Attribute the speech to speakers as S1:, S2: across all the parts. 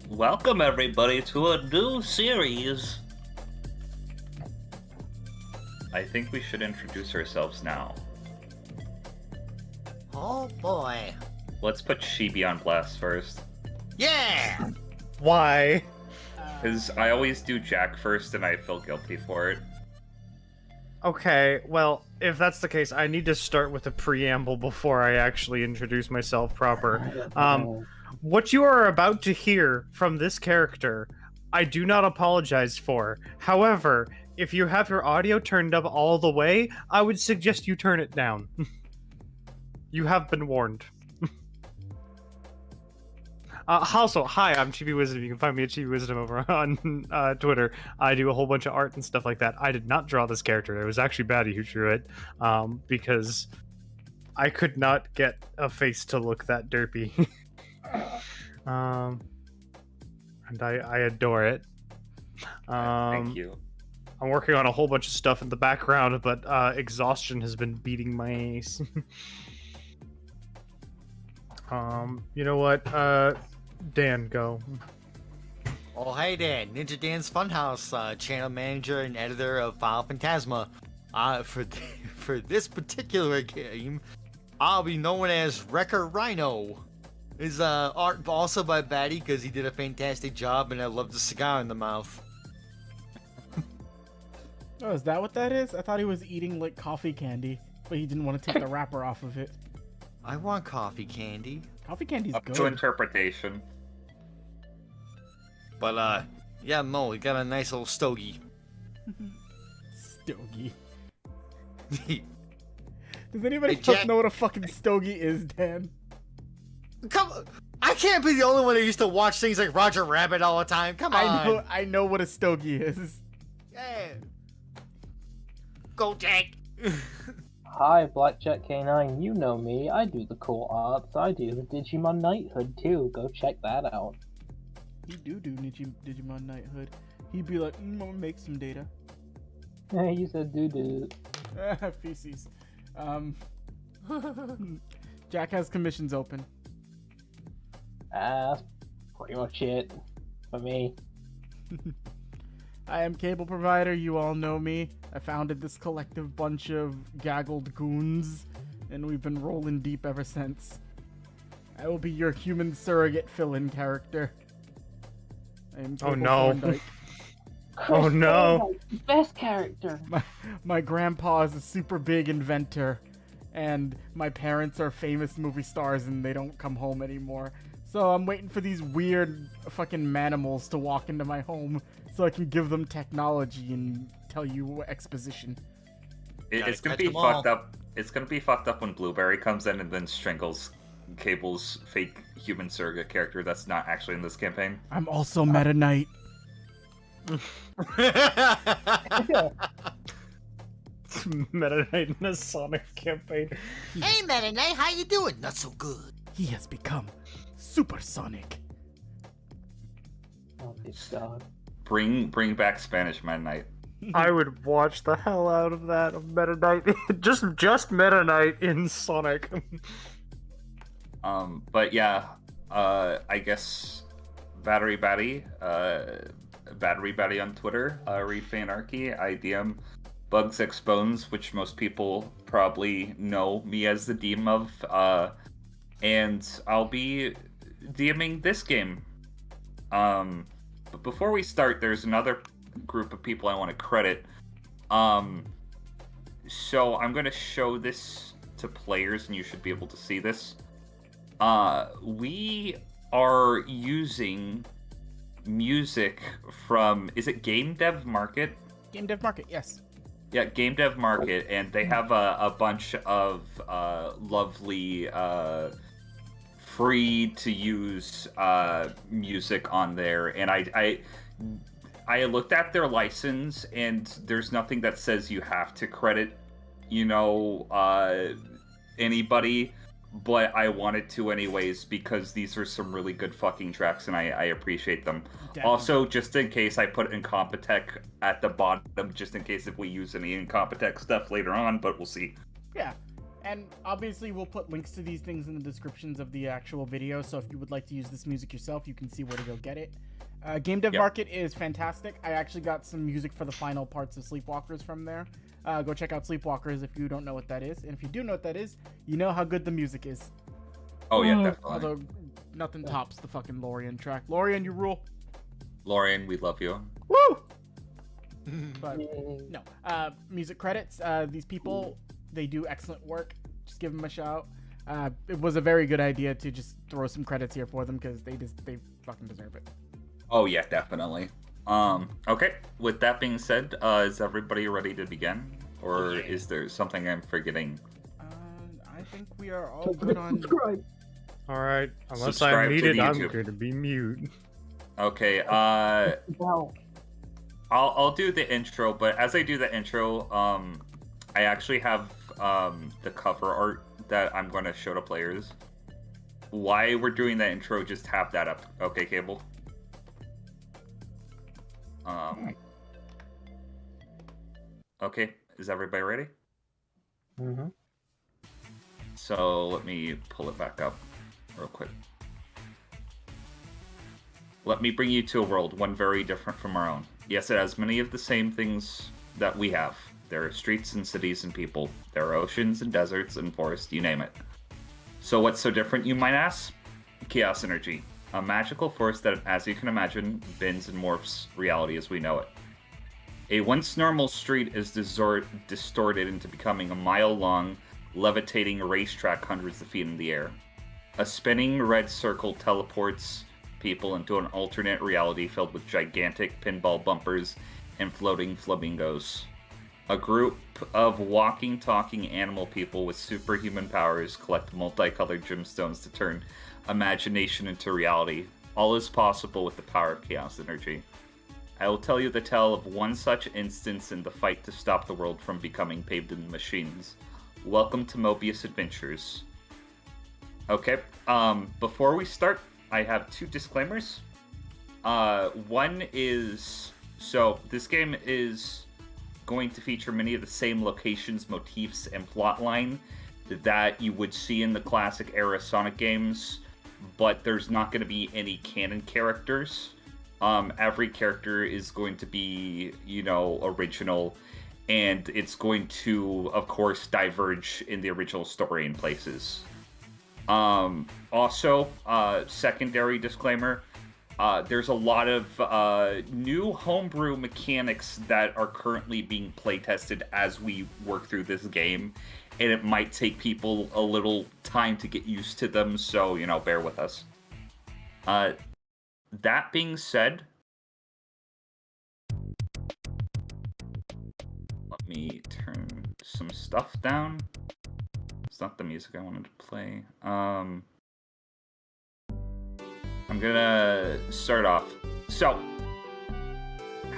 S1: Welcome everybody to a new series. I think we should introduce ourselves now.
S2: Oh boy.
S1: Let's put Chibi on blast first.
S2: Yeah!
S3: Why?
S1: Because I always do Jack first and I feel guilty for it.
S3: Okay, well, if that's the case, I need to start with a preamble before I actually introduce myself proper. What you are about to hear from this character, I do not apologize for. However, if you have your audio turned up all the way, I would suggest you turn it down. You have been warned. Also, hi, I'm Chibi Wisdom. You can find me at Chibi Wisdom over on Twitter. I do a whole bunch of art and stuff like that. I did not draw this character. It was actually Batty who drew it, because I could not get a face to look that derpy. And I adore it.
S1: Thank you.
S3: I'm working on a whole bunch of stuff in the background, but exhaustion has been beating my ass. You know what? Dan, go.
S2: Oh, hey Dan, Ninja Dan's Funhouse, channel manager and editor of Phantasma. For this particular game, I'll be known as Wrecker Rhino. His art also by Batty because he did a fantastic job, and I love the cigar in the mouth.
S4: Oh, is that what that is? I thought he was eating like coffee candy, but he didn't want to take the wrapper off of it.
S2: I want coffee candy.
S4: Coffee candy's
S1: Up
S4: good.
S1: to interpretation.
S2: But yeah, no, we got a nice little stogie.
S4: Stogie. Does anybody
S2: Hey,
S4: else know what a fucking stogie is, Dan?
S2: Come on. I can't be the only one that used to watch things like Roger Rabbit all the time. Come on.
S4: I know what a stogie is.
S2: Yeah. Go, Jack.
S5: Hi, Blackjack K9, you know me, I do the cool arts, I do the Digimon Knighthood too, go check that out.
S4: He do Digimon Knighthood. He'd be like, I'm gonna make some data.
S5: You said doo-doo.
S4: Feces. Jack has commissions open.
S5: That's pretty much it for me.
S4: I am cable provider, you all know me. I founded this collective bunch of gaggled goons, and we've been rolling deep ever since. I will be your human surrogate fill-in character. I am
S3: Oh
S4: Cable
S3: no.
S4: Thorndike.
S3: Oh no.
S5: Best character.
S4: My grandpa is a super big inventor, and my parents are famous movie stars and they don't come home anymore. So I'm waiting for these weird fucking manimals to walk into my home so I can give them technology and tell you exposition.
S1: It's gonna
S2: catch
S1: be
S2: 'em all.
S1: fucked up. It's gonna be fucked up when Blueberry comes in and then strangles Cable's fake human surrogate character that's not actually in this campaign.
S4: I'm also Meta Knight.
S3: Meta Knight in a Sonic campaign.
S2: Hey, Meta Knight, how you doing? Not so good.
S4: He has become supersonic.
S5: Oh, good God.
S1: Bring back Spanish Meta Knight.
S3: I would watch the hell out of that of Meta Knight. just Meta Knight in Sonic.
S1: But yeah, I guess Battery Batty on Twitter, read Fanarchy, I DM Bugs X Bones, which most people probably know me as the DM of, and I'll be DMing this game. But before we start, there's another group of people I want to credit. So I'm going to show this to players, and you should be able to see this. We are using music from, is it Game Dev Market?
S4: Game Dev Market, yes.
S1: Yeah, Game Dev Market, and they have a bunch of lovely free to use music on there, and I looked at their license, and there's nothing that says you have to credit, anybody, but I wanted to anyways because these are some really good fucking tracks, and I appreciate them.
S4: Definitely.
S1: Also, just in case, I put Incompetech at the bottom, just in case if we use any Incompetech stuff later on, but we'll see.
S4: Yeah. And obviously, we'll put links to these things in the descriptions of the actual video. So if you would like to use this music yourself, you can see where to go get it. Game Dev Market is fantastic. I actually got some music for the final parts of Sleepwalkers from there. Go check out Sleepwalkers if you don't know what that is. And if you do know what that is, you know how good the music is.
S1: Oh, yeah, definitely.
S4: Although nothing tops the fucking Lorien track. Lorien, you rule.
S1: Lorien, we love you.
S4: Woo! But no. Music credits. These people, they do excellent work. Just give them a shout. It was a very good idea to just throw some credits here for them because they fucking deserve it.
S1: Oh yeah, definitely. Okay. With that being said, is everybody ready to begin, or is there something I'm forgetting?
S4: I think we are all good on.
S3: All right, unless
S1: Subscribe
S3: I'm
S1: to
S3: needed,
S1: the
S3: I'm
S1: YouTube.
S3: going to be mute.
S1: Okay.
S5: No.
S1: I'll do the intro, but as I do the intro, I actually have the cover art that I'm going to show to players. Why we're doing that intro, just have that up. Okay, Cable? Okay, is everybody ready?
S5: Mm-hmm.
S1: So let me pull it back up real quick. Let me bring you to a world, one very different from our own. Yes, it has many of the same things that we have. There are streets and cities and people. There are oceans and deserts and forests, you name it. So what's so different, you might ask? Chaos energy. A magical force that, as you can imagine, bends and morphs reality as we know it. A once normal street is distorted into becoming a mile-long, levitating racetrack hundreds of feet in the air. A spinning red circle teleports people into an alternate reality filled with gigantic pinball bumpers and floating flamingos. A group of walking, talking animal people with superhuman powers collect multicolored gemstones to turn imagination into reality. All is possible with the power of chaos energy. I will tell you the tale of one such instance in the fight to stop the world from becoming paved in machines. Welcome to Mobius Adventures. Okay, before we start, I have two disclaimers. One is, so this game is going to feature many of the same locations, motifs, and plotline that you would see in the classic era Sonic games, but there's not going to be any canon characters. Every character is going to be, original, and it's going to, of course, diverge in the original story in places. Also, secondary disclaimer, there's a lot of new homebrew mechanics that are currently being playtested as we work through this game, and it might take people a little time to get used to them, so, bear with us. That being said, let me turn some stuff down. It's not the music I wanted to play. I'm gonna start off. So,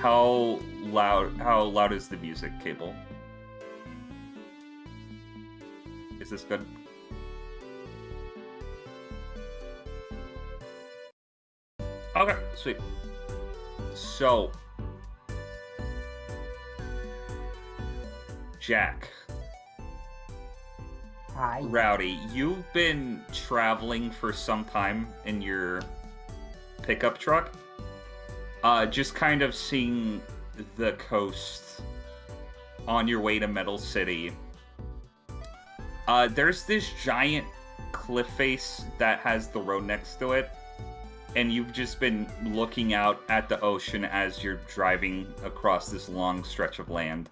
S1: how loud is the music, Cable? Is this good? Okay, sweet. So, Jack.
S5: Hi.
S1: Rowdy, you've been traveling for some time in your pickup truck. Just kind of seeing the coast on your way to Metal City. There's this giant cliff face that has the road next to it, and you've just been looking out at the ocean as you're driving across this long stretch of land.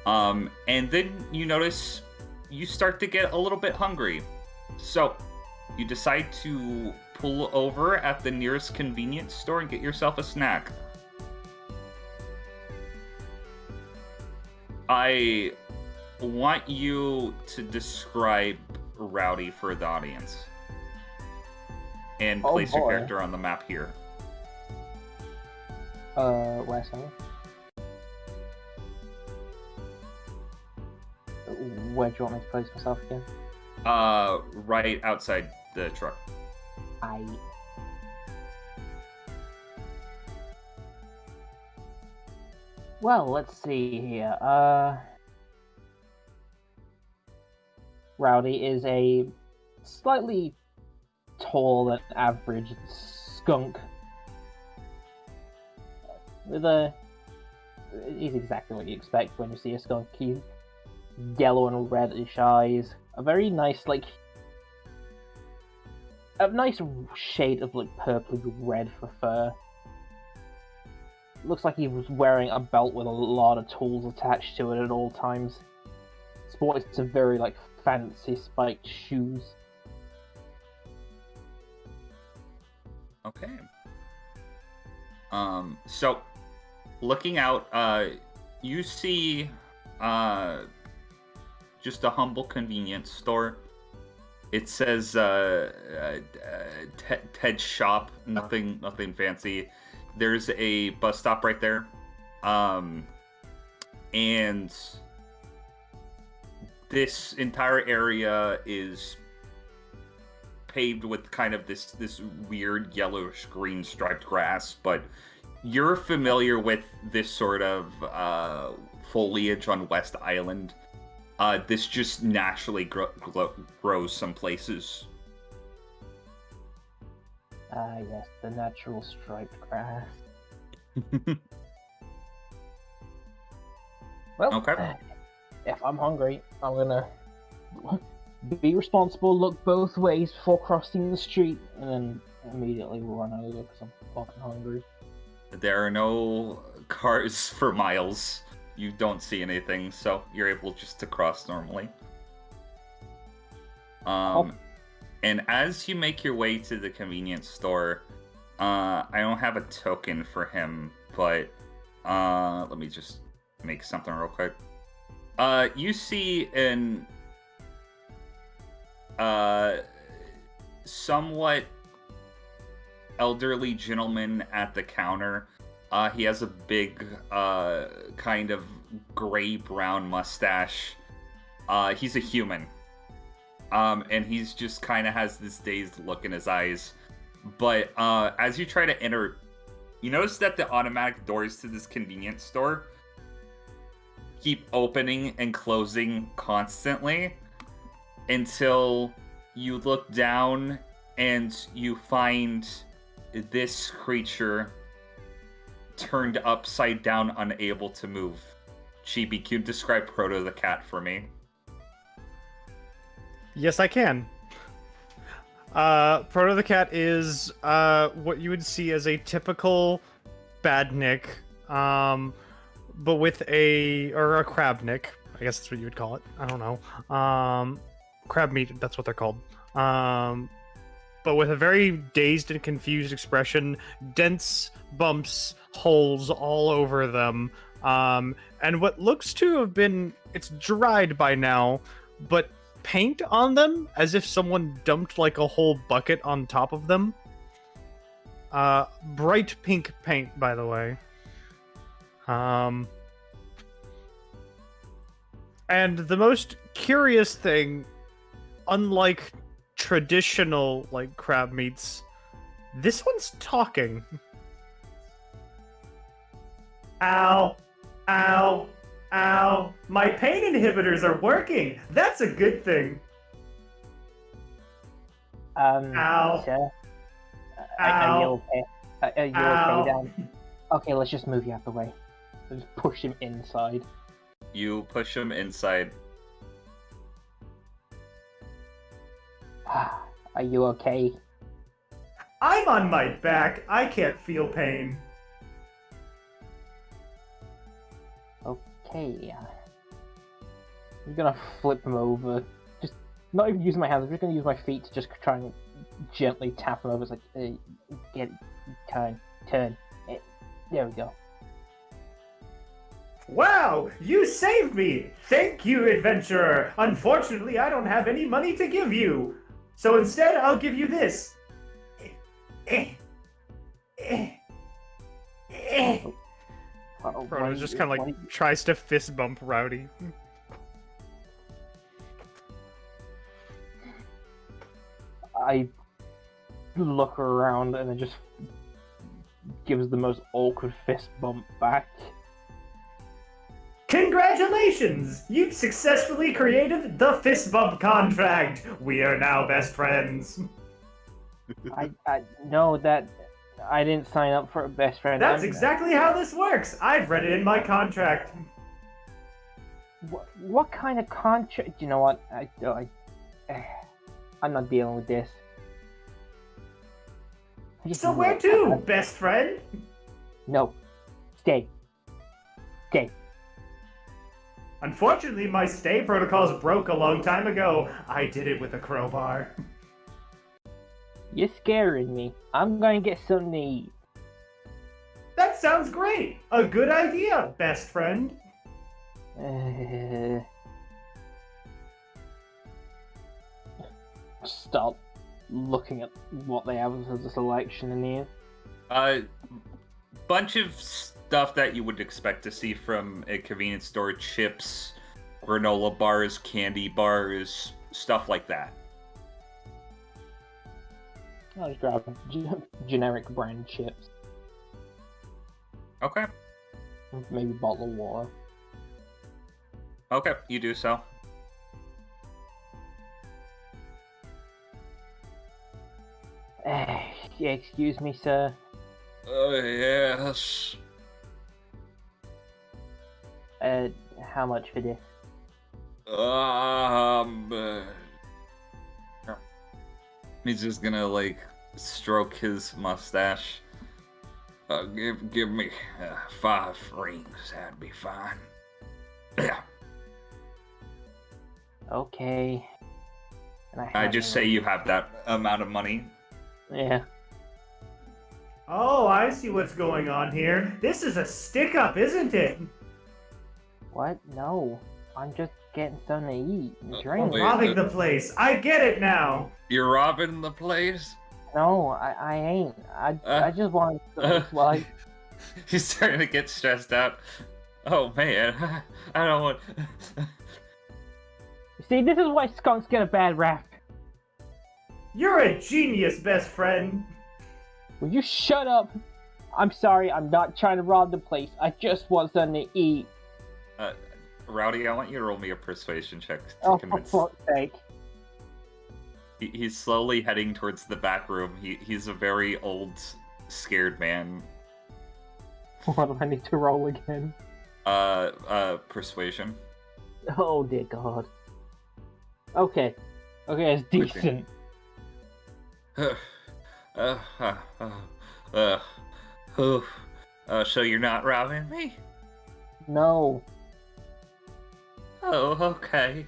S1: And then you notice you start to get a little bit hungry. So, you decide to pull over at the nearest convenience store and get yourself a snack. I want you to describe Rowdy for the audience. And place your character on the map here.
S5: Where, sorry? Where do you want me to place myself again?
S1: Right outside the truck.
S5: Well, let's see here. Rowdy is a slightly taller than average skunk with he's exactly what you expect when you see a skunk. He's yellow and reddish eyes, a very nice a nice shade of purpley red for fur. Looks like he was wearing a belt with a lot of tools attached to it at all times. Sports some very fancy spiked shoes.
S1: Okay. So looking out, you see just a humble convenience store. It says Ted's shop, nothing fancy. There's a bus stop right there. And this entire area is paved with kind of this weird yellowish green striped grass, but you're familiar with this sort of foliage on West Island. This just naturally grows some places.
S5: Ah, yes, the natural striped grass. Well,
S1: Okay.
S5: If I'm hungry, I'm gonna be responsible, look both ways before crossing the street, and then immediately run over because I'm fucking hungry.
S1: There are no cars for miles. You don't see anything, so you're able just to cross normally. And as you make your way to the convenience store, I don't have a token for him, but let me just make something real quick. You see an somewhat elderly gentleman at the counter. He has a big, kind of gray-brown mustache. He's a human. And he's just kind of has this dazed look in his eyes. But as you try to enter, you notice that the automatic doors to this convenience store keep opening and closing constantly until you look down and you find this creature turned upside down, unable to move. Chibi, can you describe Proto the cat for me?
S3: Yes, I can. Proto the cat is what you would see as a typical badnik, but with a crabnik. I guess that's what you would call it. I don't know. Crab meat, that's what they're called. But with a very dazed and confused expression, dense bumps, holes all over them, and what looks to have been, it's dried by now, but paint on them as if someone dumped a whole bucket on top of them. Bright pink paint, by the way. And the most curious thing, unlike traditional crab meats, this one's talking. Ow, ow, ow, my pain inhibitors are working. That's a good thing. Ow.
S5: Sir?
S3: Ow.
S5: Are you okay? Are you
S3: Ow.
S5: okay down? Okay, let's just move you out the way. Let's push him inside.
S1: You push him inside.
S5: Are you okay?
S3: I'm on my back. I can't feel pain.
S5: Okay. I'm gonna flip him over. Just not even using my hands. I'm just gonna use my feet to just try and gently tap him over. It's like, turn. There we go.
S3: Wow, you saved me! Thank you, adventurer! Unfortunately, I don't have any money to give you. So instead, I'll give you this. Proto just kind of tries to fist bump Rowdy.
S5: I look around and then just gives the most awkward fist bump back.
S6: Congratulations! You've successfully created the fist bump contract. We are now best friends.
S5: I no, that I didn't sign up for a best friend.
S6: That's exactly how this works. I've read it in my contract.
S5: What kind of contract? You know what? I'm not dealing with this.
S6: So where to, best friend?
S5: No. Stay. Stay.
S6: Unfortunately, my stay protocols broke a long time ago. I did it with a crowbar.
S5: You're scaring me. I'm going to get something to eat.
S6: That sounds great. A good idea, best friend.
S5: Stop looking at what they have as a selection in here.
S1: Bunch of stuff that you would expect to see from a convenience store: chips, granola bars, candy bars, stuff like that.
S5: I'll just grab generic brand chips.
S1: Okay.
S5: Maybe a bottle of water.
S1: Okay, you do so.
S5: Yeah, excuse me, sir.
S1: Yes.
S5: How much for this?
S1: He's just gonna like stroke his mustache. Give me 5 rings. That'd be fine. Yeah.
S5: Okay. And
S1: I just say you have that amount of money.
S5: Yeah.
S6: Oh, I see what's going on here. This is a stick-up, isn't it?
S5: What? No. I'm just getting something to eat and drink.
S1: wait.
S6: Robbing the place. I get it now.
S1: You're robbing the place?
S5: No, I ain't. I just want to like.
S1: He's starting to get stressed out. Oh man, I don't want.
S5: See, this is why skunks get a bad rap.
S6: You're a genius, best friend.
S5: Will you shut up? I'm sorry, I'm not trying to rob the place. I just want something to eat.
S1: Rowdy, I want you to roll me a persuasion check to
S5: Oh, for
S1: convince.
S5: fuck's sake.
S1: He's slowly heading towards the back room. He's a very old, scared man.
S5: What do I need to roll again?
S1: Persuasion.
S5: Oh dear God. Okay. Okay, it's decent.
S1: So you're not robbing me?
S5: No.
S1: Oh, okay.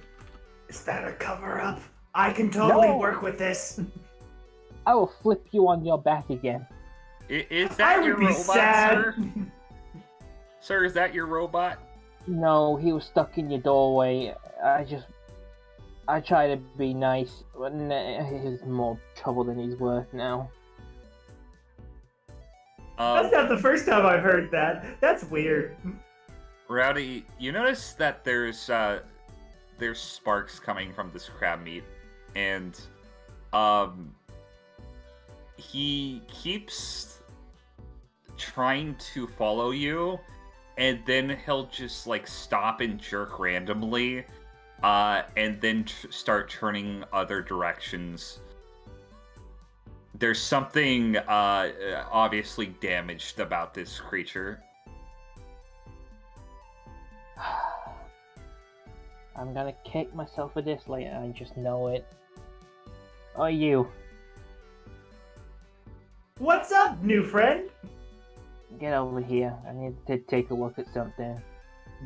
S6: Is that a cover-up? I can totally
S5: No.
S6: work with this.
S5: I will flip you on your back again.
S1: Is
S6: I
S1: that
S6: would
S1: your
S6: be
S1: robot,
S6: sad.
S1: sir? Sir, is that your robot?
S5: No, he was stuck in your doorway. I try to be nice, but he's more trouble than he's worth now.
S6: That's not the first time I've heard that. That's weird.
S1: Rowdy, you notice that there's sparks coming from this crab meat, and he keeps trying to follow you, and then he'll just like stop and jerk randomly, and then start turning other directions. There's something obviously damaged about this creature.
S5: I'm gonna kick myself for this later, I just know it. Oh, you.
S6: What's up, new friend?
S5: Get over here. I need to take a look at something.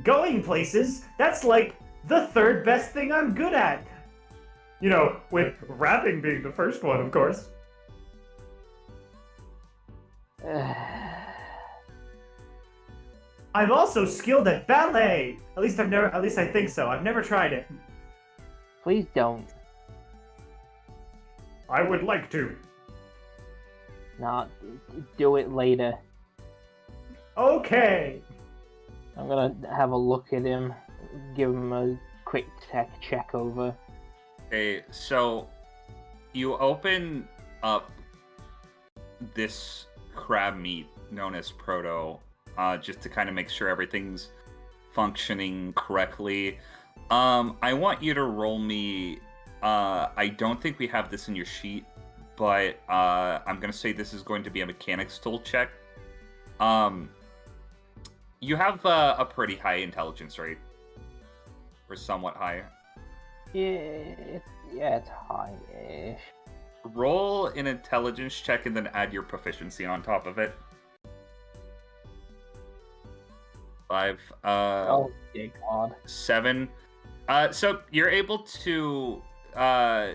S6: Going places? That's like the third best thing I'm good at. You know, with rapping being the first one, of course. I'm also skilled at ballet. At least I think so. I've never tried it.
S5: Please don't.
S6: I would like to.
S5: Nah, do it later.
S6: Okay.
S5: I'm gonna have a look at him, give him a quick tech check over.
S1: Okay, so you open up this crab meat known as Proto, just to kind of make sure everything's functioning correctly. I want you to roll me. I don't think we have this in your sheet, but I'm gonna say this is going to be a mechanics tool check. You have a pretty high intelligence, right? Or somewhat high.
S5: Yeah, it's high-ish.
S1: Roll an intelligence check and then add your proficiency on top of it. 5.
S5: Oh, dear God.
S1: 7. So you're able to.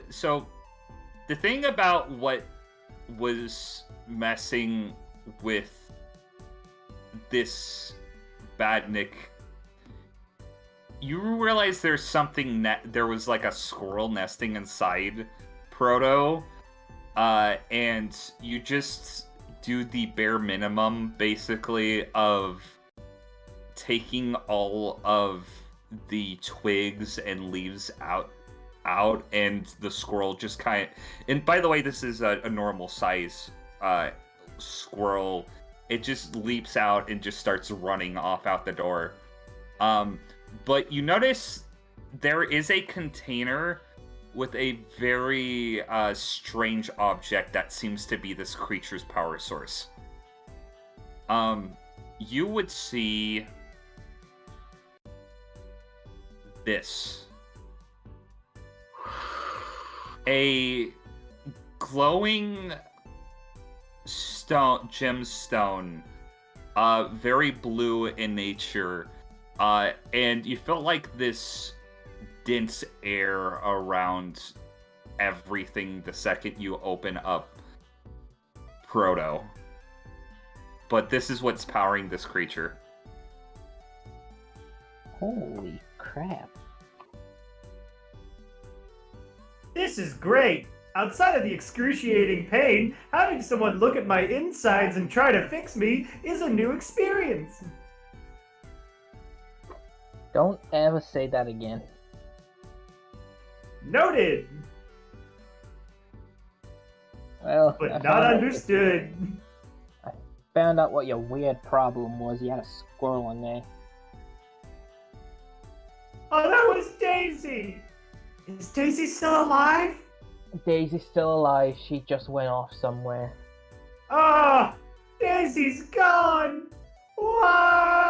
S1: So the thing about what was messing with this badnik, you realize there's something. There was like a squirrel nesting inside Proto, and you just do the bare minimum, basically, of taking all of the twigs and leaves out, and the squirrel just kind of. And by the way, this is a normal size squirrel. It just leaps out and just starts running off out the door. But you notice there is a container with a very strange object that seems to be this creature's power source. You would see this. A glowing gemstone, very blue in nature, and you feel like this dense air around everything the second you open up Proto. But this is what's powering this creature.
S5: Holy crap.
S6: This is great! Outside of the excruciating pain, having someone look at my insides and try to fix me is a new experience.
S5: Don't ever say that again.
S6: Noted!
S5: Well,
S6: But not understood.
S5: Found out what your weird problem was. You had a squirrel in there.
S6: Oh, that was Daisy! Is Daisy still alive?
S5: Daisy's still alive. She just went off somewhere.
S6: Ah! Daisy's gone! Why?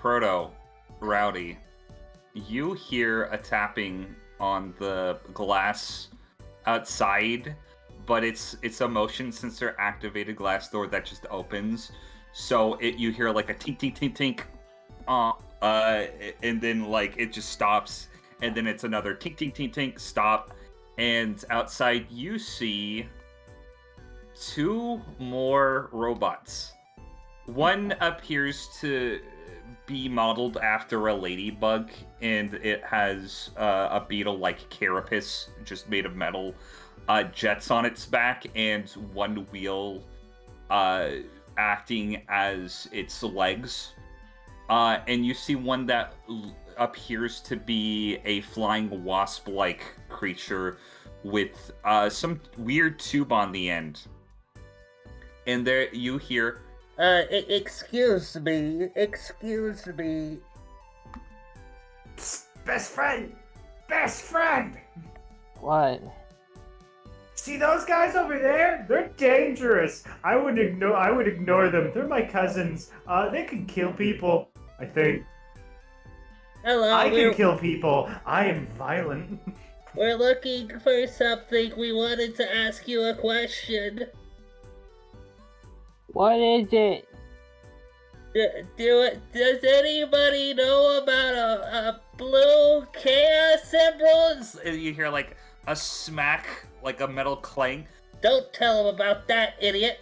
S1: Proto, Rowdy, you hear a tapping on the glass outside, but it's a motion sensor activated glass door that just opens. So you hear like a tink tink tink tink, and then like it just stops, and then it's another tink tink tink tink stop, and outside you see 2 more robots. One appears to be modeled after a ladybug, and it has a beetle-like carapace just made of metal, jets on its back, and one wheel acting as its legs. And you see one that appears to be a flying wasp-like creature with some weird tube on the end. And there you hear, excuse me.
S6: Psst, best friend! Best friend!
S5: What?
S6: See those guys over there? They're dangerous. I would ignore them. They're my cousins. They can kill people, I think.
S7: Hello,
S6: I can kill people. I am violent.
S7: we're looking for something. We wanted to ask you a question.
S5: What is it?
S7: Does anybody know about a blue chaos emerald?
S1: and you hear like a smack, like a metal clang.
S7: Don't tell him about that, idiot.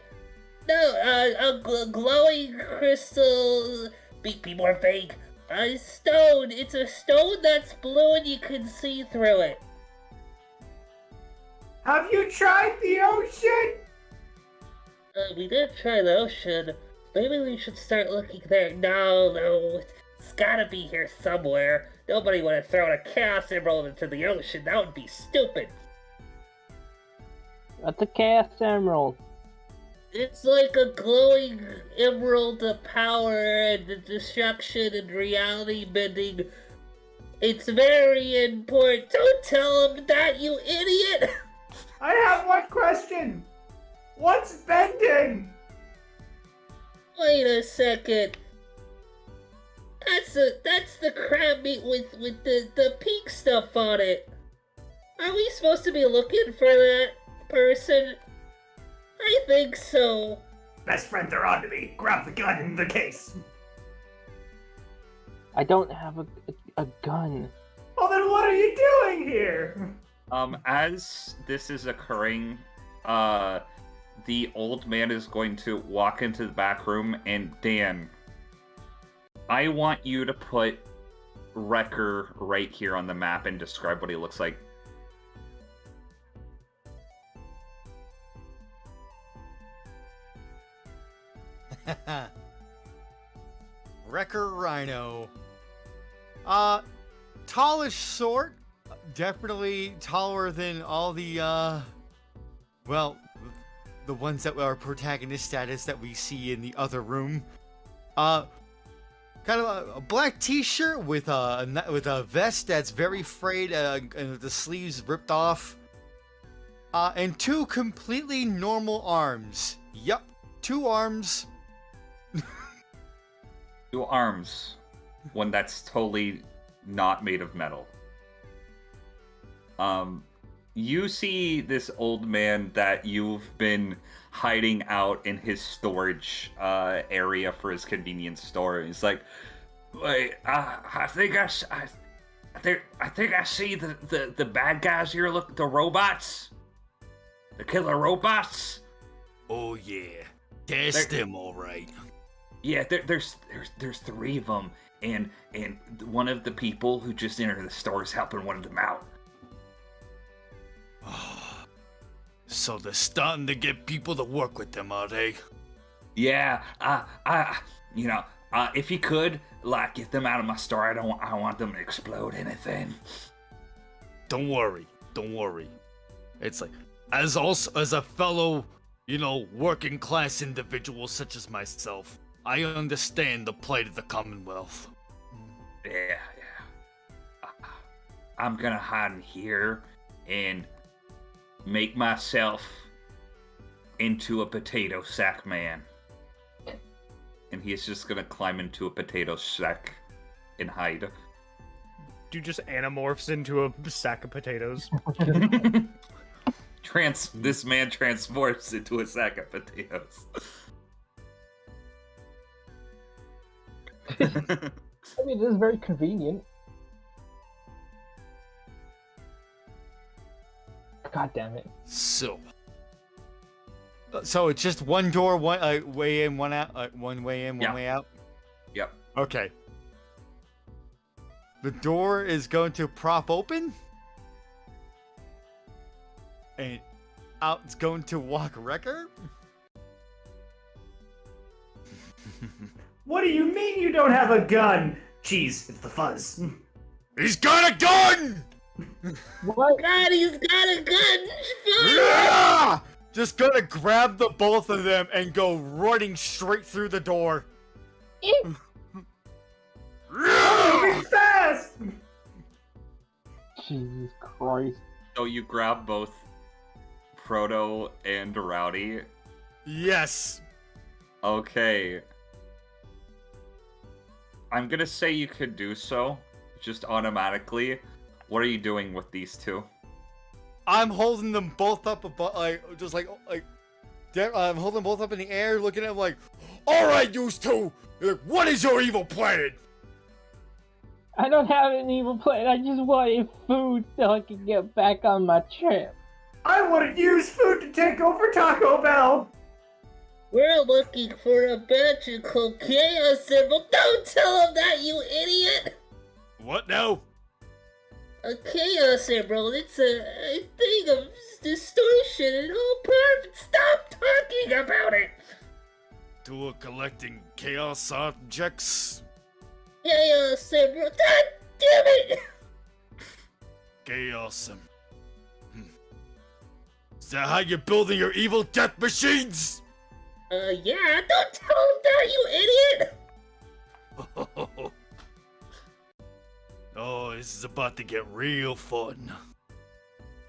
S7: No, a glowing crystal. Be more vague. A stone. It's a stone that's blue and you can see through it.
S6: Have you tried the ocean?
S7: We did try the ocean. Maybe we should start looking there. No, it's gotta be here somewhere. Nobody would have thrown a chaos emerald into the ocean. That would be stupid.
S5: That's a chaos emerald.
S7: It's like a glowing emerald of power and destruction and reality bending. It's very important. Don't tell him that, you idiot!
S6: I have one question. What's bending?
S7: Wait a second. That's the crab meat with the pink stuff on it. Are we supposed to be looking for that person? I think so.
S6: Best friend, they're on to me. Grab the gun in the case.
S5: I don't have a gun.
S6: Well, then what are you doing here?
S1: As this is occurring, the old man is going to walk into the back room, and Dan, I want you to put Wrecker right here on the map and describe what he looks like.
S2: Wrecker Rhino. Tallish sort. Definitely taller than all the, well, the ones that are protagonist status that we see in the other room. Kind of a black t-shirt with a vest that's very frayed and the sleeves ripped off. And two completely normal arms. Yup, 2 arms.
S1: 2 arms. One that's totally not made of metal. You see this old man that you've been hiding out in his storage area for his convenience store. He's like, "Wait, I think I see the bad guys here. Look, the robots, the killer robots.
S2: Oh yeah, that's them, all right.
S1: Yeah, there's 3 of them, and one of the people who just entered the store is helping one of them out."
S2: So they're starting to get people to work with them, are they?
S1: Yeah, if you could, like, get them out of my store. I don't want them to explode anything.
S2: Don't worry. It's like, as a fellow, working class individual such as myself, I understand the plight of the Commonwealth.
S1: Yeah. I'm gonna hide in here and make myself into a potato sack man. And he's just gonna climb into a potato sack and hide.
S3: Dude just anamorphs into a sack of potatoes.
S1: This man transforms into a sack of potatoes.
S5: I mean, it is very convenient. God damn it.
S2: So it's just one door, one way in, one out, one way in, one way out?
S1: Yep.
S2: Okay. The door is going to prop open. And out it's going to walk Wrecker.
S6: What do you mean you don't have a gun? Jeez, it's the fuzz.
S2: He's got a gun!
S5: What?
S7: God, he's got a gun!
S2: Yeah! Just gonna grab the both of them and go running straight through the door.
S6: Be fast!
S5: Jesus Christ.
S1: So you grab both Proto and Rowdy.
S2: Yes.
S1: Okay. I'm gonna say you could do so, just automatically. What are you doing with these 2?
S2: I'm holding them both up above, I'm holding them both up in the air, looking at them like, all right, you 2, what is your evil plan?
S5: I don't have an evil plan. I just wanted food so I could get back on my trip.
S6: I want to use food to take over Taco Bell!
S7: We're looking for a magical chaos symbol. Don't tell him that, you idiot!
S2: What now?
S7: A chaos emerald. It's a thing of distortion and all perfect. Stop talking about it!
S2: To collecting chaos objects?
S7: Chaos emerald. God damn it!
S2: Chaos. Is that how you're building your evil death machines?
S7: Yeah, don't tell him that, you idiot!
S2: Oh, this is about to get real fun.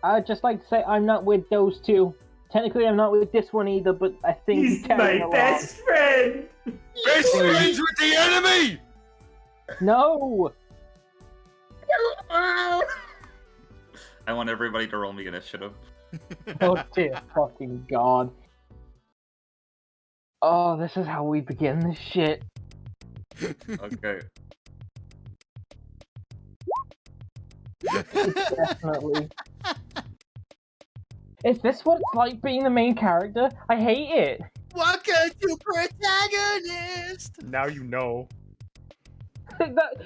S5: I'd just like to say I'm not with those two. Technically, I'm not with this one either, but I think
S6: He's
S5: carrying
S6: my
S5: along.
S6: best friend!
S2: Best friends with the enemy!
S5: No!
S7: Oh,
S1: I want everybody to roll me initiative.
S5: Oh dear fucking god. Oh, this is how we begin this shit.
S1: Okay.
S5: Definitely. Is this what it's like being the main character? I hate it.
S2: Welcome to protagonist!
S3: Now you know.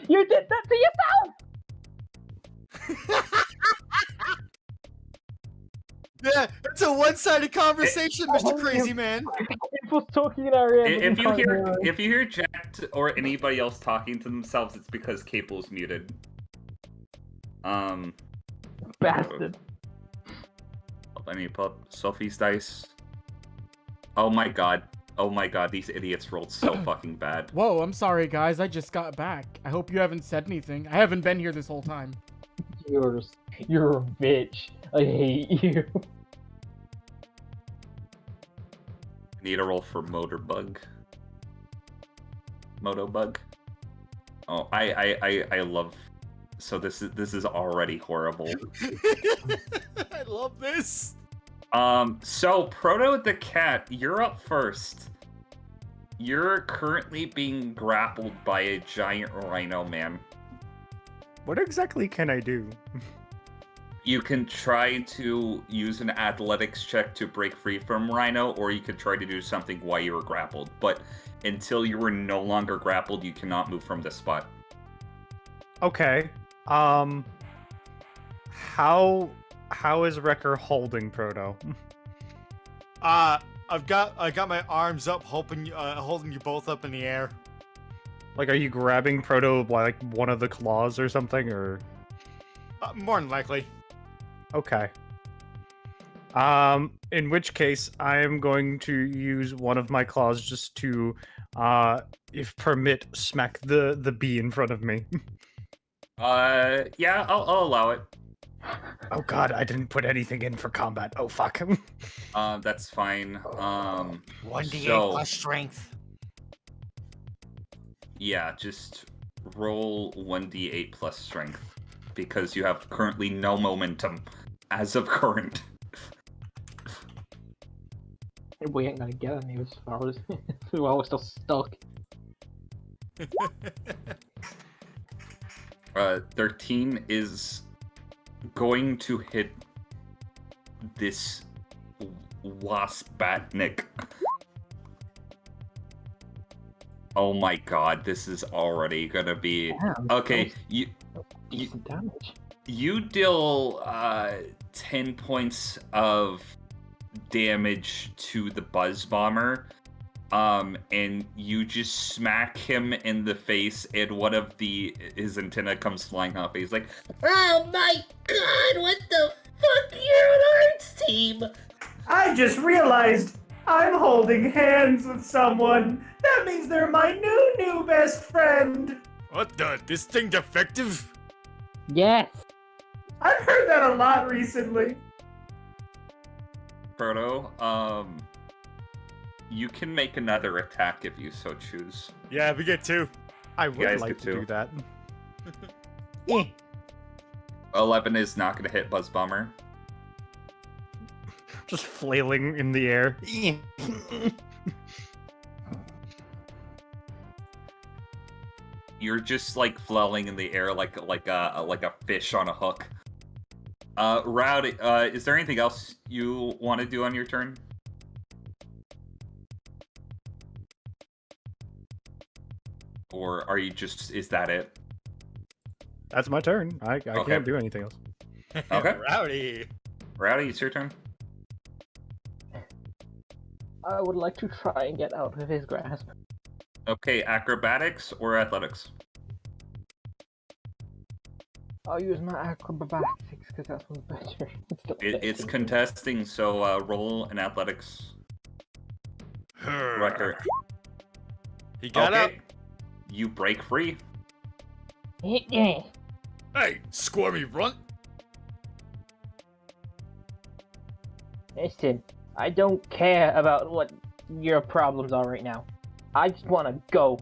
S5: You did that to yourself!
S2: Yeah, it's a one-sided conversation, Mr. Crazy Man.
S5: People's talking in our ear. but
S1: If
S5: we
S1: you
S5: can't
S1: hear
S5: them.
S1: if you hear Jack or anybody else talking to themselves, it's because Capel's muted.
S5: Bastard.
S1: Let me pull up Sophie's dice. Oh my god. Oh my god, these idiots rolled so fucking bad.
S4: Whoa, I'm sorry, guys. I just got back. I hope you haven't said anything. I haven't been here this whole time.
S5: You're a bitch. I hate you.
S1: Need a roll for Motorbug. Motobug. Oh, I love. So this is already horrible.
S2: I love this.
S1: So Proto the cat, you're up first. You're currently being grappled by a giant rhino man.
S3: What exactly can I do?
S1: You can try to use an athletics check to break free from Rhino, or you could try to do something while you were grappled. But until you were no longer grappled, you cannot move from this spot.
S3: Okay. How is Wrecker holding Proto?
S2: I got my arms up, holding you both up in the air.
S3: Like, are you grabbing Proto by, like, one of the claws or something, or?
S2: More than likely.
S3: Okay. In which case, I am going to use one of my claws just to, if permit, smack the bee in front of me.
S1: Yeah, I'll allow it.
S3: Oh god, I didn't put anything in for combat. Oh fuck.
S1: That's fine.
S2: 1d8
S1: so-
S2: plus strength.
S1: Yeah, just roll 1d8 plus strength, because you have currently no momentum as of current.
S5: We ain't gonna get any as far as while we're still stuck.
S1: 13 is going to hit this wasp batnik. Oh my god, this is already gonna be...
S5: Damn,
S1: Okay,
S5: that's decent damage.
S1: you deal 10 points of damage to the buzz bomber, and you just smack him in the face, and one of his antenna comes flying off. He's like,
S7: oh my god, what the fuck? You're an arts team!
S6: I just realized I'm holding hands with someone. That means they're my new best friend.
S2: What the? This thing defective?
S5: Yes.
S6: I've heard that a lot recently.
S1: Proto, you can make another attack if you so choose.
S2: Yeah, we get 2.
S3: I would
S1: guys
S3: like
S1: get
S3: to
S1: two.
S3: do that.
S1: 11 is not gonna hit Buzz Bomber.
S3: Just flailing in the air.
S1: You're just like flailing in the air like a fish on a hook. Rowdy, is there anything else you want to do on your turn? Or are you just, is that it?
S3: That's my turn. I
S1: Okay.
S3: can't do anything else.
S1: Okay.
S2: Rowdy.
S1: Rowdy, it's your turn.
S5: I would like to try and get out of his grasp.
S1: Okay, acrobatics or athletics?
S5: I'll use my acrobatics because that's one better.
S1: It's contesting, so roll an athletics. Wrecker.
S2: He got up.
S1: You break free.
S2: Hey, squirmy runt.
S5: Listen, I don't care about what your problems are right now. I just want to go.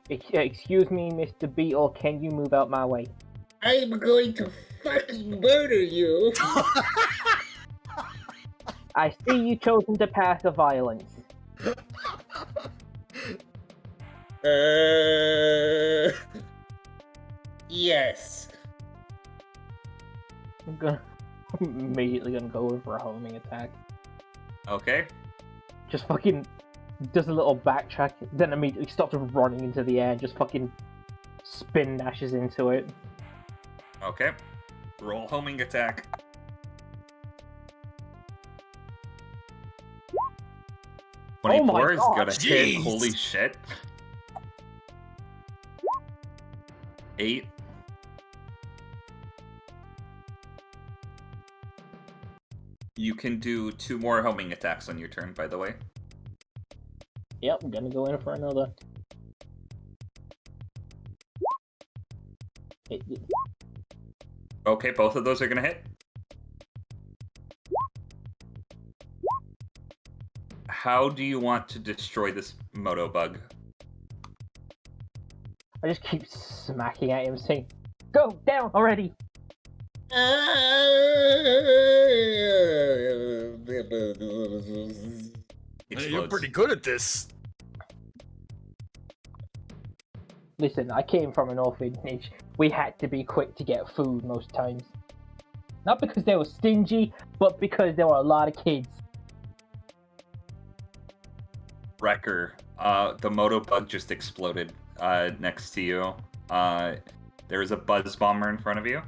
S5: Excuse me, Mr. Beetle, can you move out my way?
S7: I am going to fucking murder you.
S5: I see you chosen the path of violence.
S7: Yes.
S5: I'm immediately gonna go in for a homing attack.
S1: Okay.
S5: Just fucking does a little backtrack, then immediately stops running into the air and just fucking spin dashes into it.
S1: Okay. Roll homing attack.
S5: Oh my
S1: 24 is
S5: God,
S1: gonna hit.
S2: jeez.
S1: Holy shit. 8. You can do 2 more homing attacks on your turn, by the way.
S5: Yep, I'm gonna go in for another.
S1: Okay, both of those are gonna hit. How do you want to destroy this Moto bug?
S5: I just keep smacking at him saying, "Go down already!"
S2: Hey, you're
S1: Explodes.
S2: pretty good at this.
S5: Listen, I came from an orphanage. We had to be quick to get food most times. Not because they were stingy, but because there were a lot of kids.
S1: Wrecker, the Moto bug just exploded next to you. There's a buzz bomber in front of you.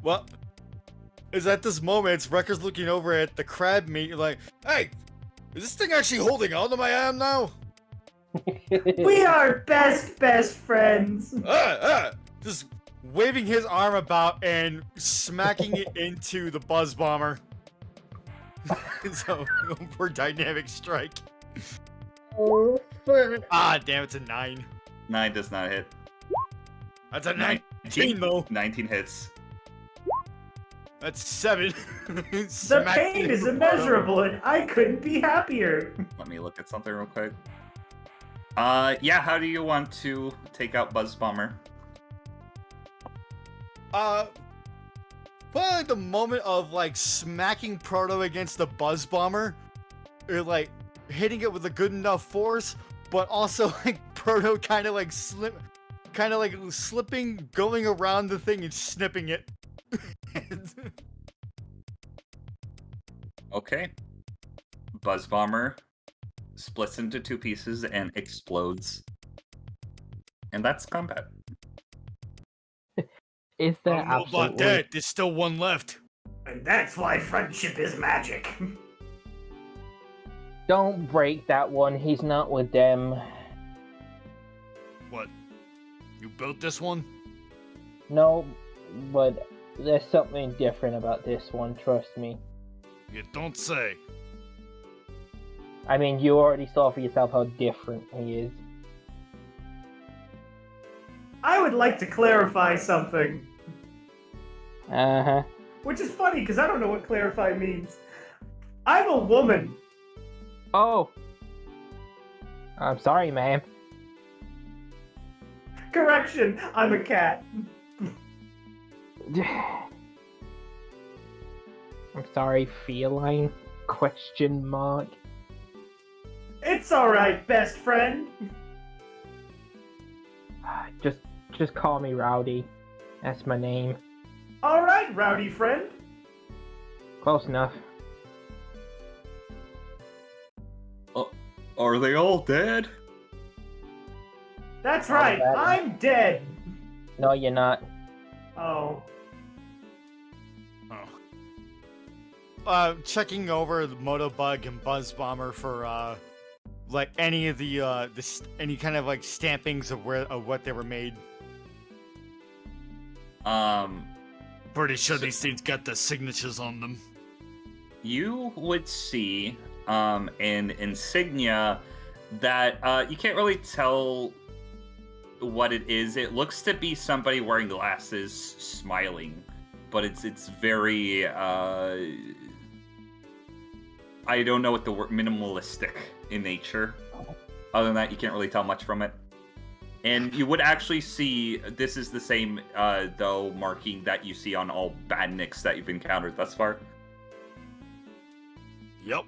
S2: Well, is at this moment, Wrecker's looking over at the crab meat, like, hey, is this thing actually holding on to my arm now?
S6: We are best friends.
S2: Just waving his arm about and smacking it into the buzz bomber. So, for dynamic strike.
S7: Oh, fuck.
S2: Ah, damn, it's a 9.
S1: 9 does not hit.
S2: That's a 19, though.
S1: 19 hits.
S2: That's 7.
S6: The pain is immeasurable, and I couldn't be happier.
S1: Let me look at something real quick. Yeah, how do you want to take out Buzz Bomber?
S2: Probably the moment of, like, smacking Proto against the buzz bomber, or, like, hitting it with a good enough force, but also, like, Proto kind of, like, slipping, going around the thing and snipping it.
S1: Okay. Buzz Bomber splits into 2 pieces and explodes. And that's combat.
S5: Is
S2: I
S5: there
S2: don't know about
S5: absolutely...
S2: that. There's still one left.
S6: And that's why friendship is magic.
S5: Don't break that one. He's not with them.
S2: What? You built this one?
S5: No, but there's something different about this one, trust me.
S2: You don't say.
S5: I mean, you already saw for yourself how different he is.
S6: I would like to clarify something.
S5: Uh-huh.
S6: Which is funny, because I don't know what clarify means. I'm a woman.
S5: Oh! I'm sorry, ma'am.
S6: Correction, I'm a cat.
S5: I'm sorry, feline? Question mark.
S6: It's alright, best friend.
S5: Just call me Rowdy. That's my name.
S6: Alright, rowdy friend.
S5: Close enough.
S1: Are they all dead?
S6: That's right,
S5: bad.
S6: I'm dead.
S5: No, you're not.
S6: Oh.
S2: Checking over the Motobug and Buzz Bomber for like any of the any kind of like stampings of what they were made. Pretty sure these things got the signatures on them.
S1: You would see an insignia that you can't really tell what it is. It looks to be somebody wearing glasses smiling, but it's very I don't know what the word, minimalistic in nature. Other than that, you can't really tell much from it. And you would actually see this is the same though marking that you see on all badniks that you've encountered thus far.
S2: Yep.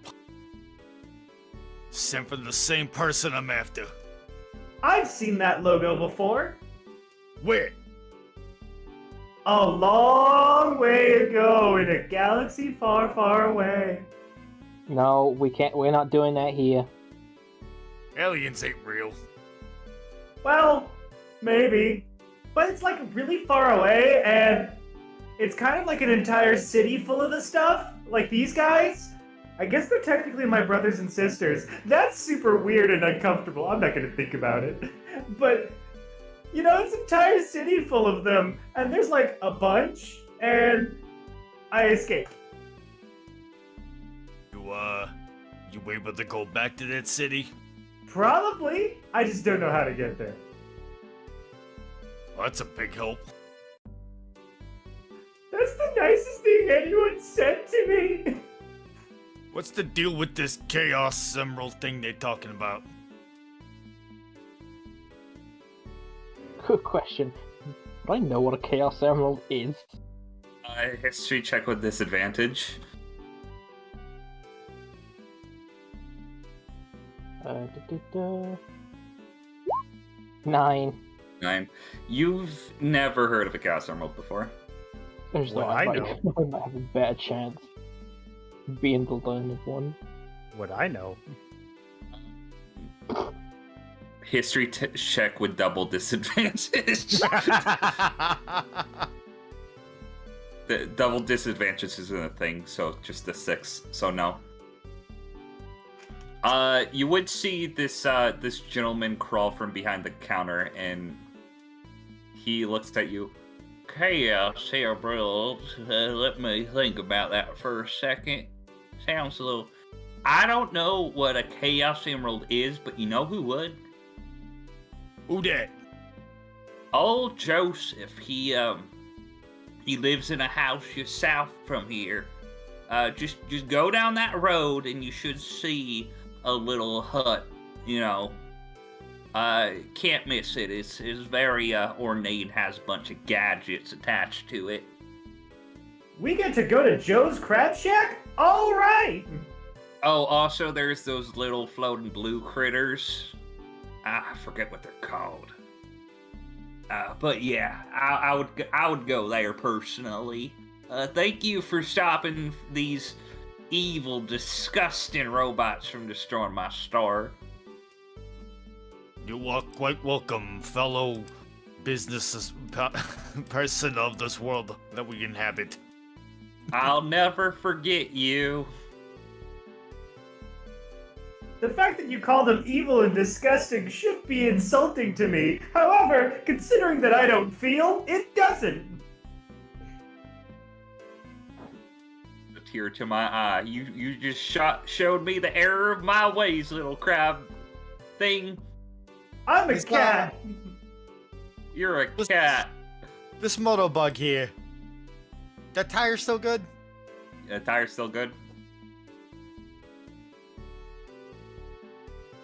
S2: Sent from the same person I'm after.
S6: I've seen that logo before.
S2: Where?
S6: A long way ago in a galaxy far, far away.
S5: No, we can't. We're not doing that here.
S2: Aliens ain't real.
S6: Well, maybe. But it's like really far away, and it's kind of like an entire city full of the stuff. Like these guys. I guess they're technically my brothers and sisters. That's super weird and uncomfortable. I'm not gonna think about it. But, you know, it's an entire city full of them, and there's like a bunch, and I escaped.
S2: You able to go back to that city?
S6: Probably. I just don't know how to get there.
S2: Well, that's a big help.
S6: That's the nicest thing anyone said to me.
S2: What's the deal with this Chaos Emerald thing they're talking about?
S5: Good question. Do I know what a Chaos Emerald is?
S1: History check with disadvantage.
S5: Da, da, da. 9.
S1: 9. You've never heard of a Chaos Emerald before.
S5: There's no,
S3: Well, I
S5: I
S3: know.
S5: might have a better chance being the learned one.
S3: What I know.
S1: History check with double disadvantage. The double disadvantage isn't a thing, so just a 6. So no. You would see this this gentleman crawl from behind the counter, and he looks at you.
S7: Chaos Emerald. Let me think about that for a second. Sounds a little. I don't know what a Chaos Emerald is, but you know who would?
S2: Who that?
S7: Old Joseph. He lives in a house just south from here. Just go down that road and you should see a little hut. You know, can't miss it. It's very ornate. Has a bunch of gadgets attached to it.
S6: We get to go to Joe's Crab Shack? All right.
S7: Oh, also there's those little floating blue critters. I forget what they're called. But yeah, I would go there personally. Thank you for stopping these evil, disgusting robots from destroying my star.
S2: You are quite welcome, fellow business person of this world that we inhabit.
S7: I'll never forget you.
S6: The fact that you call them evil and disgusting should be insulting to me. However, considering that I don't feel, it doesn't.
S1: A tear to my eye. You just showed me the error of my ways, little crab thing.
S6: I'm a cat.
S1: You're a cat.
S2: This motobug here. That tire still good?
S1: The tire's still good.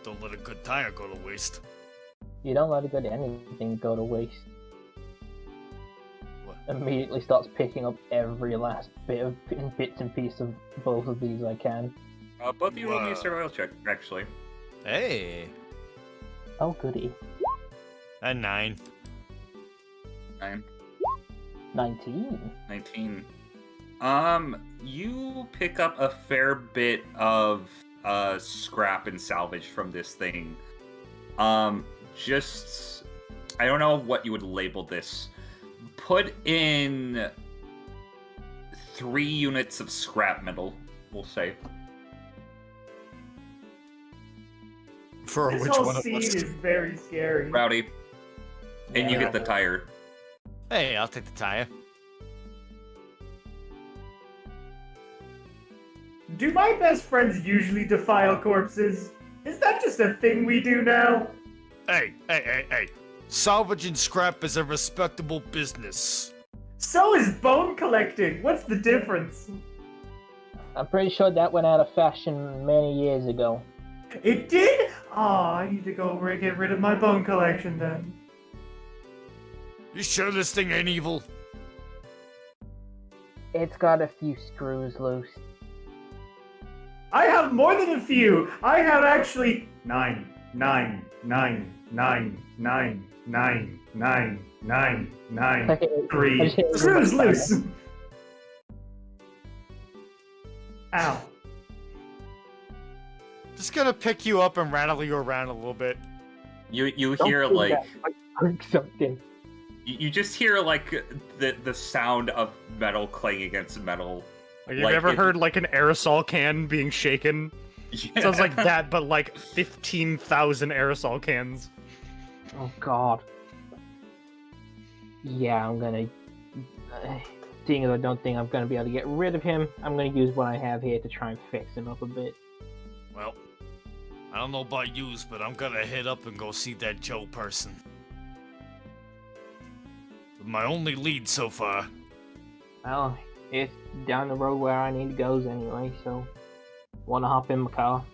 S2: Don't let a good tire go to waste.
S5: You don't let anything go to waste.
S2: What?
S5: Immediately starts picking up every last bit of bits and pieces of both of these I can.
S1: Both of you roll me a survival check, actually.
S2: Hey.
S5: Oh goody.
S2: A 9.
S1: 9.
S5: 19.
S1: 19. You pick up a fair bit of scrap and salvage from this thing. Just, I don't know what you would label this. Put in 3 units of scrap metal, we'll say.
S2: For
S6: This
S2: which
S6: whole
S2: one of
S6: scene
S2: us?
S6: is very scary.
S1: Rowdy. And you
S5: Yeah.
S1: get the tire.
S2: Hey, I'll take the tire.
S6: Do my best friends usually defile corpses? Is that just a thing we do now?
S2: Hey. Salvaging scrap is a respectable business.
S6: So is bone collecting. What's the difference?
S5: I'm pretty sure that went out of fashion many years ago.
S6: It did? Aw, I need to go get rid of my bone collection then.
S2: You sure this thing ain't evil?
S5: It's got a few screws loose.
S6: I have more than a few. I have actually 9 3 screws loose. Ow.
S2: Just gonna pick you up and rattle you around a little bit.
S1: You
S5: Don't
S1: hear
S5: do
S1: like
S5: that. Break something.
S1: you just hear like the sound of metal clanging against metal.
S3: Like, you've ever heard like an aerosol can being shaken?
S1: Yeah.
S3: Sounds like that, but like 15,000 aerosol cans.
S5: Oh god. Yeah, I'm gonna... seeing as I don't think I'm gonna be able to get rid of him, I'm gonna use what I have here to try and fix him up a bit.
S2: Well, I don't know about yous, but I'm gonna head up and go see that Joe person. My only lead so far.
S5: Well, it's down the road where I need to go anyway, so... Wanna hop in my car?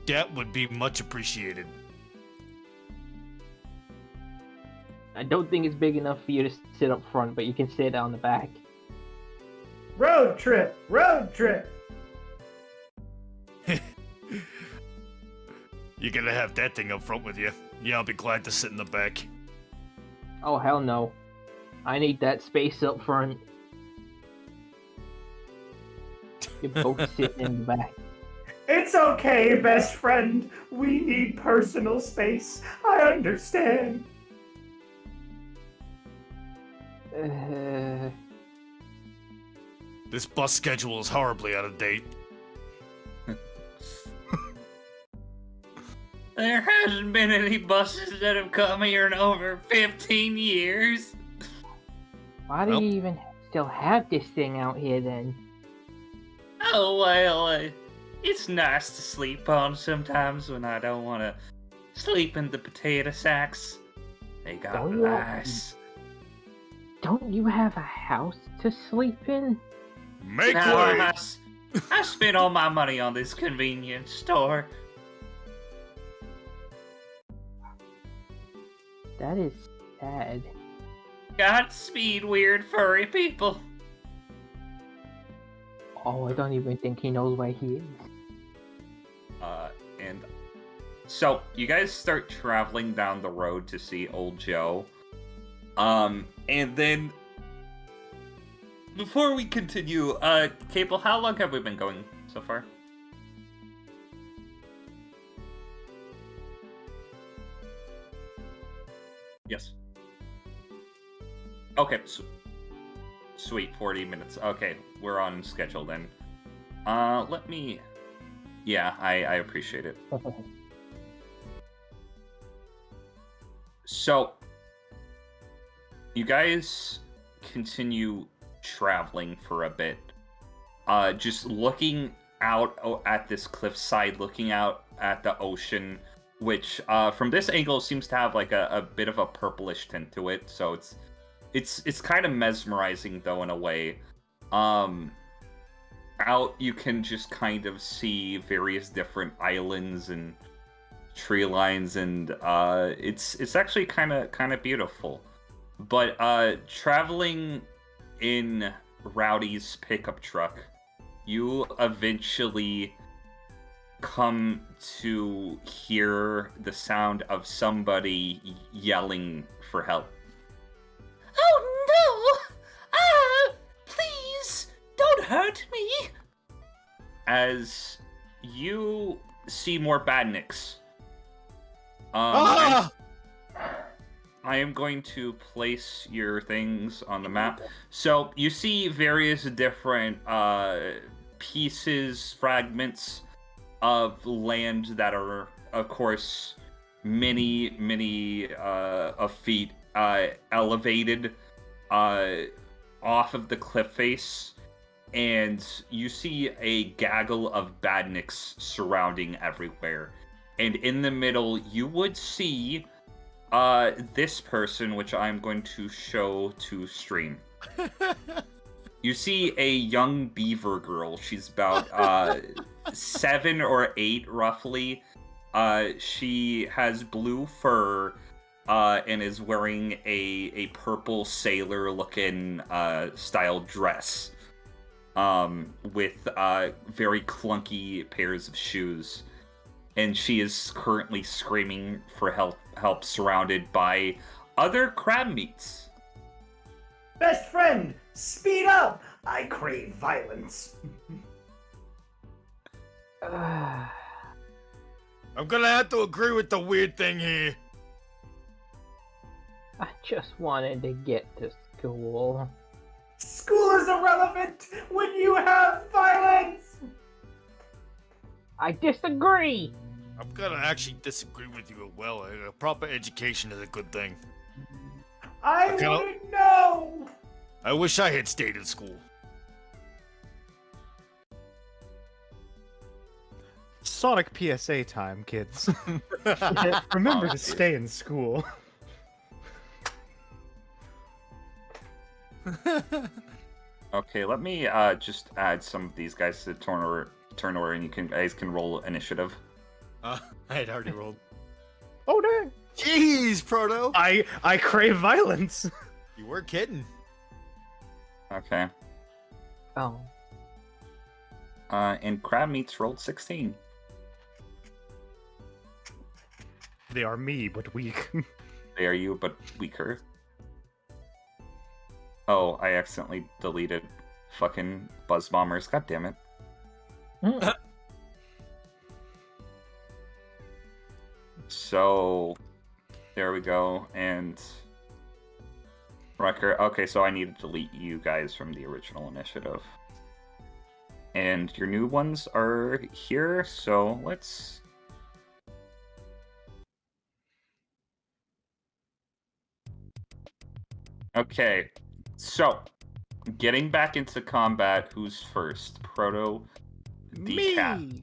S2: That would be much appreciated.
S5: I don't think it's big enough for you to sit up front, but you can sit on the back.
S6: Road trip! Road trip!
S2: You're gonna have that thing up front with you. Yeah, I'll be glad to sit in the back.
S5: Oh, hell no. I need that space up front. You both sit in the back.
S6: It's okay, best friend. We need personal space. I understand.
S2: This bus schedule is horribly out of date.
S1: There hasn't been any buses that have come here in over 15 years.
S5: Why do you even still have this thing out here then?
S1: Oh, well, it's nice to sleep on sometimes when I don't want to sleep in the potato sacks. They got
S5: Don't you-
S1: nice.
S5: Don't you have a house to sleep in?
S2: Make
S1: Now,
S2: way!
S1: I spent all my money on this convenience store.
S5: That is sad.
S1: Godspeed, weird furry people.
S5: Oh, I don't even think he knows where he is.
S1: And so you guys start traveling down the road to see old Joe. And then before we continue, Cable, how long have we been going so far? Yes. Okay, sweet, 40 minutes. Okay, we're on schedule then. Let me... Yeah, I appreciate it. So, you guys continue traveling for a bit. Just looking out at this cliffside, looking out at the ocean, which from this angle seems to have like a bit of a purplish tint to it. So it's kind of mesmerizing though in a way. Out you can just kind of see various different islands and tree lines, and it's actually kind of beautiful. But traveling in Rowdy's pickup truck, you eventually come to hear the sound of somebody yelling for help.
S7: Oh no! Please, don't hurt me!
S1: As you see more badniks.
S2: Ah!
S1: I am going to place your things on the map. So you see various different pieces, fragments of land that are, of course, many of feet elevated off of the cliff face, and you see a gaggle of badniks surrounding everywhere. And in the middle, you would see this person, which I'm going to show to stream. You see a young beaver girl. She's about 7 or 8, roughly. She has blue fur and is wearing a purple sailor-looking style dress with very clunky pairs of shoes. And she is currently screaming for help surrounded by other crab meats.
S6: Best friend, speed up! I crave violence.
S2: I'm gonna have to agree with the weird thing here.
S5: I just wanted to get to school.
S6: School is irrelevant when you have violence!
S5: I disagree!
S2: I'm gonna actually disagree with you as well. A proper education is a good thing.
S6: I wouldn't know!
S2: I wish I had stayed in school.
S3: Sonic PSA time, kids. Remember to stay in school.
S1: Okay, let me just add some of these guys to turn order, and you guys can roll initiative.
S2: I had already rolled.
S3: Oh dang!
S2: Jeez, Proto!
S3: I crave violence.
S2: You were kidding.
S1: Okay.
S5: Oh.
S1: And crab meats rolled 16.
S3: They are me, but weak.
S1: They are you, but weaker. Oh, I accidentally deleted fucking buzz bombers. God damn it. So, there we go. And record. Okay, so I need to delete you guys from the original initiative. And your new ones are here, so let's... Okay, so, getting back into combat, who's first? Proto, Decap.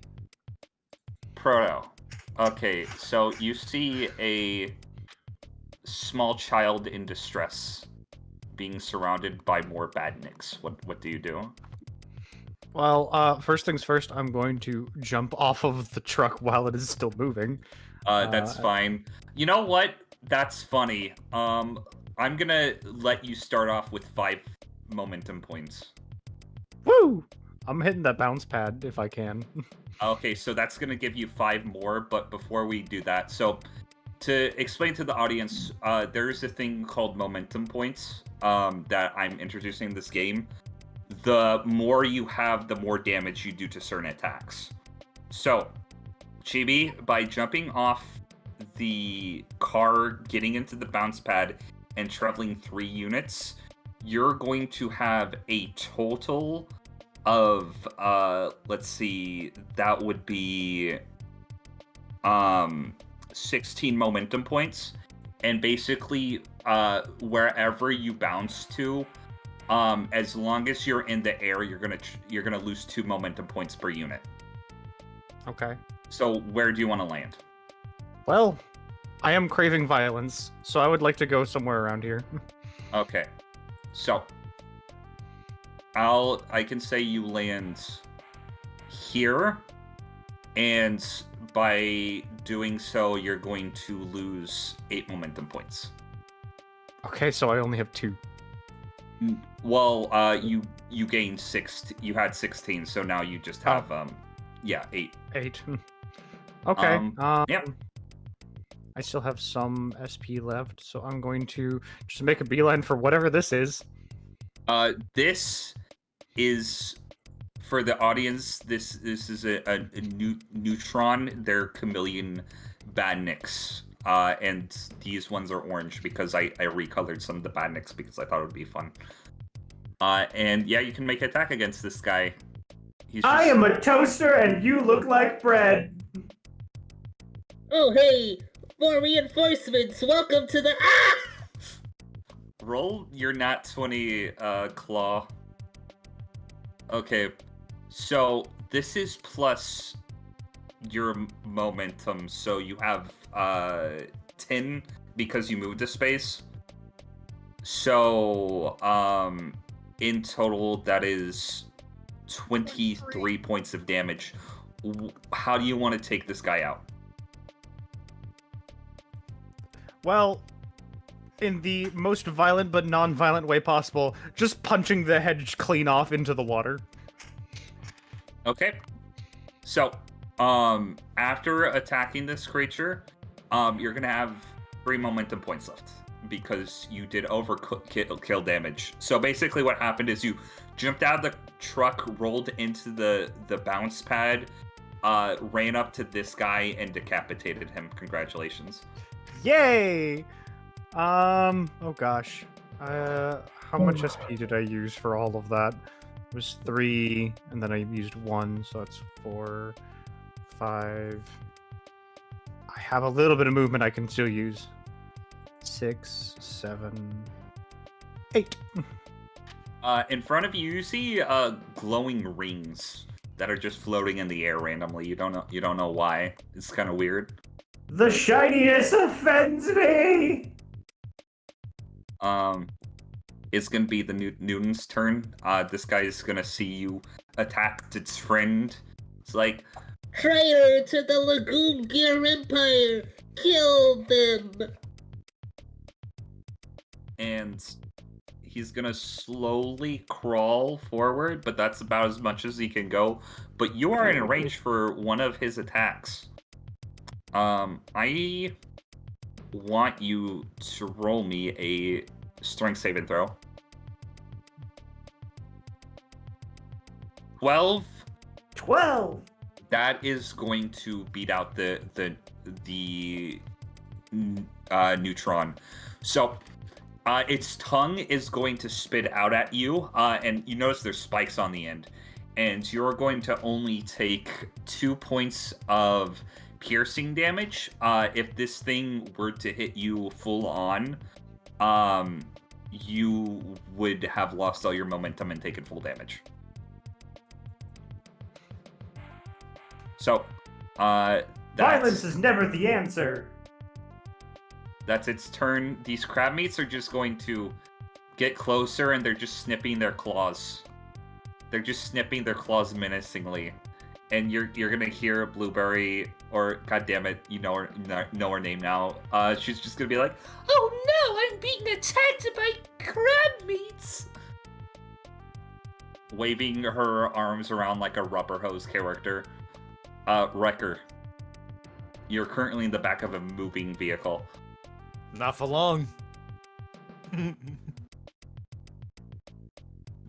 S1: Proto. Okay, so you see a small child in distress being surrounded by more badniks. What do you do?
S3: Well, first things first, I'm going to jump off of the truck while it is still moving.
S1: That's fine. You know what? That's funny. I'm gonna let you start off with 5 momentum points.
S3: Woo! I'm hitting that bounce pad if I can.
S1: Okay, so that's gonna give you 5 more, but before we do that, so to explain to the audience, there's a thing called momentum points that I'm introducing in this game. The more you have, the more damage you do to certain attacks. So, Chibi, by jumping off the car, getting into the bounce pad, and traveling 3 units, you're going to have a total of, let's see, that would be 16 momentum points. And basically, wherever you bounce to, as long as you're in the air, you're gonna lose 2 momentum points per unit.
S3: Okay.
S1: So where do you want to land?
S3: Well, I am craving violence, so I would like to go somewhere around here.
S1: Okay, so I can say you land here, and by doing so, you're going to lose 8 momentum points.
S3: Okay, so I only have 2.
S1: Well, you gained 6. You had 16, so now you just have 8.
S3: 8. Okay.
S1: Yep.
S3: I still have some SP left, so I'm going to just make a beeline for whatever this is.
S1: This is, for the audience, this is a neutron. They're chameleon badniks. And these ones are orange because I recolored some of the badniks because I thought it would be fun. And yeah, you can make an attack against this guy.
S6: I am a toaster and you look like bread.
S7: Oh, hey! More reinforcements! Welcome to the...
S1: roll your nat 20 claw. Okay, so this is plus your momentum, so you have 10 because you moved a space. So in total that is 23 points of damage. How do you want to take this guy out?
S3: Well, in the most violent but non-violent way possible, just punching the head clean off into the water.
S1: Okay. So, after attacking this creature, you're gonna have 3 momentum points left because you did overkill damage. So basically what happened is you jumped out of the truck, rolled into the bounce pad, ran up to this guy and decapitated him. Congratulations.
S3: Yay! Oh gosh. How much SP did I use for all of that? It was 3, and then I used 1, so that's 4, 5. I have a little bit of movement I can still use. 6, 7, 8.
S1: In front of you, you see glowing rings that are just floating in the air randomly. You don't know why. It's kind of weird.
S6: The shininess offends me!
S1: It's gonna be the Newton's turn. This guy is gonna see you attack its friend. It's like,
S7: Traitor to the Lagoon Gear Empire! Kill them!
S1: and he's gonna slowly crawl forward, but that's about as much as he can go. But you are in range for one of his attacks. I want you to roll me a strength saving throw. 12.
S6: 12!
S1: That is going to beat out the neutron. So its tongue is going to spit out at you, and you notice there's spikes on the end, and you're going to only take 2 points of piercing damage. If this thing were to hit you full on, you would have lost all your momentum and taken full damage. So,
S6: violence is never the answer.
S1: That's its turn. These crab meats are just going to get closer, and they're just snipping their claws. They're just snipping their claws menacingly. And you're gonna hear Blueberry, or goddammit, you know her name now. She's just gonna be like,
S7: "Oh no, I'm being attacked by crab meats!"
S1: waving her arms around like a rubber hose character. Wrecker, you're currently in the back of a moving vehicle.
S2: Not for long.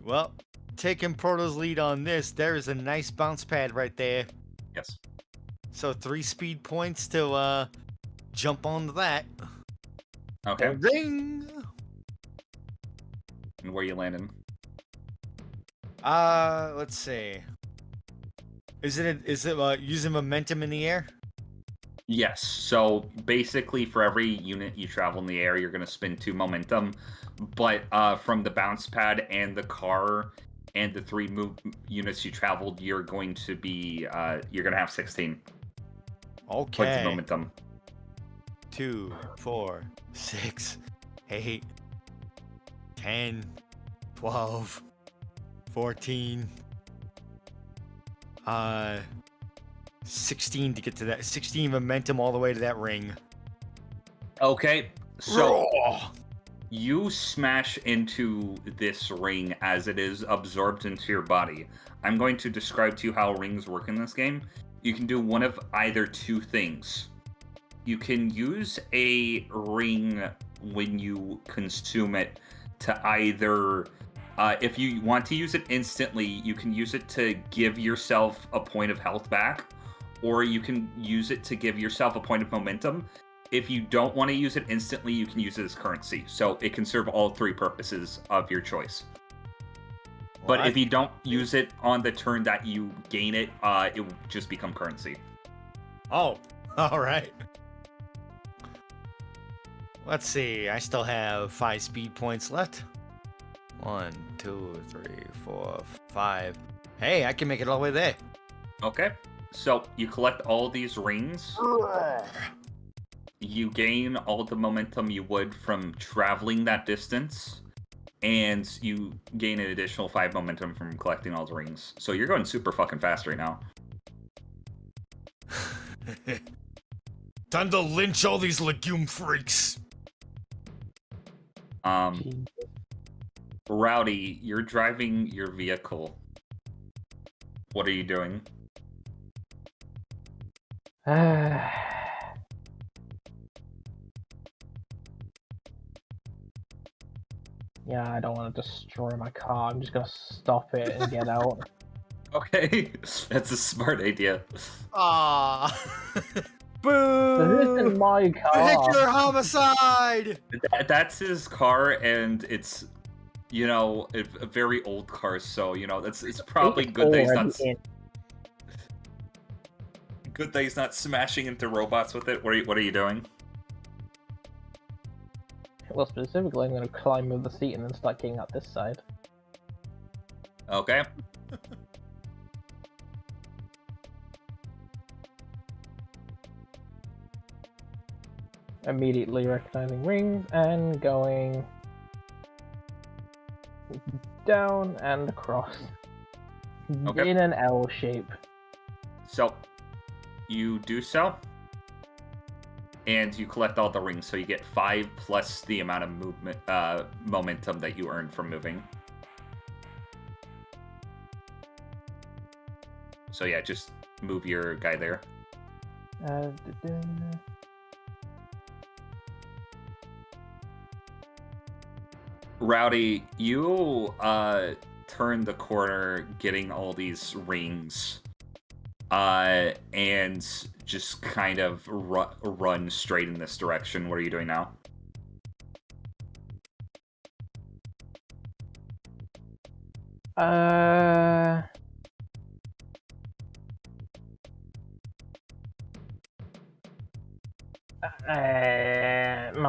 S2: Well, taking Proto's lead on this, there is a nice bounce pad right there.
S1: Yes.
S2: So 3 speed points to jump onto that.
S1: Okay.
S2: Ring!
S1: And where you landing?
S2: Let's see. Is it using momentum in the air?
S1: Yes. So basically, for every unit you travel in the air, you're going to spend 2 momentum. But from the bounce pad and the car and the 3 units you traveled, you're going to be you're going to have 16 points of momentum.
S2: 2, 4, 6, 8, 10, 12, 14. 16 to get to that. 16 momentum all the way to that ring.
S1: Okay, so you smash into this ring as it is absorbed into your body. I'm going to describe to you how rings work in this game. You can do one of either 2 things. You can use a ring when you consume it to either... if you want to use it instantly, you can use it to give yourself a point of health back, or you can use it to give yourself a point of momentum. If you don't want to use it instantly, you can use it as currency. So it can serve all 3 purposes of your choice. But if you don't use it on the turn that you gain it, it will just become currency.
S2: Oh, all right. Let's see. I still have 5 speed points left. 1, 2, 3, 4, 5. Hey, I can make it all the way there.
S1: Okay. So you collect all these rings. You gain all the momentum you would from traveling that distance, and you gain an additional 5 momentum from collecting all the rings. So you're going super fucking fast right now.
S2: Time to lynch all these legume freaks.
S1: Rowdy, you're driving your vehicle. What are you doing?
S5: Yeah, I don't want to destroy my car. I'm just gonna stop it and get out.
S1: Okay, that's a smart idea.
S2: Ah.
S5: This isn't my car.
S2: Vehicular homicide!
S1: That's his car, and it's, you know, a very old car, so, you know, it's probably good that he's not smashing into robots with it. What are you doing?
S5: Well, specifically, I'm gonna climb over the seat and then start getting up this side.
S1: Okay.
S5: Immediately recognizing rings and going down and across
S1: Okay.
S5: in an L shape.
S1: So, you do so, and you collect all the rings, so you get 5 plus the amount of movement, momentum that you earned from moving. So yeah, just move your guy there. Rowdy, you turn the corner getting all these rings, and just kind of run straight in this direction. What are you doing now?
S5: Might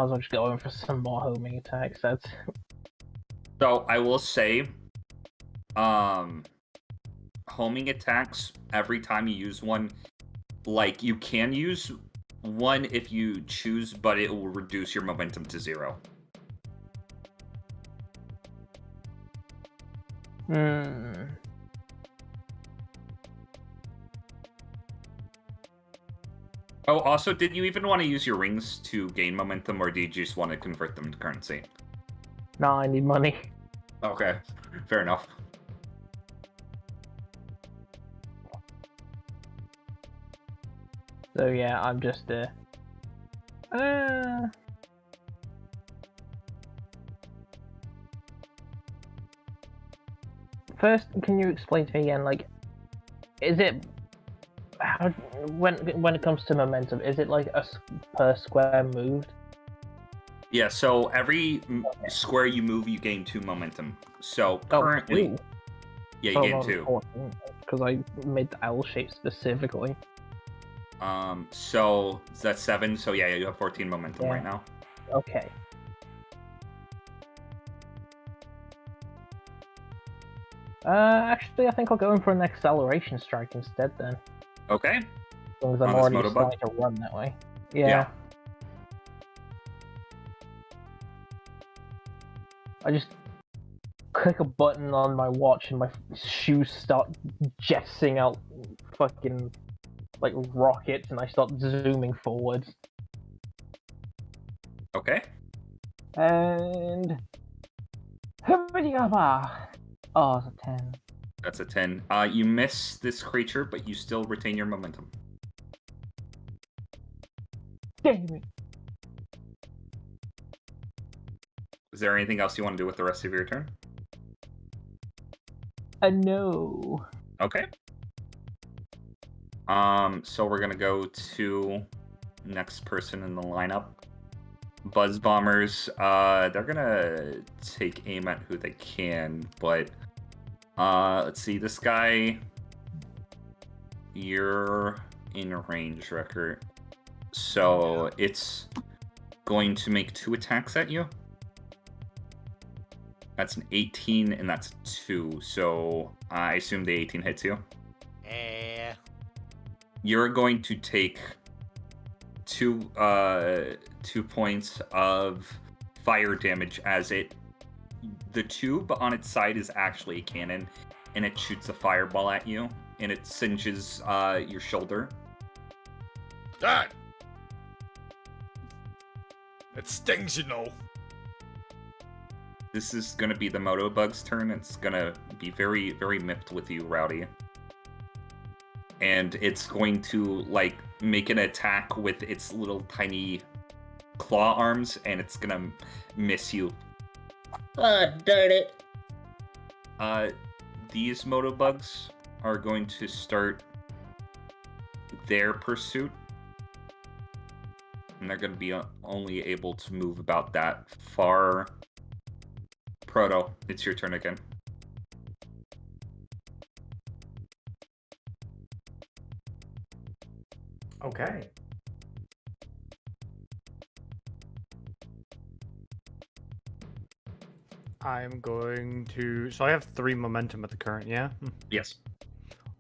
S5: as well just go in for some more homing attacks. That's
S1: So I will say, homing attacks, every time you use one, like, you can use one if you choose, but it will reduce your momentum to 0. Oh, also, did you even want to use your rings to gain momentum, or do you just want to convert them to currency?
S5: No, I need money.
S1: Okay, fair enough.
S5: So yeah, I'm just First, can you explain to me again, like, is it how when it comes to momentum, is it like per square moved?
S1: Yeah, so every square you move, you gain 2 momentum. So currently, yeah, you gain 2.
S5: Because I made the L shape specifically.
S1: So that's 7. So yeah, you have 14 momentum right now.
S5: Okay. Actually, I think I'll go in for an acceleration strike instead then.
S1: Okay.
S5: As long as I'm already starting to run that way. Yeah. I just click a button on my watch and my shoes start jetting out fucking like rockets and I start zooming forwards.
S1: Okay.
S5: And oh, it's a 10.
S1: That's a 10. You miss this creature, but you still retain your momentum.
S5: Damn it.
S1: Is there anything else you want to do with the rest of your turn?
S5: No.
S1: Okay. So we're gonna go to next person in the lineup. Buzz Bombers. They're gonna take aim at who they can, but let's see. This guy, you're in range, Wrecker. So it's going to make 2 attacks at you. That's an 18, and that's 2. So I assume the 18 hits you. You're going to take 2 points of fire damage as the tube on its side is actually a cannon, and it shoots a fireball at you, and it singes your shoulder.
S2: God! It stings, you know.
S1: This is going to be the Motobug's turn. It's going to be very, very miffed with you, Rowdy. And it's going to, like, make an attack with its little tiny claw arms, and it's going to miss you.
S7: Ah, darn it.
S1: These Motobugs are going to start their pursuit. And they're going to be only able to move about that far. Proto, it's your turn again.
S6: Okay.
S3: I'm going to. So I have 3 momentum at the current, yeah?
S1: Yes.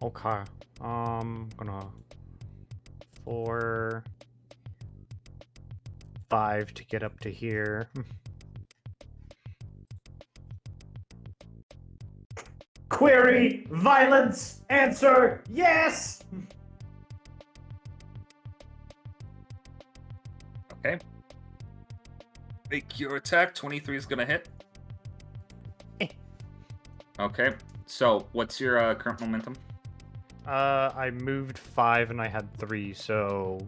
S3: Okay. Gonna 4, 5 to get up to here.
S6: Query, violence, answer, yes!
S1: Okay. Make your attack. 23 is gonna hit. Okay. So, what's your current momentum?
S3: I moved 5 and I had 3, so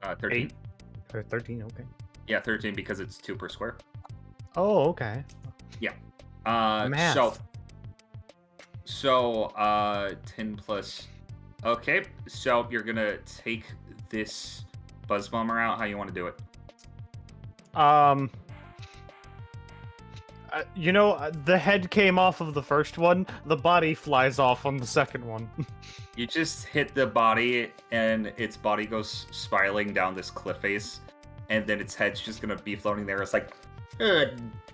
S1: 13.
S3: 8 or 13. Okay.
S1: Yeah, 13 because it's 2 per square.
S3: Oh, okay.
S1: Yeah.
S3: Math.
S1: So 10 plus. Okay, so you're gonna take this buzz bomber out. How you want to do it?
S3: The head came off of the first one. The body flies off on the second one.
S1: You just hit the body, and its body goes spiraling down this cliff face, and then its head's just gonna be floating there. It's like,
S7: Ah,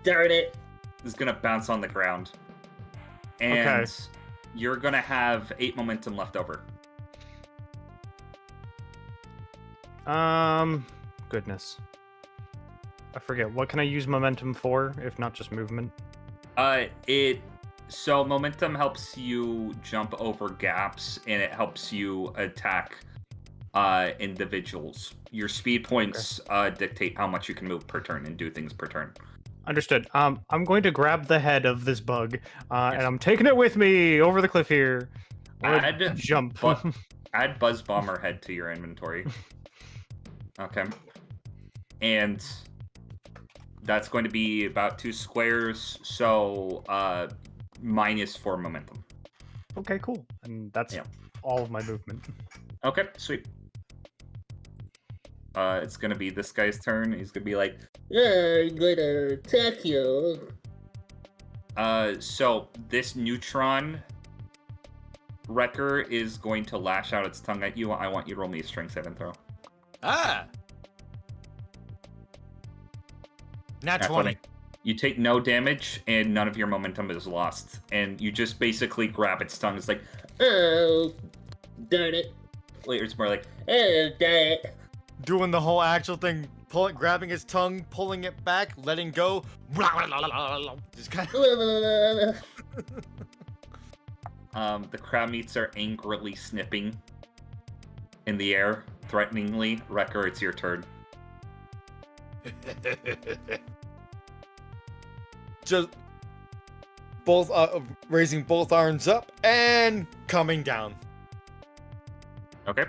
S7: darn it.
S1: it's gonna bounce on the ground, and
S3: Okay.
S1: you're gonna have 8 momentum left over.
S3: Goodness. I forget. What can I use momentum for, if not just movement?
S1: So momentum helps you jump over gaps, and it helps you attack individuals. Your speed points dictate how much you can move per turn and do things per turn.
S3: Understood. I'm going to grab the head of this bug, and I'm taking it with me over the cliff here.
S1: Add
S3: Jump.
S1: Add Buzz Bomber head to your inventory. Okay. And that's going to be about 2 squares, so -4 momentum.
S3: Okay, cool. And that's all of my movement.
S1: Okay, sweet. It's gonna be this guy's turn. He's gonna be like,
S7: I'm gonna attack you.
S1: So this neutron wrecker is going to lash out its tongue at you. I want you to roll me a strength saving throw.
S2: Ah! Nat 20.
S1: You take no damage, and none of your momentum is lost. And you just basically grab its tongue. It's like,
S7: Oh, darn it.
S1: wait, it's more like,
S7: Oh, darn it.
S2: Doing the whole actual thing, grabbing his tongue, pulling it back, letting go. Just kind of...
S1: the crab meats are angrily snipping in the air, threateningly. Wrecker, it's your turn.
S2: Just both raising both arms up and coming down.
S1: Okay.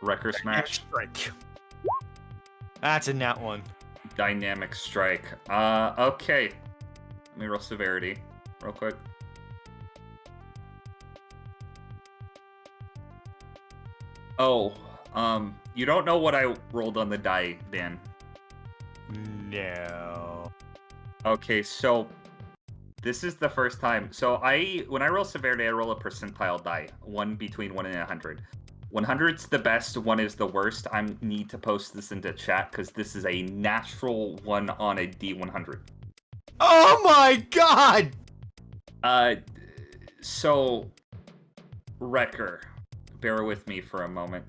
S1: Wrecker smash.
S2: Strike. That's a nat 1.
S1: Dynamic strike. Okay. Let me roll severity real quick. Oh, you don't know what I rolled on the die, Dan.
S2: No.
S1: Okay, so this is the first time. So when I roll severity, I roll a percentile die, one between 1 and 100. 100's the best, 1 is the worst. I need to post this into chat because this is a natural 1 on a D100.
S2: Oh my god!
S1: So, Wrecker, bear with me for a moment.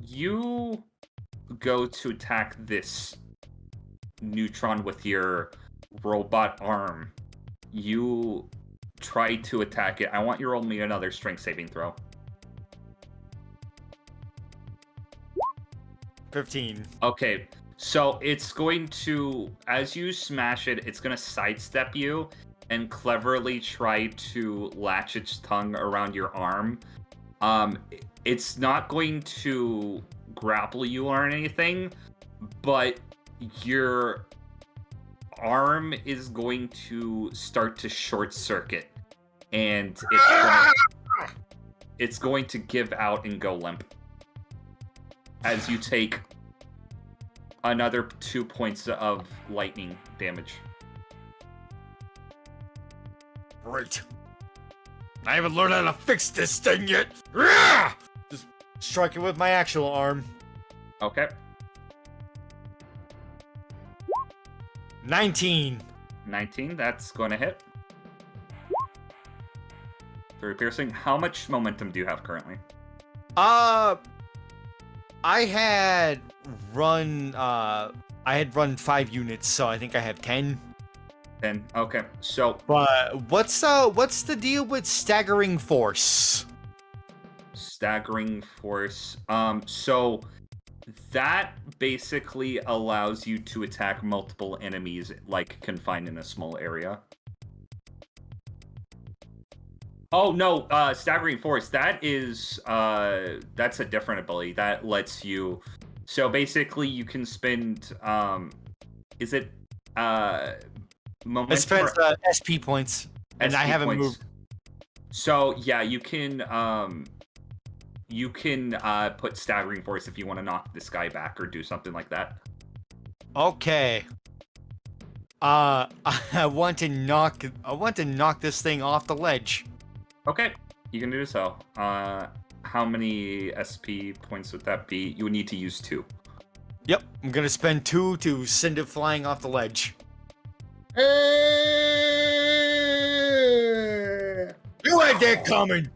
S1: You go to attack this neutron with your robot arm. You try to attack it. I want you to roll me another strength saving throw.
S2: 15.
S1: Okay, so it's going to, as you smash it, it's going to sidestep you and cleverly try to latch its tongue around your arm. It's not going to grapple you or anything, but your arm is going to start to short circuit, and it's going to give out and go limp as you take another 2 points of lightning damage.
S2: Right. I haven't learned how to fix this thing yet. Just strike it with my actual arm.
S1: Okay.
S2: 19.
S1: 19, that's going to hit. 3 piercing. How much momentum do you have currently?
S2: I had run 5 units, so I think I have 10.
S1: 10. Okay. So,
S2: But what's the deal with staggering force?
S1: staggering force. So that basically allows you to attack multiple enemies, like confined in a small area. Oh no, staggering force. That is that's a different ability that lets you. So basically, you can spend. Is it momentum?
S2: It spends SP points, and I haven't moved.
S1: So yeah, you can put staggering force if you want to knock this guy back or do something like that.
S2: Okay. I want to knock this thing off the ledge.
S1: Okay, you can do so. How many SP points would that be? You would need to use 2.
S2: Yep, I'm gonna spend 2 to send it flying off the ledge. You had that coming.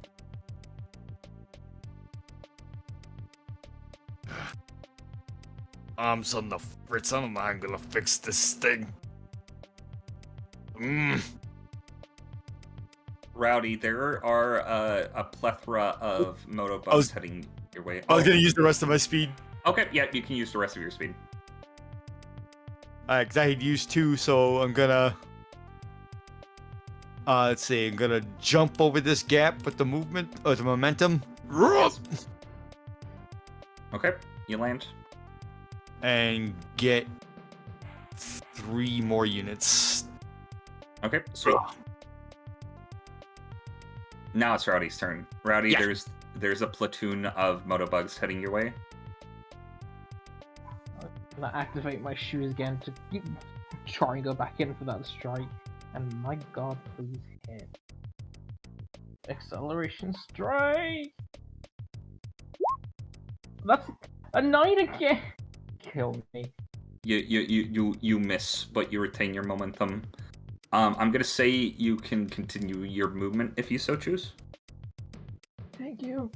S2: Son of Fritz, I don't know how I'm gonna fix this thing.
S1: Rowdy, there are a plethora of motobugs heading your way.
S2: I was gonna use the rest of my speed.
S1: Okay, yeah, you can use the rest of your speed.
S2: Cause I had used 2, so I'm gonna... let's see, I'm gonna jump over this gap with the movement, or the momentum.
S1: Okay, you land.
S2: And get 3 more units.
S1: Okay, sweet. Now it's Rowdy's turn. Rowdy,
S2: Yeah.
S1: there's a platoon of motobugs heading your way.
S5: I'm gonna activate my shoes again to try and go back in for that strike. And my god, please hit. Acceleration strike! That's a 9 again! Kill me.
S1: You miss, but you retain your momentum. I'm gonna say you can continue your movement if you so choose.
S5: Thank you.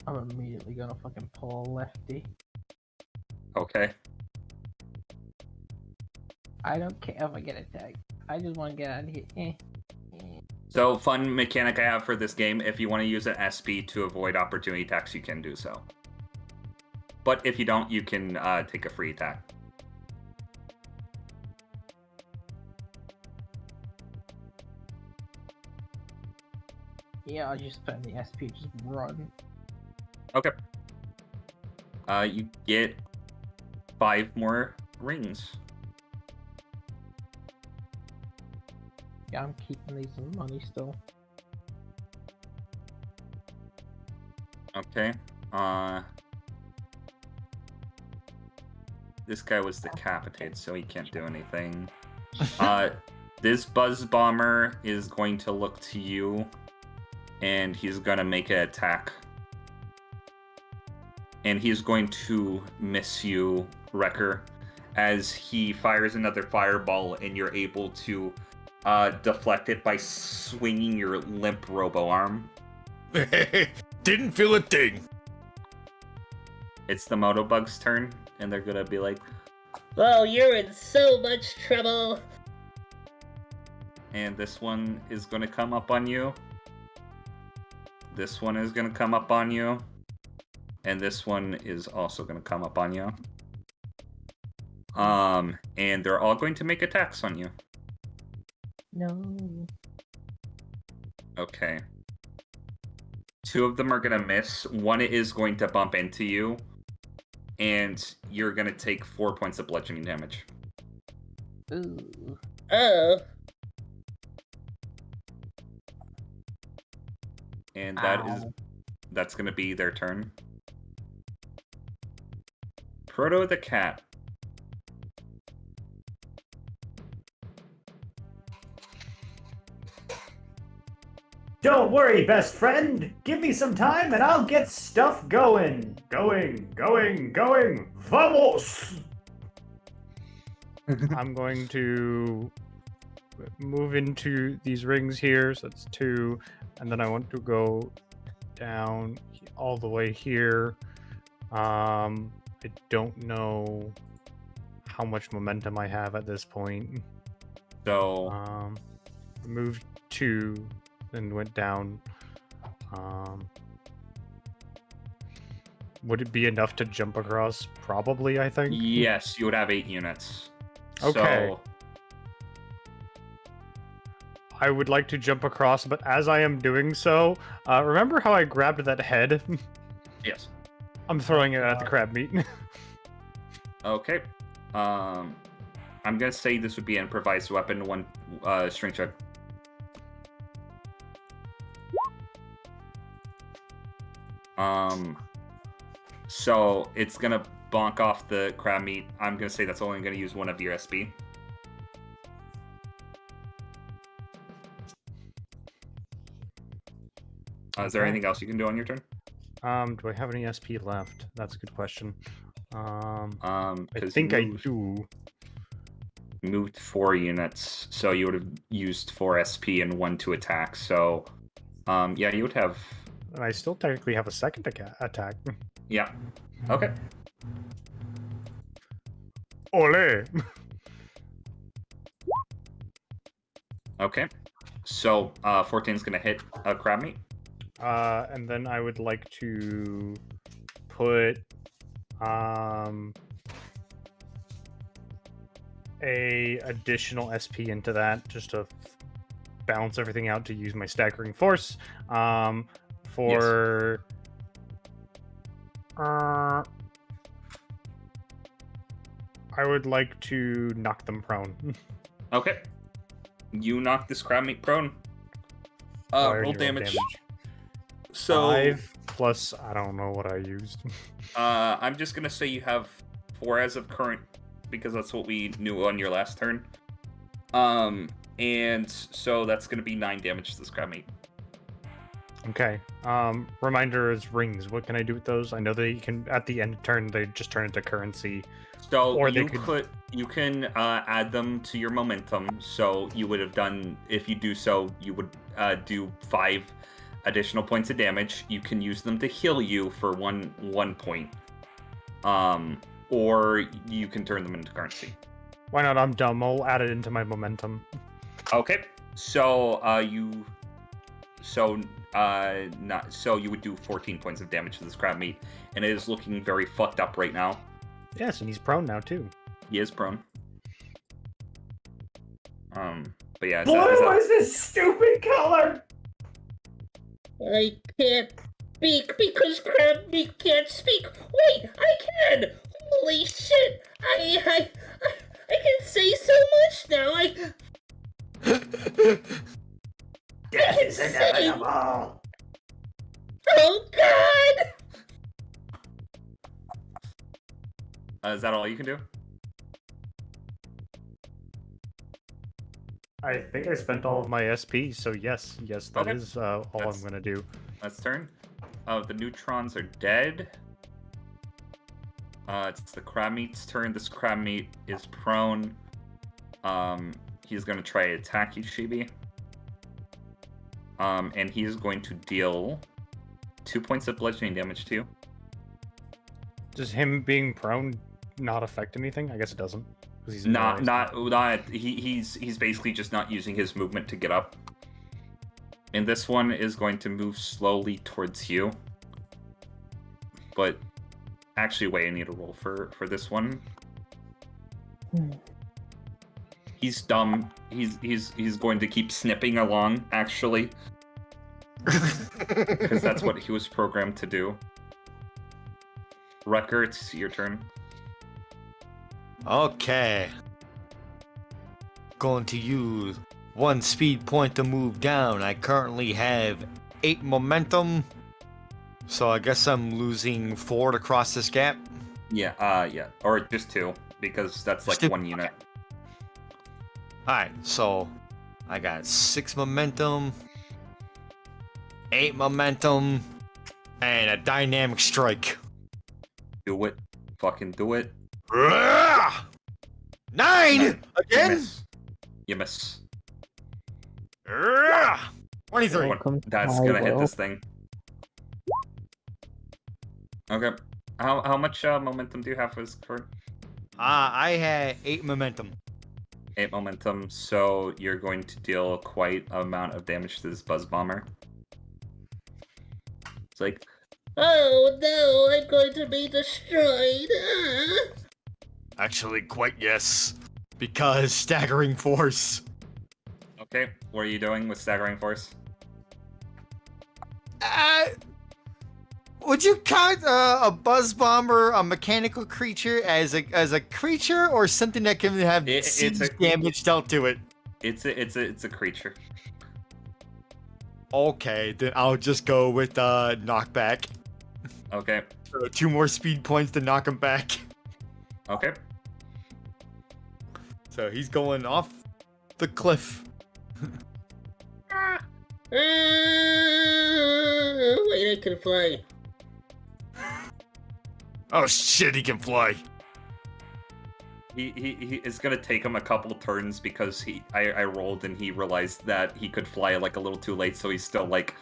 S5: I'm immediately gonna fucking pull a lefty.
S1: Okay.
S5: I don't care if I get attacked. I just want to get out of here.
S1: So, fun mechanic I have for this game, if you want to use an SP to avoid opportunity attacks, you can do so. But if you don't, you can take a free attack.
S5: Yeah, I'll just spend the SP, just run.
S1: Okay. You get 5 more rings.
S5: Yeah, I'm keeping these as money still.
S1: Okay. this guy was decapitated, so he can't do anything. This Buzz Bomber is going to look to you, and he's gonna make an attack. And he's going to miss you, Wrecker, as he fires another fireball, and you're able to deflect it by swinging your limp robo-arm.
S8: Didn't feel a thing.
S1: It's the Motobug's turn, and they're gonna be like,
S7: Oh, you're in so much trouble.
S1: and this one is gonna come up on you. This one is gonna come up on you. And this one is also gonna come up on you. And they're all going to make attacks on you.
S5: No.
S1: Okay. 2 of them are gonna miss. 1 is going to bump into you. And you're gonna take 4 points of bludgeoning damage.
S5: Ooh.
S7: Oh.
S1: And
S5: Ow.
S1: that's gonna be their turn. Proto the cat.
S6: Don't worry, best friend. Give me some time and I'll get stuff going. Going. Vamos!
S3: I'm going to move into these rings here, so that's 2, and then I want to go down all the way here. I don't know how much momentum I have at this point.
S1: So
S3: Moved 2, then went down. Would it be enough to jump across? Probably, I think.
S1: yes, you would have 8 units.
S3: Okay.
S1: So,
S3: I would like to jump across, but as I am doing so, remember how I grabbed that head?
S1: yes.
S3: I'm throwing it at the crab meat.
S1: Okay. I'm gonna say this would be an improvised weapon. 1 strength check. So it's gonna bonk off the crab meat. I'm gonna say that's only gonna use 1 of your SP. Is there
S3: Okay.
S1: anything else you can do on your turn?
S3: Do I have any SP left? That's a good question. I
S1: 'Cause
S3: think
S1: you
S3: I
S1: moved-
S3: do.
S1: moved 4 units, so you would have used 4 SP and 1 to attack. So, yeah, you would have.
S3: And I still technically have a second attack.
S1: Yeah. Okay.
S3: Ole!
S1: Okay. So, 14 is gonna hit a crab meat.
S3: And then I would like to put a additional SP into that just to balance everything out to use my staggering force. For I would like to knock them prone.
S1: Okay. You knock this crab meat prone.
S3: I already
S1: Roll
S3: rolled
S1: damage. So,
S3: 5 plus I don't know what I used.
S1: I'm just gonna say you have 4 as of current, because that's what we knew on your last turn. And so that's gonna be 9 damage to this crab meat.
S3: Okay. Reminder is rings. What can I do with those? I know they can at the end of turn they just turn into currency.
S1: So
S3: Or they
S1: you can add them to your momentum. So you would have done, if you do so, you would do 5 additional points of damage. You can use them to heal you for one point. Or you can turn them into currency.
S3: Why not? I'm dumb. I'll add it into my momentum.
S1: Okay. So you would do 14 points of damage to this crab meat, and it is looking very fucked up right now.
S3: Yes, and he's prone now too.
S1: He is prone. But yeah,
S6: Blue is this stupid color!
S7: I can't speak because crab meat can't speak. Wait, I can! Holy shit! I can say so much now.
S6: Death is inevitable!
S7: Oh God!
S1: Is that all you can do?
S3: I think I spent all of my SP, so yes, that
S1: Okay.
S3: is all
S1: That's-
S3: I'm gonna do.
S1: Let's turn. The neutrons are dead. It's the crab meat's turn. This crab meat is prone. He's gonna try to attack you, Shibi. And he's going to deal 2 points of bludgeoning damage to you.
S3: Does him being prone not affect anything? I guess it doesn't. 'Cause he's
S1: Not,
S3: immobilized.
S1: he's basically just not using his movement to get up. And this one is going to move slowly towards you. But actually, wait, I need a roll for this one. He's dumb. He's going to keep snipping along, actually. Because that's what he was programmed to do. Rucker, it's your turn.
S2: Okay. Going to use 1 speed point to move down. I currently have 8 momentum. So I guess I'm losing 4 to cross this gap.
S1: Yeah, or just 2, because that's like
S2: Just 2.
S1: 1 unit.
S2: Alright, so I got 6 momentum, 8 momentum, and a dynamic strike.
S1: Do it. Fucking do it.
S2: 9!
S1: You
S2: Again?
S1: miss. You miss.
S2: 23.
S5: Welcome to
S1: That's
S5: my
S1: gonna hit
S5: world.
S1: this thing. Okay. How much momentum do you have for this card?
S2: I had 8 momentum.
S1: 8 momentum, so you're going to deal quite an amount of damage to this Buzz Bomber. It's like,
S7: Oh no, I'm going to be destroyed. Ah.
S2: Actually, quite yes. Because staggering force.
S1: okay, what are you doing with Staggering Force?
S2: Would you count a buzz bomber, a mechanical creature, as a creature, or something that can have
S1: It's
S2: siege
S1: a-
S2: damage dealt to it?
S1: It's a creature.
S2: Okay, then I'll just go with knockback.
S1: Okay,
S2: So 2 more speed points to knock him back.
S1: okay.
S2: So he's going off the cliff.
S7: Ah, wait, I can fly.
S2: Oh shit, he can fly.
S1: He it's gonna take him a couple turns because I rolled and he realized that he could fly like a little too late, so he's still like,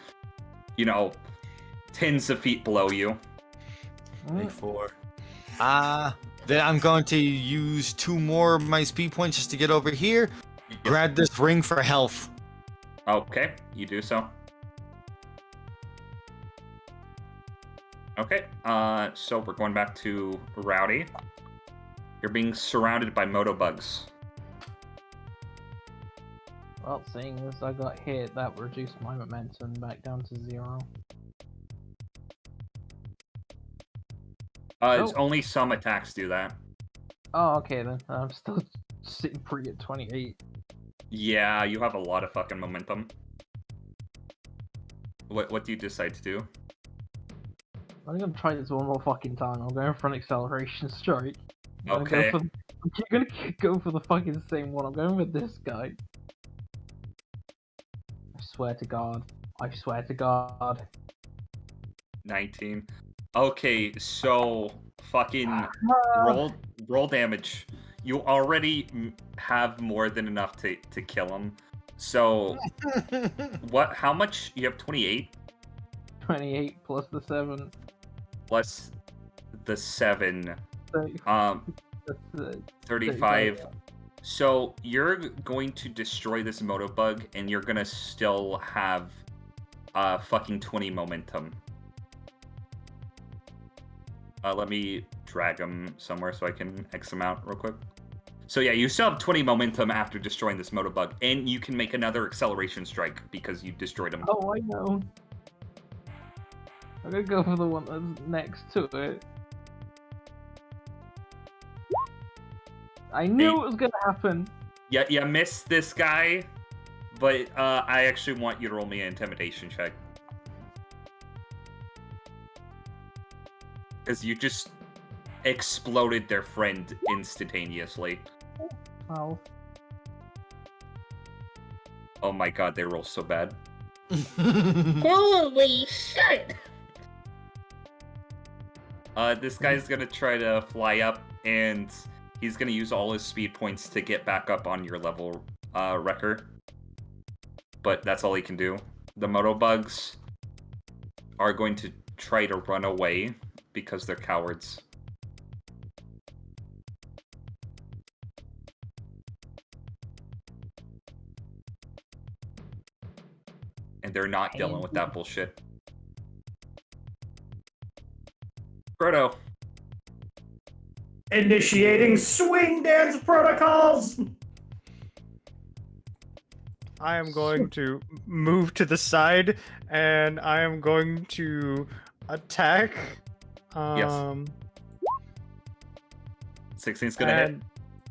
S1: tens of feet below you.
S2: Big 4. Then I'm going to use 2 more of my speed points just to get over here. Grab this ring for health.
S1: Okay, you do so. Okay, so we're going back to Rowdy. You're being surrounded by motobugs.
S5: Well, seeing as I got hit, that reduced my momentum back down to 0.
S1: It's
S5: Oh.
S1: only some attacks do that.
S5: Oh, okay then. I'm still sitting pretty at 28.
S1: Yeah, you have a lot of fucking momentum. What do you decide to do?
S5: I'm gonna try this one more fucking time. I'm going for an acceleration strike. I'm
S1: Okay.
S5: gonna go for the fucking same one. I'm going with this guy. I swear to God. I swear to God.
S1: 19. Okay, so fucking roll damage. You already have more than enough to kill him. So what? How much? You have 28
S5: 28 plus the 7.
S1: plus the 7.
S5: 30, that's,
S1: 35. So you're going to destroy this motobug, and you're gonna still have fucking 20 momentum. Let me drag him somewhere so I can X him out real quick. So yeah, you still have 20 momentum after destroying this motobug, and you can make another acceleration strike because you destroyed him.
S5: Oh, I know. I'm gonna go for the one that's next to it. I knew it was gonna happen.
S1: Yeah, you missed this guy, but I actually want you to roll me an intimidation check. Because you just exploded their friend instantaneously.
S5: Well,
S1: Oh my god, they roll so bad.
S7: Holy shit!
S1: This guy's gonna try to fly up, and he's gonna use all his speed points to get back up on your level, Wrecker. But that's all he can do. The Motobugs are going to try to run away because they're cowards. And they're not dealing with that bullshit. Proto.
S6: Initiating swing dance protocols!
S3: I am going to move to the side, and I am going to attack.
S1: Yes. 16's gonna hit.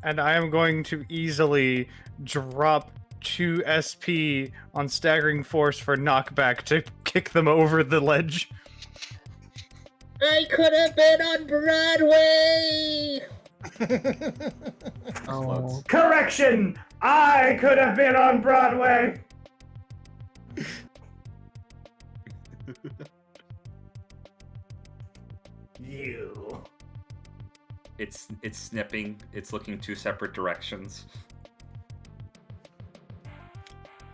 S3: And I am going to easily drop 2 SP on staggering force for knockback to kick them over the ledge.
S7: I could have been on Broadway!
S5: Oh.
S6: Correction! I could have been on Broadway! You.
S1: It's snipping. It's looking 2 separate directions.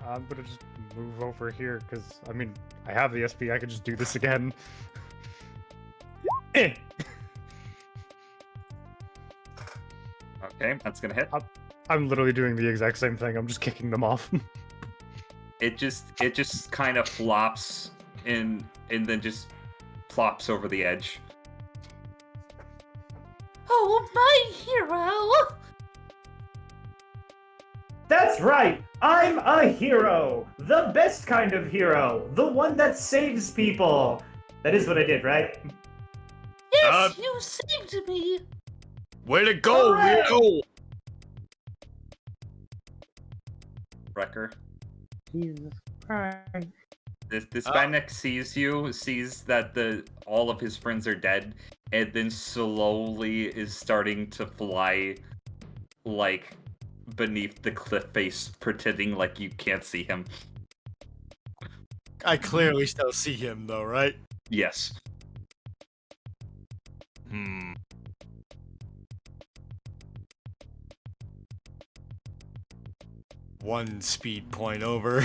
S3: I'm gonna just move over here, because, I mean, I have the SP, I could just do this again.
S1: Okay, that's gonna hit.
S3: I'm literally doing the exact same thing, I'm just kicking them off.
S1: It just kind of flops and then just plops over the edge.
S7: Oh, my hero!
S6: That's right! I'm a hero! The best kind of hero! The one that saves people! That is what I did, right?
S7: Yes, you saved me!
S8: Way to go,
S6: Hooray!
S8: weirdo!
S1: Wrecker.
S5: Jesus Christ.
S1: This Bannock sees that all of his friends are dead, and then slowly is starting to fly, like, beneath the cliff face, pretending like you can't see him.
S2: I clearly still see him, though, right?
S1: Yes.
S2: One speed point over.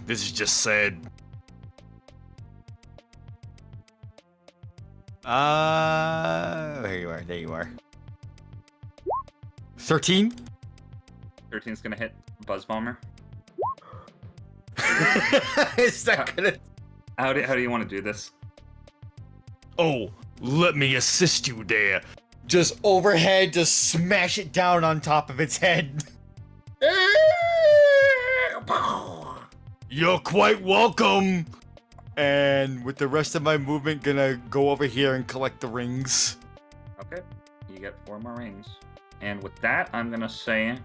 S8: This is just sad.
S2: There you are. There you are. 13?
S1: 13's gonna hit Buzz Bomber.
S2: Is that gonna...
S1: How do you want to do this?
S8: Oh, let me assist you there.
S2: Just overhead, just smash it down on top of its head.
S8: You're quite welcome.
S2: And with the rest of my movement, gonna go over here and collect the rings.
S1: Okay, you get 4 more rings. And with that, I'm gonna say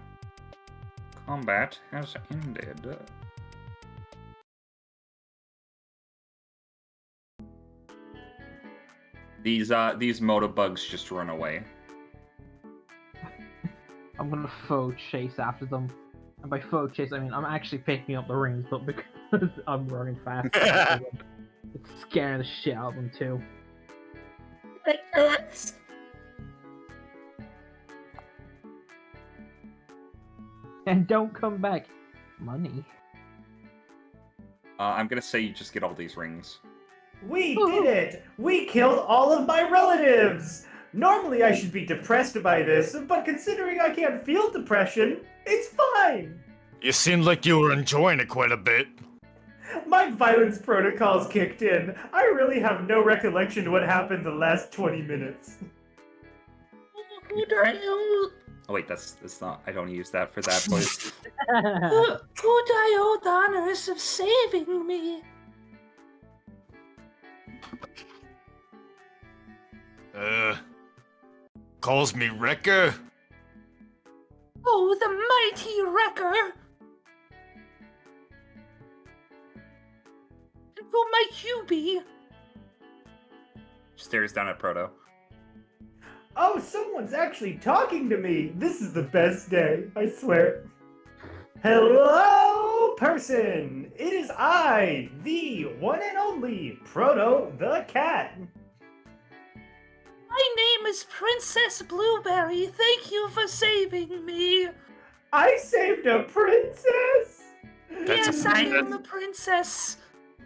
S1: combat has ended. These Motobugs just run away.
S5: I'm gonna faux chase after them. And by faux chase, I mean I'm actually picking up the rings, but because I'm running fast, it's scaring the shit out of them too. And don't come back. Money.
S1: I'm gonna say you just get all these rings.
S6: We did it! We killed all of my relatives! Normally I should be depressed by this, but considering I can't feel depression, it's fine!
S8: You seemed like you were enjoying it quite a bit.
S6: My violence protocols kicked in. I really have no recollection of what happened the last 20 minutes.
S1: Oh wait, that's not. I don't use that for that voice.
S7: Who do I owe the honors of saving me?
S8: Calls me Wrecker?
S7: Oh, the mighty Wrecker! And who might you be?
S1: Stares down at Proto.
S6: Oh, someone's actually talking to me. This is the best day, I swear. Hello, person. It is I, the one and only Proto the Cat.
S7: My name is Princess Blueberry. Thank you for saving me.
S6: I saved a princess.
S7: Yes, I am a princess.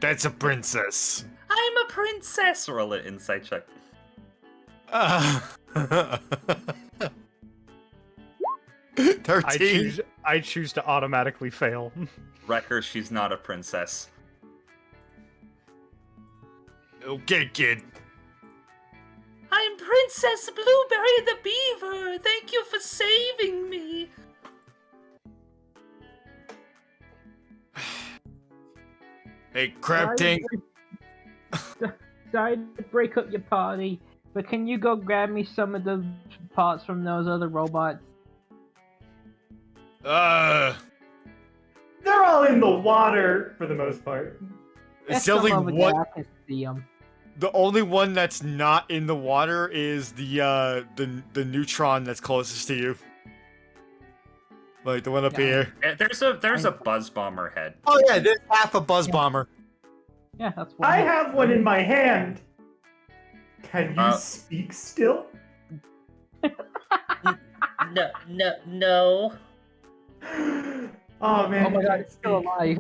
S8: That's a princess.
S7: I'm a princess.
S1: Roll it insight check.
S8: 13.
S3: I choose to automatically fail.
S1: Wrecker, she's not a princess.
S8: Okay, kid.
S7: I'm Princess Blueberry the Beaver. Thank you for saving me.
S8: Hey, Crab Tank.
S5: Sorry to break up your party, but can you go grab me some of the parts from those other robots?
S6: They're all in the water for the most part.
S8: It's
S5: Come
S8: only
S5: over there,
S8: one.
S5: I can see 'em.
S8: The only one that's not in the water is the neutron that's closest to you. Like the one up here.
S1: There's a buzz bomber head.
S8: Oh yeah, there's half a buzz bomber.
S5: Yeah, that's one.
S6: I have one in my hand. Can you speak still?
S7: No.
S6: Oh man.
S5: Oh my god, it's still alive.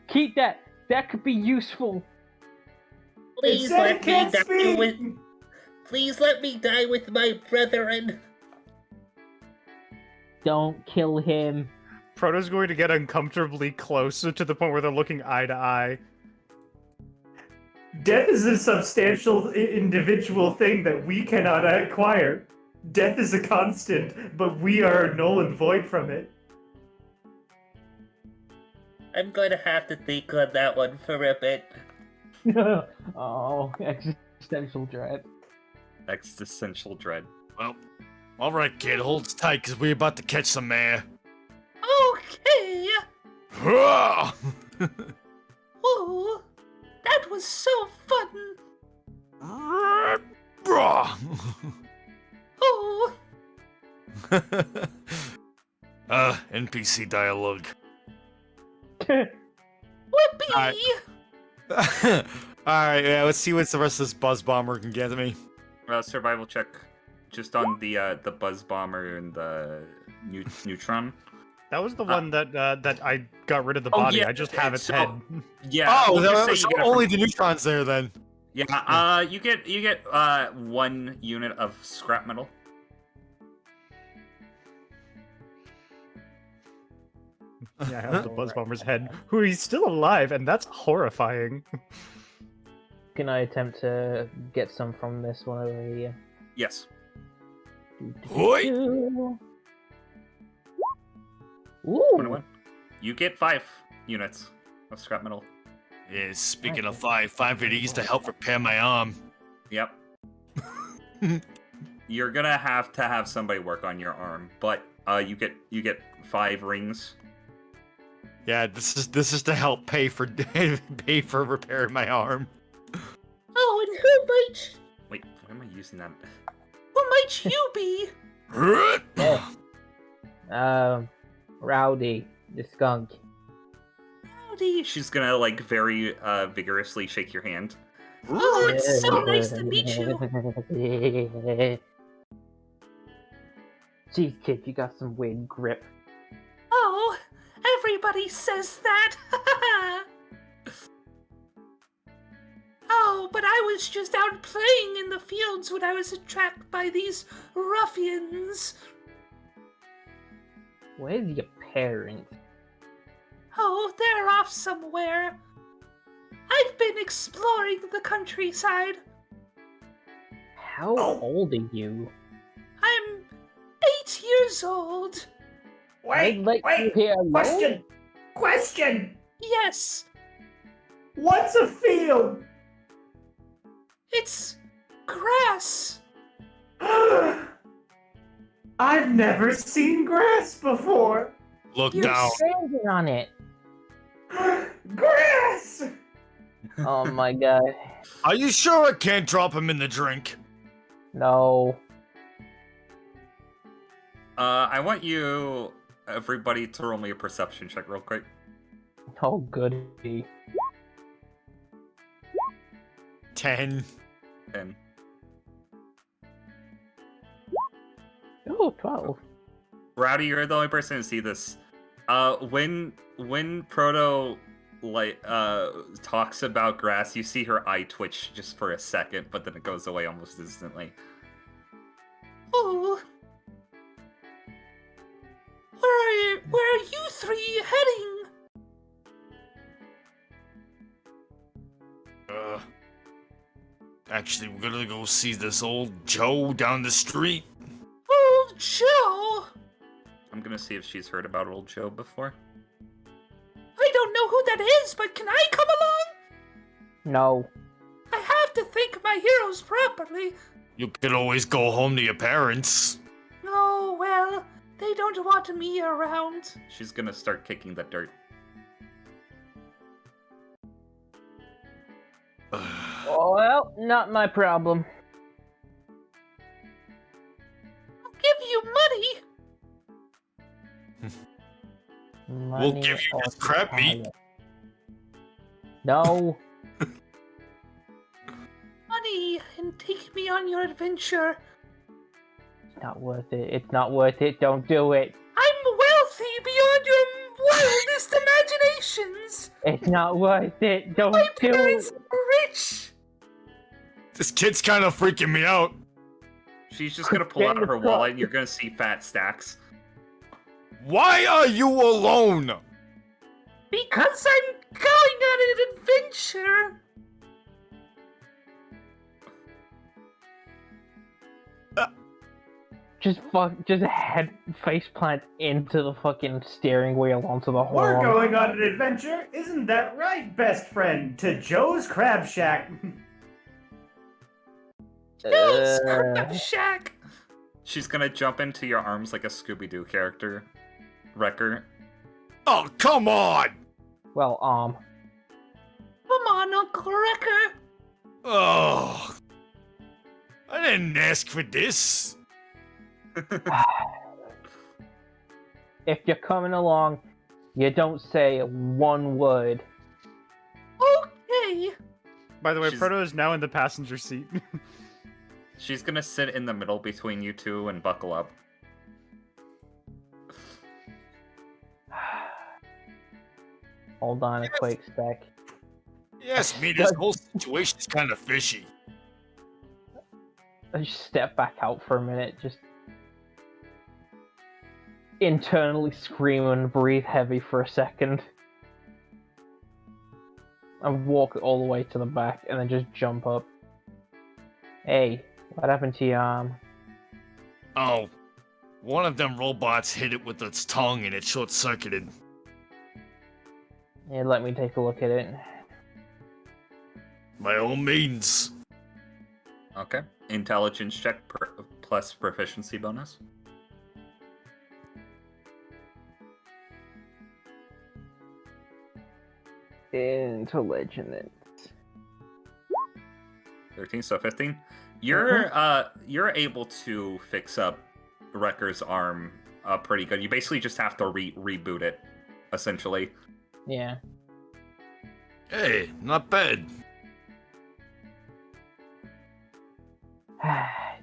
S5: Keep that. That could be useful.
S7: Please let me die with. Please let me die with my brethren.
S5: Don't kill him.
S3: Proto's going to get uncomfortably close to the point where they're looking eye to eye.
S6: Death is a substantial individual thing that we cannot acquire. Death is a constant, but we are null and void from it.
S7: I'm going to have to think on that one for a bit.
S5: Oh, existential dread.
S1: Existential dread.
S8: Well, all right, kid, hold tight, cause we're about to catch some air.
S7: Okay.
S8: Hurrah!
S7: Oh, that was so fun. Oh.
S8: NPC dialogue.
S7: Whoopee!
S8: Alright, yeah, let's see what the rest of this buzz bomber can get to me.
S1: Survival check, just on the buzz bomber and the neutron.
S3: That was the one that I got rid of the body.
S1: Yeah,
S3: I just have its
S1: so-
S3: head.
S1: Yeah.
S8: Oh,
S1: we'll just say
S8: so
S1: you get a
S8: only the neutrons there then.
S1: Yeah. You get 1 unit of scrap metal.
S3: Yeah, I have the Buzz Bomber's head, who he's still alive, and that's horrifying.
S5: Can I attempt to get some from this one over here?
S1: Yes.
S8: Hoi!
S5: Ooh.
S1: 21. You get 5 units of scrap metal.
S8: Yeah, speaking of 5 of these to help repair my arm.
S1: Yep. You're gonna have to have somebody work on your arm, but you get 5 rings.
S8: Yeah, this is to help pay for repairing my arm.
S7: Oh, and who might...
S1: Wait, why am I using that?
S7: Who might you be?
S5: Rowdy, the skunk.
S7: Howdy.
S1: She's gonna like very vigorously shake your hand.
S7: Oh, it's so nice to meet you.
S5: Jeez, kid, you got some weird grip.
S7: Oh, everybody says that. Oh, but I was just out playing in the fields when I was attacked by these ruffians.
S5: Where's your parents?
S7: Oh, they're off somewhere. I've been exploring the countryside.
S5: How old are you?
S7: I'm 8 years old.
S5: I'd let you here alone?
S6: Question!
S7: Yes,
S6: What's a field?
S7: it's grass.
S6: I've never seen grass before.
S8: Look
S5: You're
S8: down.
S5: standing on it.
S6: Grass!
S5: Oh my god.
S8: Are you sure I can't drop him in the drink?
S5: No.
S1: I want everybody, to roll me a perception check real quick.
S5: Oh, goody.
S8: 10.
S1: 10.
S5: Oh, 12.
S1: Rowdy, you're the only person to see this. When Proto talks about grass, you see her eye twitch just for a second, but then it goes away almost instantly.
S7: Oh. Where are you three heading?
S8: Actually, we're gonna go see this old Joe down the street.
S7: Old Joe?
S1: I'm gonna see if she's heard about old Joe before.
S7: I don't know who that is, but can I come along?
S5: No.
S7: I have to think my heroes properly.
S8: You could always go home to your parents.
S7: Oh, well, they don't want me around.
S1: She's gonna start kicking the dirt.
S5: Well, not my problem.
S7: I'll give you money.
S8: We'll give you this crab meat.
S5: No.
S7: Money, and take me on your adventure.
S5: It's not worth it. It's not worth it. Don't do it.
S7: I'm wealthy beyond your wildest imaginations.
S5: It's not worth it. Don't
S7: My
S5: do
S7: parents
S5: it.
S7: are rich.
S8: This kid's kind of freaking me out.
S1: She's just gonna pull out her wallet, and you're gonna see fat stacks.
S8: Why are you alone?
S7: Because I'm going on an adventure.
S5: Just head face plant into the fucking steering wheel onto the
S6: We're
S5: horn.
S6: going on an adventure, isn't that right, best friend? To Joe's Crab Shack.
S7: Joe's Crab Shack.
S1: She's gonna jump into your arms like a Scooby-Doo character. Wrecker.
S8: Oh, come on!
S5: Well,
S7: Come on, Uncle Wrecker.
S8: Oh, I didn't ask for this.
S5: if you're coming along, you don't say one word.
S7: Okay.
S3: By the way,
S1: She's-
S3: Proto is now in the passenger seat.
S1: She's gonna sit in the middle between you two and buckle up.
S5: Hold on a quick sec.
S8: Yes, me, this whole situation's kind of fishy.
S5: I just step back out for a minute, just internally scream and breathe heavy for a second. And walk all the way to the back and then just jump up. Hey, what happened to your arm?
S8: Oh, one of them robots hit it with its tongue and it short-circuited.
S5: Yeah, let me take a look at it.
S8: By all means.
S1: Okay. Intelligence check plus proficiency bonus.
S5: Intelligence.
S1: 13, so 15. You're able to fix up Wrecker's arm pretty good. You basically just have to reboot it, essentially.
S5: Yeah.
S8: Hey, not bad.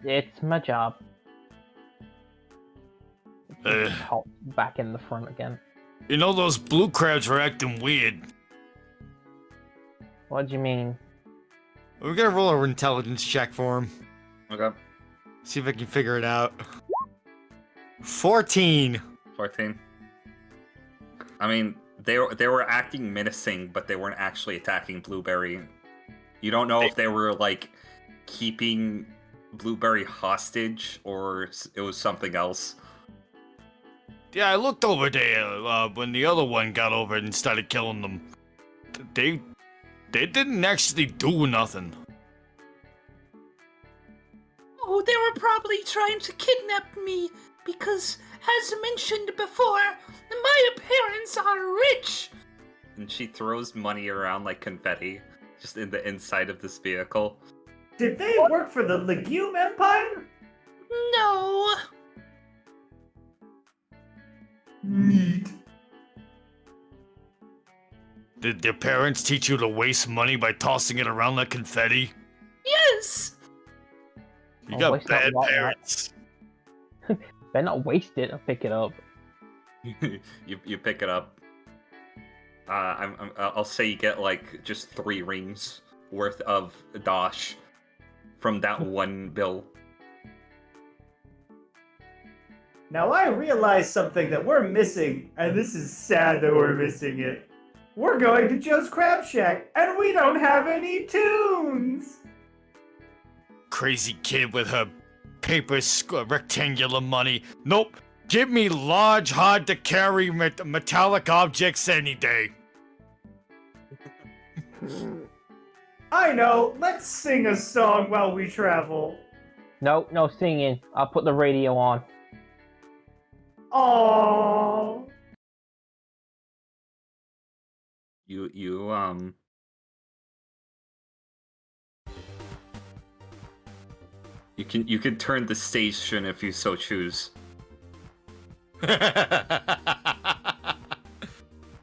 S5: It's my job.
S8: Uh.
S5: Hop back in the front again.
S8: You know, those blue crabs were acting weird.
S5: What do you mean?
S8: We're gonna roll our intelligence check for him.
S1: Okay.
S8: See if I can figure it out. 14.
S1: 14. I mean, they were acting menacing, but they weren't actually attacking Blueberry. You don't know if they were, like, keeping Blueberry hostage, or it was something else.
S8: Yeah, I looked over there when the other one got over and started killing them. They didn't actually do nothing.
S7: Oh, they were probably trying to kidnap me because, as mentioned before, my parents are rich.
S1: And she throws money around like confetti, just in the inside of this vehicle.
S6: Did they work for the Legume Empire?
S7: No.
S6: Neat.
S8: Did your parents teach you to waste money by tossing it around like confetti?
S7: Yes.
S8: You
S5: Oh,
S8: got
S5: waste not
S8: bad
S5: lot, right?
S8: parents.
S5: Better not waste it. I'll pick it up.
S1: you pick it up. I'll say you get like just 3 rings worth of dosh from that one bill.
S6: Now I realize something that we're missing, and this is sad that we're missing it. We're going to Joe's Crab Shack, and we don't have any tunes!
S8: Crazy kid with her paper rectangular money. Nope. Give me large, hard to carry metallic objects any day.
S6: I know, let's sing a song while we travel.
S5: No singing. I'll put the radio on.
S6: Aww.
S1: You can turn the station if you so choose.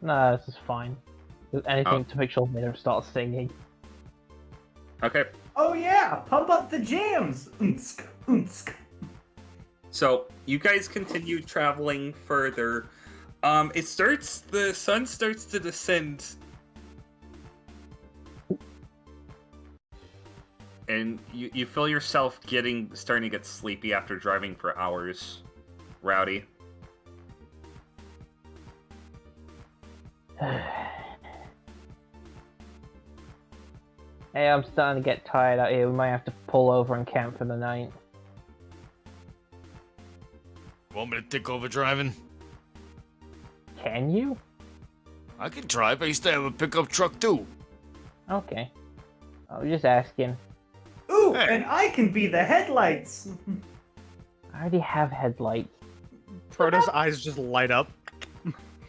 S5: Nah, this is fine. There's anything to make sure they don't start singing.
S1: Okay.
S6: Oh yeah, pump up the jams! Unsk, unsk.
S1: So you guys continue traveling further. The sun starts to descend. And you feel yourself starting to get sleepy after driving for hours. Rowdy.
S5: Hey, I'm starting to get tired out here. We might have to pull over and camp for the night.
S8: Want me to take over driving?
S5: Can you?
S8: I can drive. I used to have a pickup truck too.
S5: Okay. I was just asking.
S6: Ooh,
S8: Hey.
S6: and I can be the headlights!
S5: I already have headlights.
S3: Proto's eyes just light up.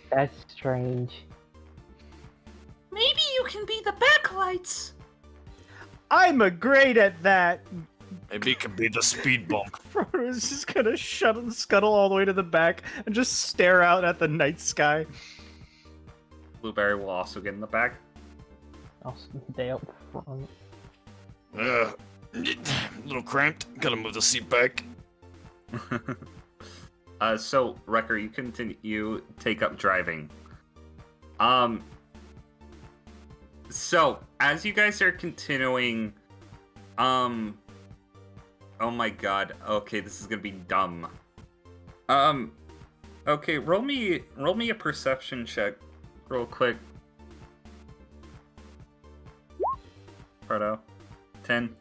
S5: That's strange.
S7: Maybe you can be the backlights.
S3: I'm a great at that.
S8: Maybe it could be the speed bump.
S3: Proto's just gonna scuttle all the way to the back and just stare out at the night sky.
S1: Blueberry will also get in the back.
S5: I'll stay up front.
S8: A little cramped. Gotta move the seat back.
S1: So Wrecker, you continue take up driving. So as you guys are continuing, oh my god, okay, this is gonna be dumb. Okay, roll me a perception check, real quick. Proto, 10.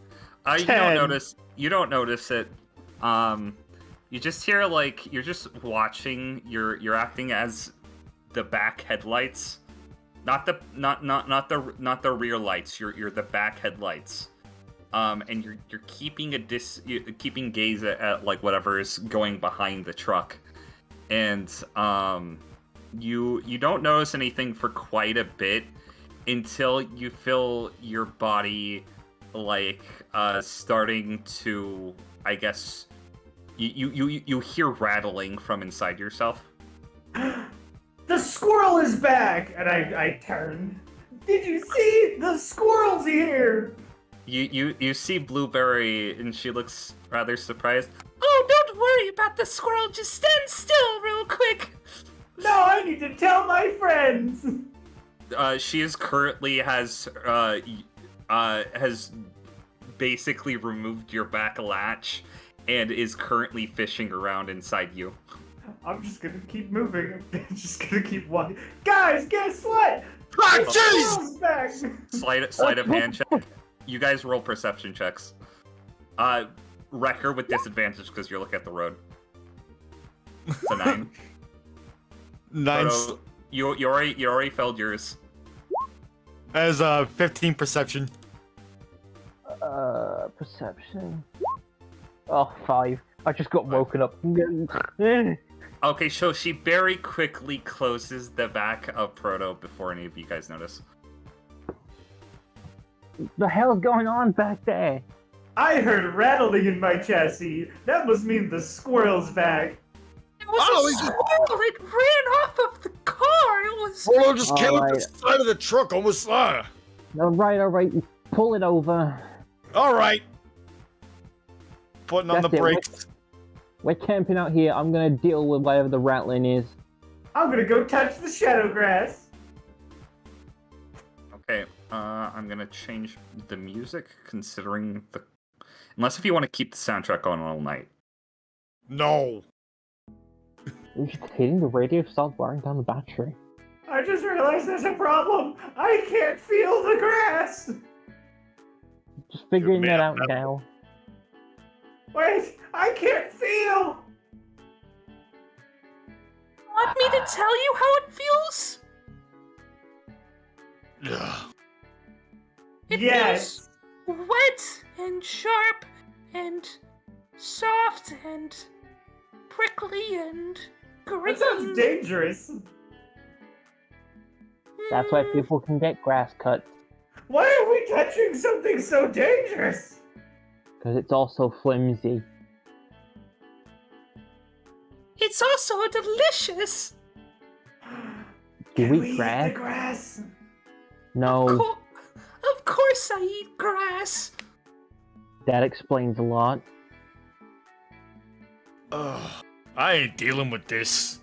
S1: You
S3: 10.
S1: You don't notice it. You just hear like you're just watching. You're acting as the back headlights, not the rear lights. You're the back headlights. And you're keeping keeping gaze at like whatever is going behind the truck, and you don't notice anything for quite a bit until you feel your body like starting to, I guess, you hear rattling from inside yourself.
S6: The squirrel is back! And I turn. Did you see? The squirrel's here!
S1: You see Blueberry, and she looks rather surprised.
S7: Oh, don't worry about the squirrel. Just stand still real quick.
S6: No, I need to tell my friends!
S1: She is currently has basically removed your back latch and is currently fishing around inside you.
S6: I'm just gonna keep moving. I'm just gonna keep walking. Guys, guess what?
S8: Ah,
S6: The
S8: jeez!
S6: squirrel's back!
S1: Sleight of hand check. You guys roll perception checks. Wrecker with disadvantage because you're looking at the road. It's a 9.
S8: Nice.
S1: Proto, you already failed yours.
S8: As 15 perception.
S5: Perception. Oh, 5. I just got woken up.
S1: Okay, so she very quickly closes the back of Proto before any of you guys notice.
S5: The hell's going on back there?
S6: I heard rattling in my chassis. That must mean the squirrel's back.
S9: It was a squirrel. It ran off of the car. It was.
S8: Hold on, just came up
S5: Alright.
S8: the side of the truck, almost there.
S5: Alright, you pull it over.
S8: Alright. Putting on the
S5: That's it,
S8: brakes.
S5: We're camping out here. I'm gonna deal with whatever the rattling is.
S6: I'm gonna go touch the shadow grass.
S1: Okay, I'm gonna change the music considering the... Unless if you want to keep the soundtrack on all night.
S8: No.
S5: We're just hitting the radio, start wiring down the battery.
S6: I just realized there's a problem. I can't feel the grass.
S5: Just figuring
S8: You're
S5: that
S8: mad
S5: out
S8: about it.
S5: now.
S6: Wait, I can't feel.
S9: Want me to tell you how it feels?
S8: Ugh.
S9: It
S6: Yes.
S9: feels wet and sharp and soft and prickly and green.
S6: That sounds dangerous.
S5: That's why people can get grass cuts.
S6: Why are we touching something so dangerous?
S5: Because it's also flimsy.
S9: It's also delicious.
S5: Do
S6: Can
S5: we
S6: we eat
S5: grass?
S6: the grass?
S5: No,
S9: Of course I eat grass.
S5: that explains a lot.
S8: Ugh. I ain't dealing with this.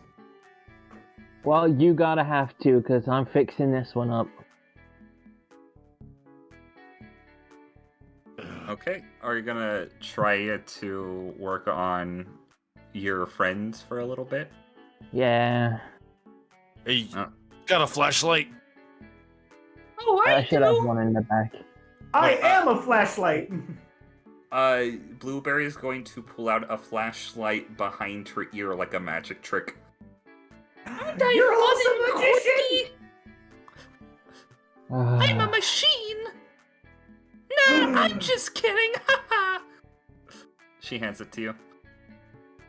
S5: Well, you gotta have to, because I'm fixing this one up.
S1: Okay, are you gonna try to work on your friends for a little bit?
S5: Yeah,
S8: Hey,
S1: Oh.
S8: got a flashlight?
S9: Oh,
S5: I
S9: I
S5: should have
S9: do.
S5: one in the back.
S6: I am a flashlight.
S1: Blueberry is going to pull out a flashlight behind her ear like a magic trick.
S9: Aren't I
S6: You're
S9: fun
S6: also
S9: and
S6: a magician.
S9: quirky? I'm a machine. No, I'm just kidding. Haha.
S1: She hands it to you.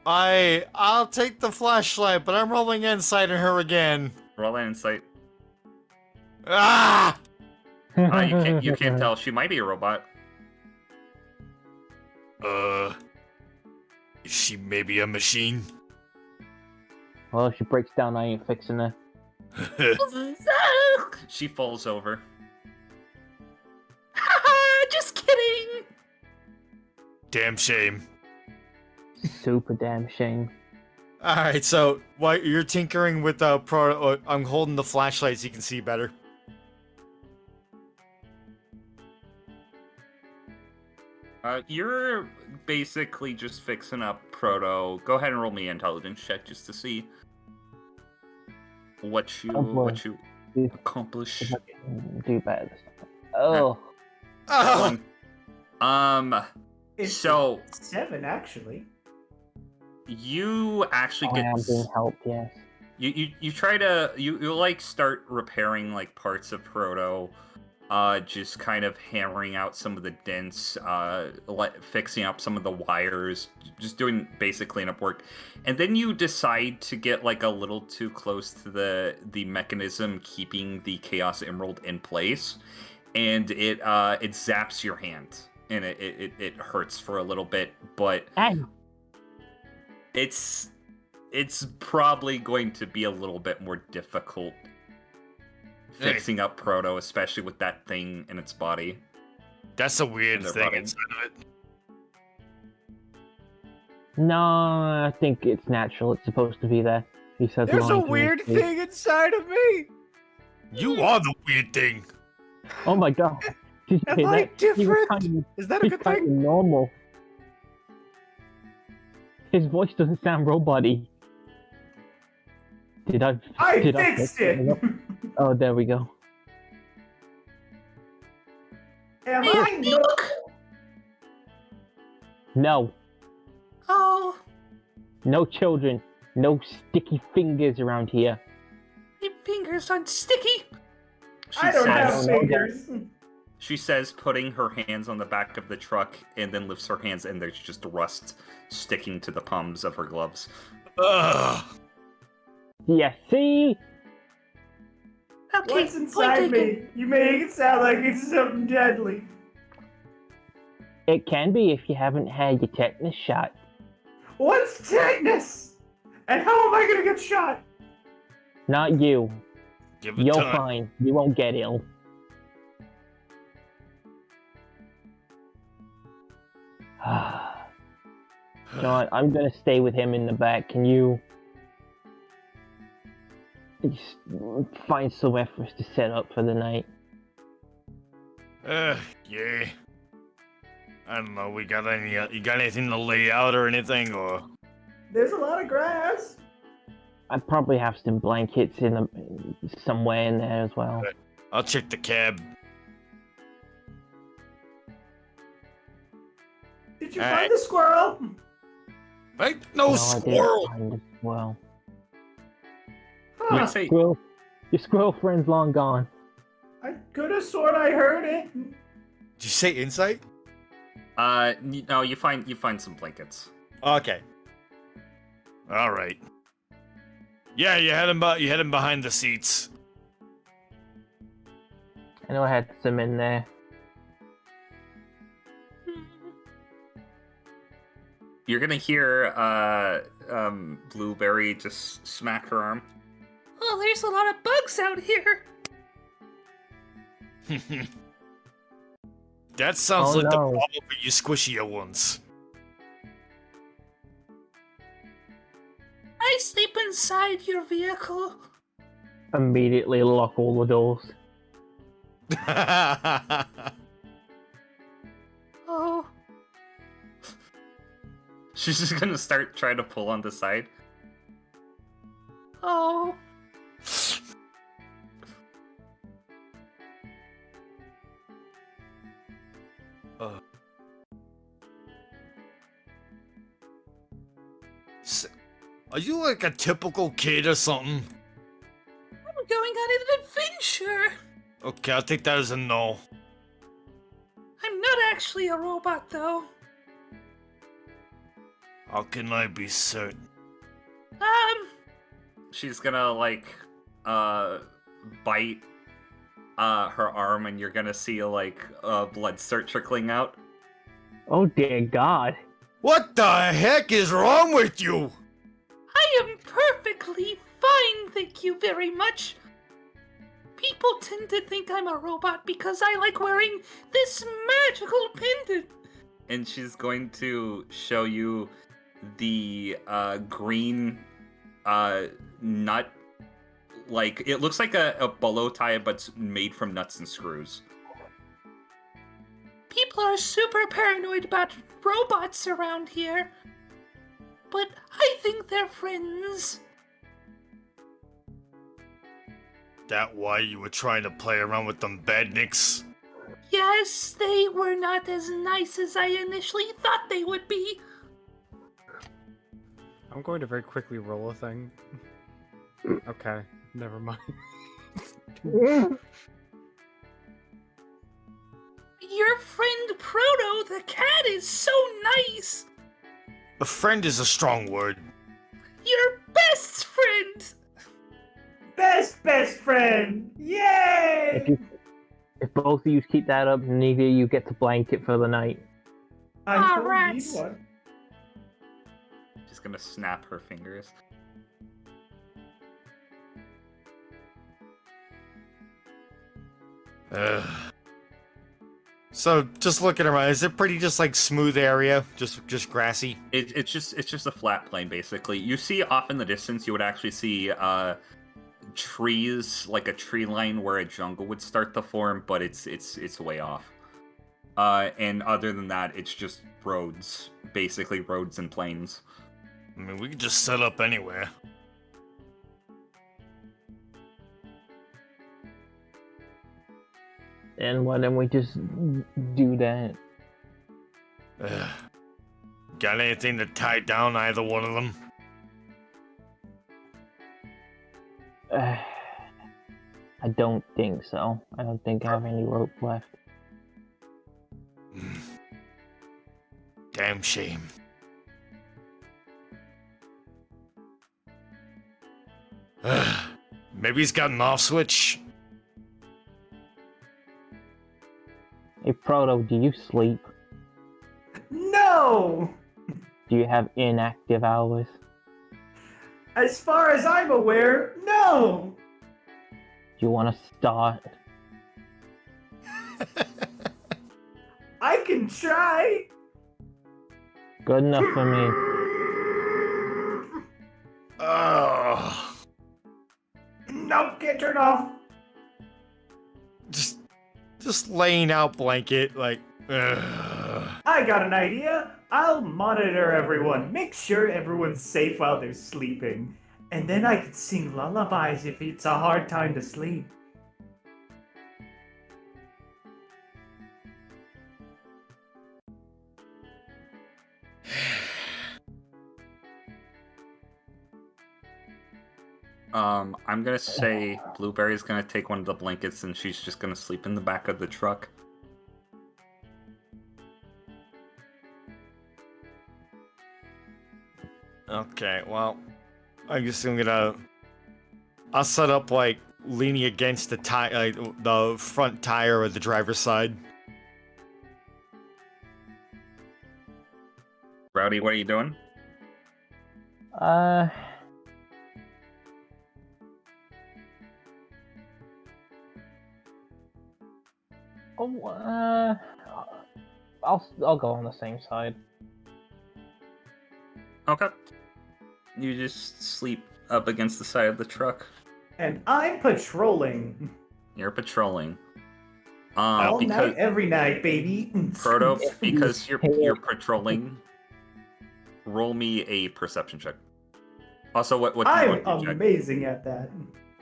S2: I'll take the flashlight, but I'm rolling insight on her again.
S1: Roll an insight.
S2: Ah!
S1: You can't tell. She might be a robot.
S8: Is she maybe a machine?
S5: Well, if she breaks down, I ain't fixing her.
S1: She falls over.
S9: Haha, just kidding.
S8: Damn shame.
S5: Super damn shame.
S2: All right, so while you're tinkering with the I'm holding the flashlight so you can see better.
S1: You're basically just fixing up Proto. Go ahead and roll me an intelligence check just to see what you
S5: Oh, boy.
S1: accomplish.
S5: If I can do better this time. Oh,
S2: Oh,
S6: It's
S1: So
S6: 7, actually.
S1: you actually
S5: I
S1: get
S5: am being helped, yes.
S1: you try to you like start repairing like parts of Proto, just kind of hammering out some of the dents, fixing up some of the wires, just doing basic cleanup work, and then you decide to get like a little too close to the mechanism keeping the Chaos Emerald in place, and it zaps your hand, and it hurts for a little bit, but
S5: Hey,
S1: it's probably going to be a little bit more difficult fixing up Proto, especially with that thing in its body.
S8: That's a weird
S1: And their
S8: thing
S1: body.
S8: inside of it.
S5: no, I think it's natural. It's supposed to be there. He says
S3: There's a
S5: lying to me,
S3: weird
S5: please.
S3: thing inside of me.
S8: You are the weird thing.
S5: Oh my god. Did you
S3: Am
S5: hear
S3: I
S5: that? He was
S3: different?
S5: kind of,
S3: Is that a
S5: he's
S3: good
S5: kind of
S3: thing?
S5: normal. His voice doesn't sound robot-y. Did I
S6: Fixed
S5: fix
S6: it!
S5: Oh, there we go.
S6: Am
S9: May
S6: I
S9: I look?
S5: No.
S9: Oh,
S5: No children. No sticky fingers around here.
S9: my fingers aren't sticky.
S1: She
S6: I don't
S5: I
S6: have
S5: don't know
S6: fingers.
S1: She says, putting her hands on the back of the truck, and then lifts her hands, and there's just rust sticking to the palms of her gloves.
S8: Ugh.
S5: Yeah, see?
S9: Okay,
S6: What's inside
S9: point taken.
S6: me? You make it sound like it's something deadly.
S5: It can be if you haven't had your tetanus shot.
S6: What's tetanus? And how am I gonna get shot?
S5: Not you.
S8: Give it
S5: You're
S8: time.
S5: fine. You won't get ill. John, I'm gonna stay with him in the back. Can you just find somewhere for us to set up for the night?
S8: Yeah. I don't know. We got any? You got anything to lay out or anything, or?
S6: There's a lot of grass.
S5: I probably have some blankets somewhere in there as well.
S8: I'll check the cab.
S6: Did you find the squirrel?
S8: Right? No
S5: I
S8: squirrel.
S5: didn't find the squirrel.
S6: Huh.
S5: Your squirrel friend's long gone.
S6: I could have sworn I heard it.
S2: Did you say insight?
S1: No, you find some blankets.
S2: Okay.
S8: All right. Yeah, you had him behind the seats.
S5: I know I had some in there.
S1: You're gonna hear Blueberry just smack her arm.
S9: Oh, there's a lot of bugs out here.
S8: That sounds
S5: Oh,
S8: like the
S5: no.
S8: problem with you squishier ones.
S9: I sleep inside your vehicle.
S5: Immediately lock all the doors.
S9: Oh,
S1: She's just gonna start trying to pull on the side.
S9: oh.
S8: Are you like a typical kid or something?
S9: I'm going on an adventure.
S8: Okay, I'll take that as a no.
S9: I'm not actually a robot, though.
S8: How can I be certain?
S1: She's gonna bite her arm, and you're gonna see blood start trickling out.
S5: Oh dear God.
S8: What the heck is wrong with you?
S9: I am perfectly fine, thank you very much. People tend to think I'm a robot because I like wearing this magical pendant.
S1: And she's going to show you the green nut. Like, it looks like a bolo tie, but it's made from nuts and screws.
S9: People are super paranoid about robots around here. But I think they're friends.
S8: That why you were trying to play around with them badniks?
S9: Yes, they were not as nice as I initially thought they would be.
S3: I'm going to very quickly roll a thing. Okay, never mind.
S9: Your friend Proto the cat is so nice.
S8: A friend is a strong word.
S9: Your best friend.
S6: Best friend! Yay!
S5: If both of you keep that up, neither of you get the blanket for the night.
S6: I
S9: Ah,
S6: don't
S9: rats.
S6: need one.
S1: She's gonna snap her fingers.
S2: So, just looking around, is it pretty just like smooth area? Just grassy?
S1: It's just a flat plain, basically. You see off in the distance, you would actually see trees, like a tree line where a jungle would start to form, but it's way off. And other than that, it's just roads, basically roads and plains.
S8: I mean, we could just set up anywhere.
S5: And why don't we just do that?
S8: Got anything to tie down either one of them?
S5: I don't think so. I don't think I have any rope left.
S8: Damn shame. Maybe he's got an off switch.
S5: Hey, Proto, do you sleep?
S6: No!
S5: Do you have inactive hours?
S6: As far as I'm aware, no!
S5: Do you want to start?
S6: I can try!
S5: Good enough for me.
S8: Ugh.
S6: Nope, can't turn off.
S2: Just laying out blanket, like, ugh.
S6: I got an idea. I'll monitor everyone, make sure everyone's safe while they're sleeping. And then I can sing lullabies if it's a hard time to sleep.
S1: I'm gonna say Blueberry's gonna take one of the blankets and she's just gonna sleep in the back of the truck.
S2: Okay, well, I guess I'll set up like leaning against the the front tire of the driver's side.
S1: Rowdy, what are you doing?
S5: I'll go on the same side.
S1: Okay. You just sleep up against the side of the truck.
S6: And I'm patrolling.
S1: You're patrolling.
S6: All
S1: because
S6: night, every night, baby.
S1: Proto, because you're patrolling, roll me a perception check. Also, what do you
S6: I'm
S1: want to check?
S6: amazing at that.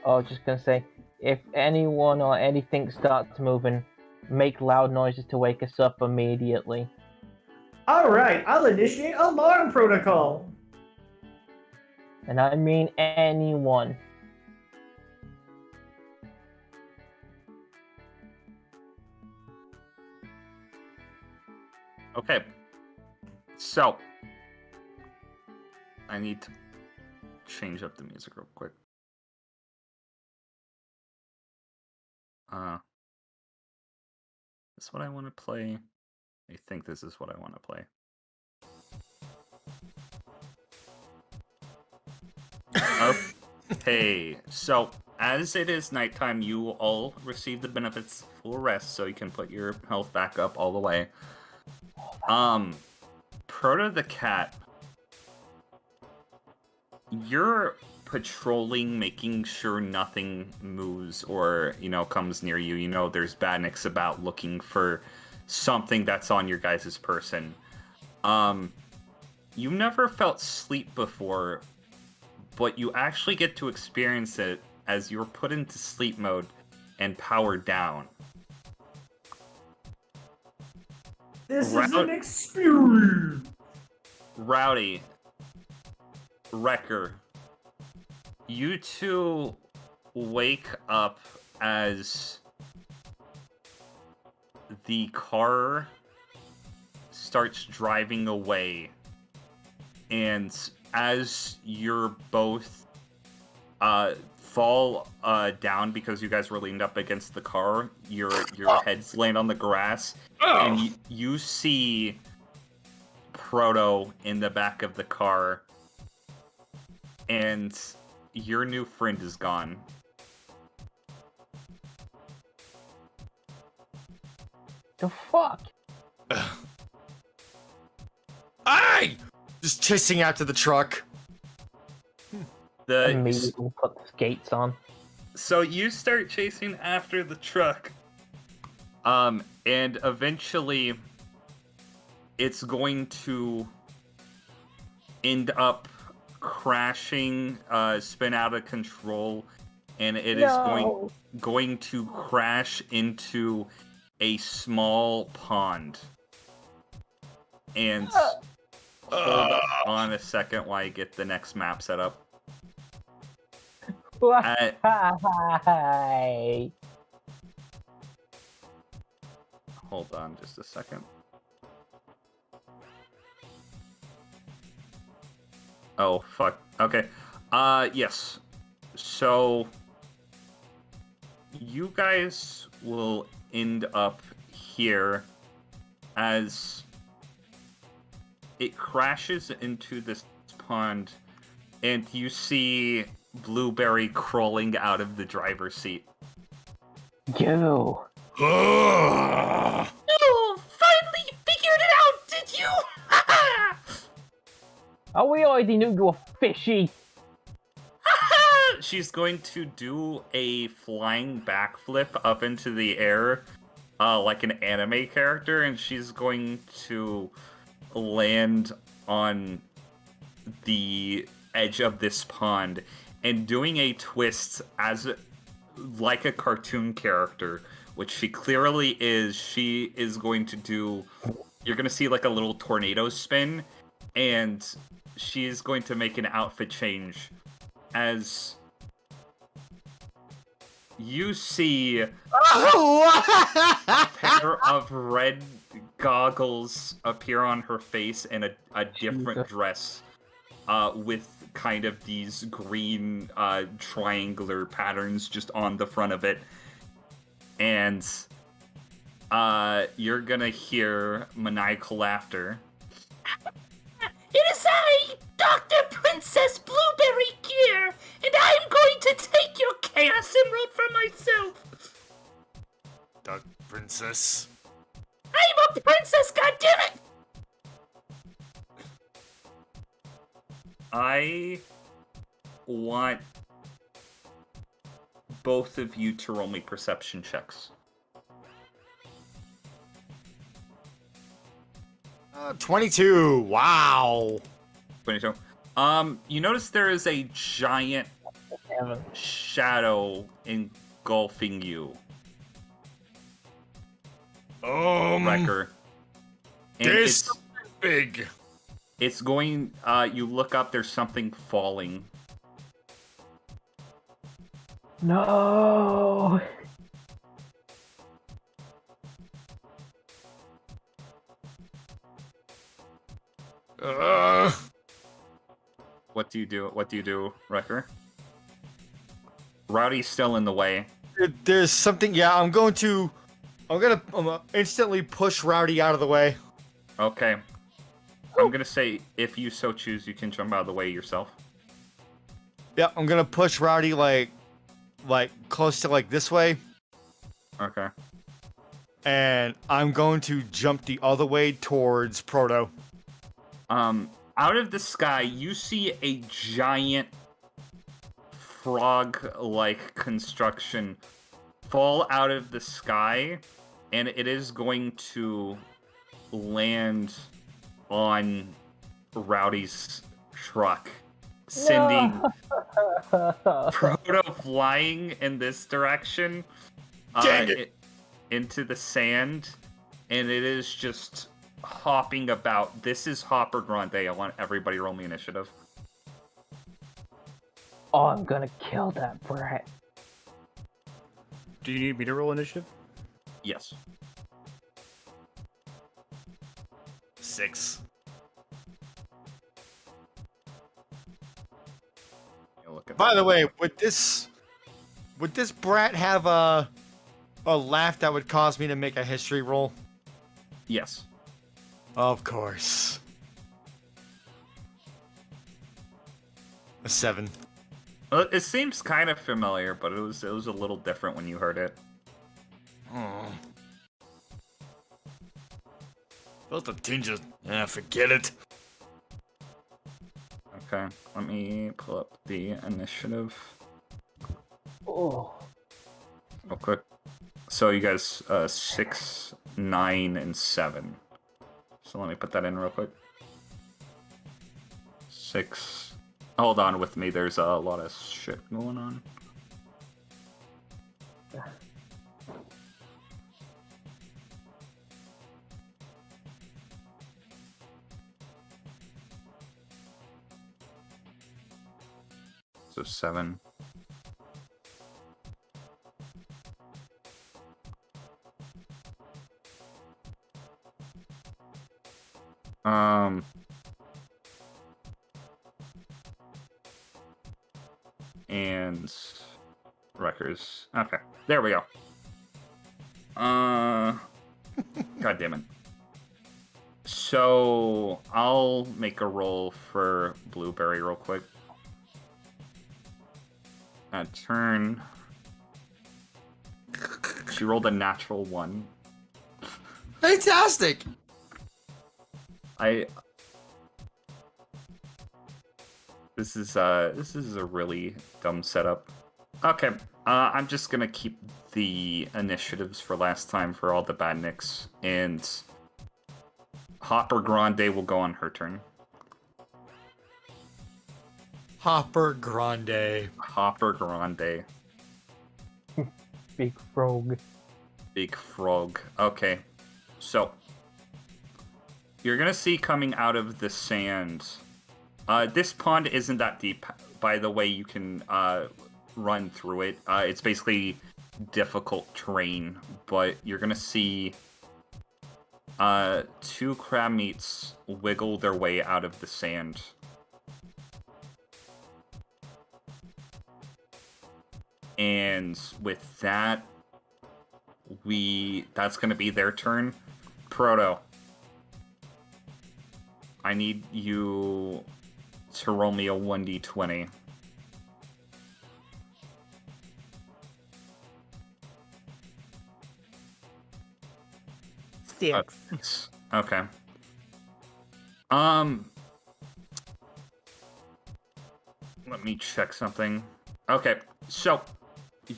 S5: I was just gonna say, if anyone or anything starts moving, make loud noises to wake us up immediately.
S6: Alright, I'll initiate alarm protocol.
S5: And I mean anyone.
S1: Okay. So, I need to change up the music real quick. This is what I want to play. I think this is what I want to play. Okay, so as it is nighttime, you all receive the benefits full rest, so you can put your health back up all the way. Proto the cat, you're patrolling, making sure nothing moves or, comes near you. You know there's badniks about looking for something that's on your guys' person. You never felt sleep before, but you actually get to experience it as you're put into sleep mode and powered down.
S6: This is an experience!
S1: Rowdy, Wrecker, you two wake up as the car starts driving away, and as you're both fall down because you guys were leaned up against the car, your heads land on the grass, and you see Proto in the back of the car, and your new friend is gone.
S5: The fuck?
S2: Aye! Just chasing after the truck.
S5: Immediately put the skates on.
S1: So you start chasing after the truck, and eventually it's going to end up crashing, spin out of control, and it is going to crash into a small pond. And hold on a second while I get the next map set up.
S5: Why?
S1: Hold on just a second. Oh, fuck. Okay. Yes. So, you guys will end up here as it crashes into this pond, and you see Blueberry crawling out of the driver's seat.
S5: Go.
S8: Ugh.
S9: Oh, finally figured it out, did you?
S5: Oh, we already knew you were fishy.
S1: She's going to do a flying backflip up into the air, like an anime character, and she's going to land on the edge of this pond and doing a twist like a cartoon character, which she clearly is. She is going to do, you're going to see like a little tornado spin, and she is going to make an outfit change as you see a pair of red goggles appear on her face and a different dress with kind of these green triangular patterns just on the front of it. And you're gonna hear maniacal laughter.
S9: It is I, Dr. Princess Blueberry Gear, and I'm going to take your Chaos Emerald for myself.
S8: Dark Princess.
S9: I'm a princess, goddammit!
S1: I want both of you to roll me perception checks.
S8: 22. Wow.
S1: 22. You notice there is a giant shadow engulfing you, Wrecker. And
S8: There's something big.
S1: It's going, you look up, there's something falling.
S5: No.
S1: What do you do? What do you do, Wrecker? Rowdy's still in the way.
S2: There's something. Yeah, I'm gonna instantly push Rowdy out of the way.
S1: Okay. I'm gonna say, if you so choose, you can jump out of the way yourself.
S2: Yeah, I'm gonna push Rowdy like close to like this way,
S1: Okay.
S2: and I'm going to jump the other way towards Proto.
S1: Out of the sky, you see a giant frog-like construction fall out of the sky, and it is going to land on Rowdy's truck, sending Proto flying in this direction into the sand, and it is just hopping about. This is Hopper Grande. I want everybody to roll me initiative.
S5: Oh, I'm gonna kill that brat.
S3: Do you need me to roll initiative?
S1: Yes.
S8: 6.
S1: Look at
S2: By
S1: that.
S2: the way, would this brat have a laugh that would cause me to make a history roll?
S1: Yes.
S2: Of course. A 7.
S1: Well, it seems kind of familiar, but it was a little different when you heard it.
S8: Oh. Felt a tinge of... forget it.
S1: Okay, let me pull up the initiative
S5: Oh.
S1: real quick. So you guys, 6, 9, and 7. So let me put that in real quick. 6. Hold on with me. There's a lot of shit going on. So 7. And Wreckers. Okay, there we go. God damn it. So I'll make a roll for Blueberry real quick. Turn. She rolled a natural 1.
S2: Fantastic!
S1: This is a really dumb setup. Okay, I'm just gonna keep the initiatives for last time for all the badniks, and Hopper Grande will go on her turn.
S2: Hopper Grande.
S1: Hopper Grande.
S5: Big frog.
S1: Big frog. Okay, so you're gonna see coming out of the sand. This pond isn't that deep, by the way. You can run through it. It's basically difficult terrain, but you're gonna see 2 crab meats wiggle their way out of the sand. And with that, that's gonna be their turn. Proto, I need you to roll me a 1d20.
S4: Six.
S1: Okay. Let me check something. Okay, so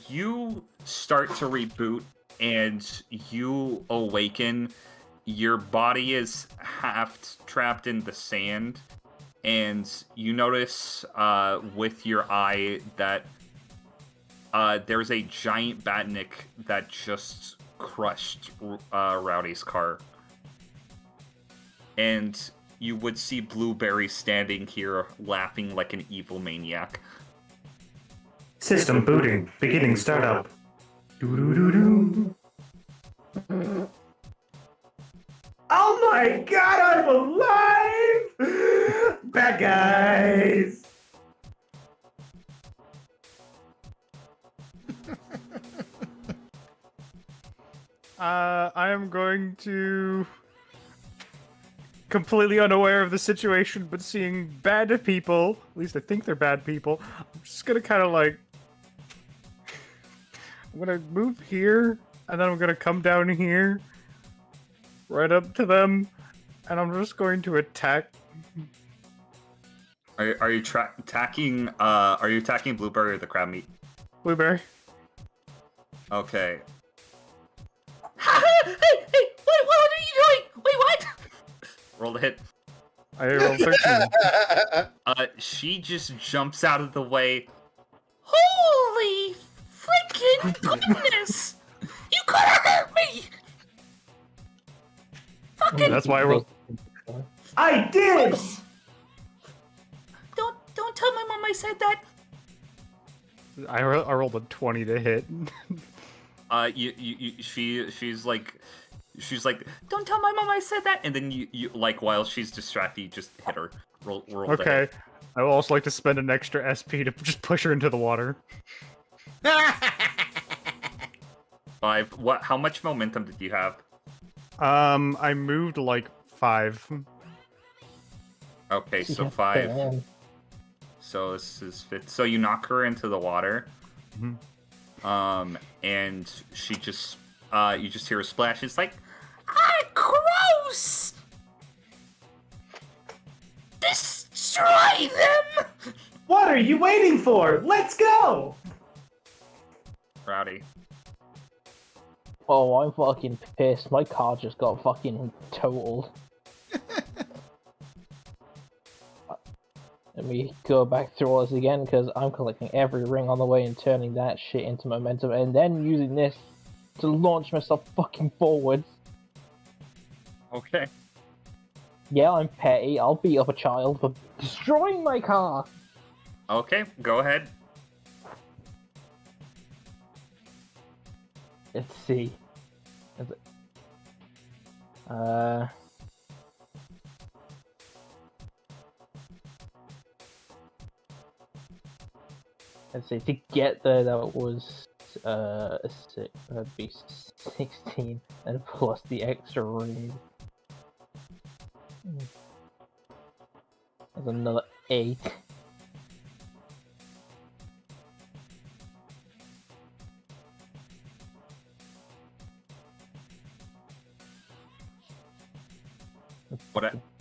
S1: you start to reboot and you awaken. Your body is half trapped in the sand, and you notice with your eye that there's a giant badnik that just crushed Rowdy's car. And you would see Blueberry standing here laughing like an evil maniac.
S6: System booting. Beginning startup. Doo-doo-doo-doo. Oh my god, I'm alive! Bad guys!
S3: I am going to, completely unaware of the situation, but seeing bad people, at least I think they're bad people, I'm just gonna kind of like, I'm gonna move here, and then I'm gonna come down here, right up to them, and I'm just going to attack.
S1: Are you attacking? Are you attacking Blueberry or the crab meat?
S3: Blueberry.
S1: Okay.
S9: Hey, what are you doing? Wait, what?
S1: Roll the hit.
S3: I rolled 13.
S1: She just jumps out of the way.
S9: Holy freaking goodness! You could have hurt me! Fucking
S3: That's why I rolled.
S6: I did!
S9: Don't tell my mom I said that.
S3: I rolled a 20 to hit.
S1: She's like,
S9: Don't tell my mom I said that.
S1: and then you like while she's distracted, you just hit her. Roll the
S3: Okay.
S1: hit.
S3: I would also like to spend an extra SP to just push her into the water.
S1: 5. What? How much momentum did you have?
S3: I moved like 5.
S1: Okay, so 5. So this is 5. So you knock her into the water.
S3: Mhm.
S1: And she just, you just hear a splash. It's like,
S9: Gross! Destroy them!
S6: What are you waiting for? Let's go!
S1: Rowdy.
S5: Oh, I'm fucking pissed. My car just got fucking totaled. Let me go back through all this again, because I'm collecting every ring on the way and turning that shit into momentum, and then using this to launch myself fucking forwards.
S1: Okay.
S5: Yeah, I'm petty. I'll beat up a child for destroying my car.
S1: Okay, go ahead.
S5: Let's see. Is it... Let's see. To get there, that was that'd be 16, and plus the extra ring. There's another 8.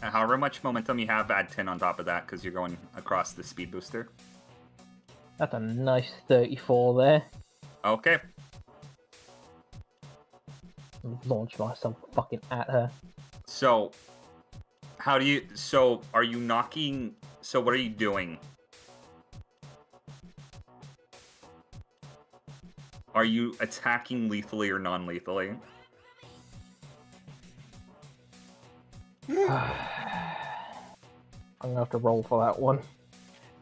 S1: However much momentum you have, add 10 on top of that because you're going across the speed booster.
S5: That's a nice 34 there.
S1: Okay.
S5: Launch myself fucking at her.
S1: So, are you knocking? So, what are you doing? Are you attacking lethally or non-lethally?
S5: I'm gonna have to roll for that one.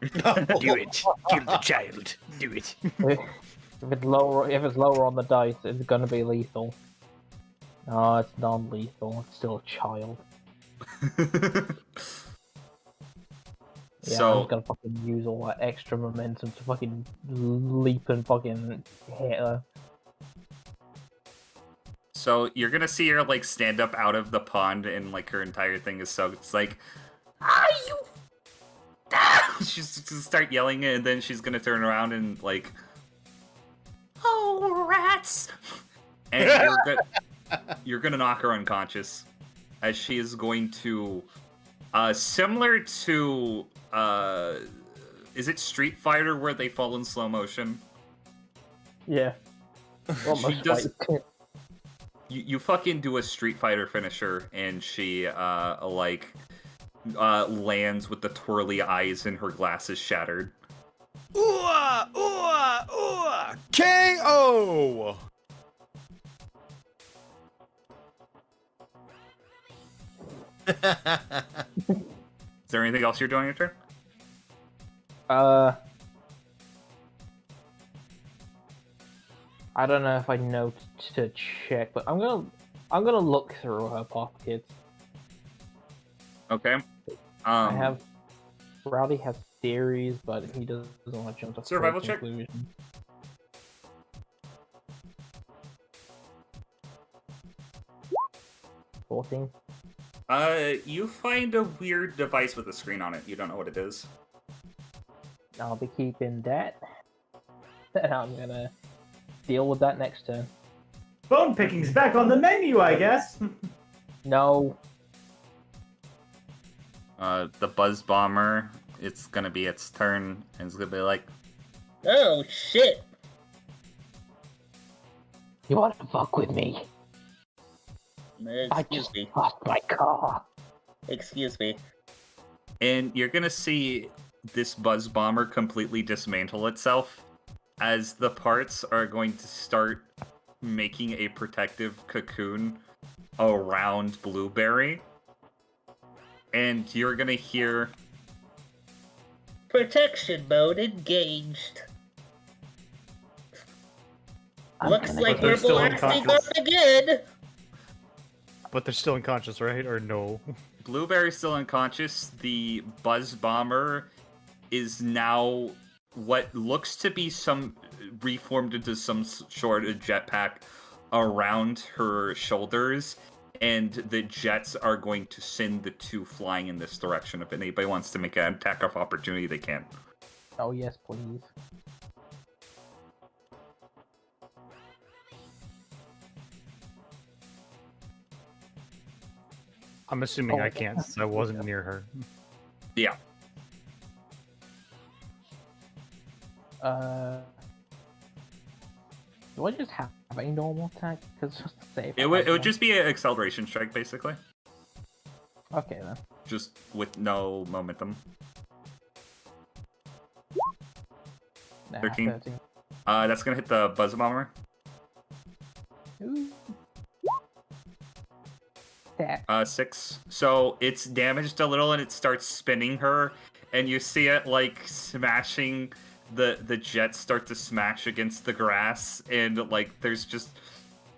S8: Do it. Kill the child. Do it.
S5: If it's lower on the dice, it's gonna be lethal. No, it's non-lethal. It's still a child. Yeah,
S1: So,
S5: I'm just gonna fucking use all that extra momentum to fucking leap and fucking hit her.
S1: so you're gonna see her like stand up out of the pond, and like her entire thing is soaked. It's like, you. She's gonna start yelling, and then she's gonna turn around and like,
S9: Oh, rats!
S1: and you're gonna knock her unconscious, as she is going to, similar to, is it Street Fighter where they fall in slow motion?
S5: Yeah.
S1: She does. You fucking do a Street Fighter finisher, and she lands with the twirly eyes and her glasses shattered.
S8: Ooh, ooh, ooh. KO!
S1: Is there anything else you're doing your turn?
S5: I don't know if I know to check, but I'm gonna look through her pockets.
S1: Okay.
S5: I have Rowdy has theories, but he doesn't want to jump to
S1: Survival
S5: full
S1: check?
S5: conclusion. $14.
S1: You find a weird device with a screen on it. You don't know what it is.
S5: I'll be keeping that. And I'm gonna deal with that next turn.
S6: Bone picking's back on the menu, I guess.
S5: No.
S1: The Buzz Bomber, it's gonna be its turn, and it's gonna be like,
S7: Oh, shit.
S5: You want to fuck with me? I
S7: Excuse
S5: just
S7: me.
S5: lost my car.
S7: Excuse me.
S1: and you're gonna see this Buzz Bomber completely dismantle itself as the parts are going to start making a protective cocoon around Blueberry. And you're gonna hear...
S7: Protection mode engaged. Looks like
S3: they're
S7: we're
S3: still
S7: blasting
S3: unconscious.
S7: up again.
S3: But they're still unconscious, right? Or no?
S1: Blueberry's still unconscious. The Buzz Bomber is now what looks to be reformed into some sort of jetpack around her shoulders, and the jets are going to send the two flying in this direction. If anybody wants to make an attack of opportunity, they can.
S5: Oh yes, please.
S3: I'm assuming I can't, since I wasn't near her.
S1: Yeah.
S5: Do I just have a normal attack? Because just to save.
S1: It would just be an acceleration strike, basically.
S5: Okay then.
S1: Just with no momentum.
S5: Nah,
S1: 13. That's gonna hit the Buzz Bomber.
S5: Ooh. That.
S1: 6. So it's damaged a little, and it starts spinning her, and you see it like smashing. The jets start to smash against the grass, and like there's just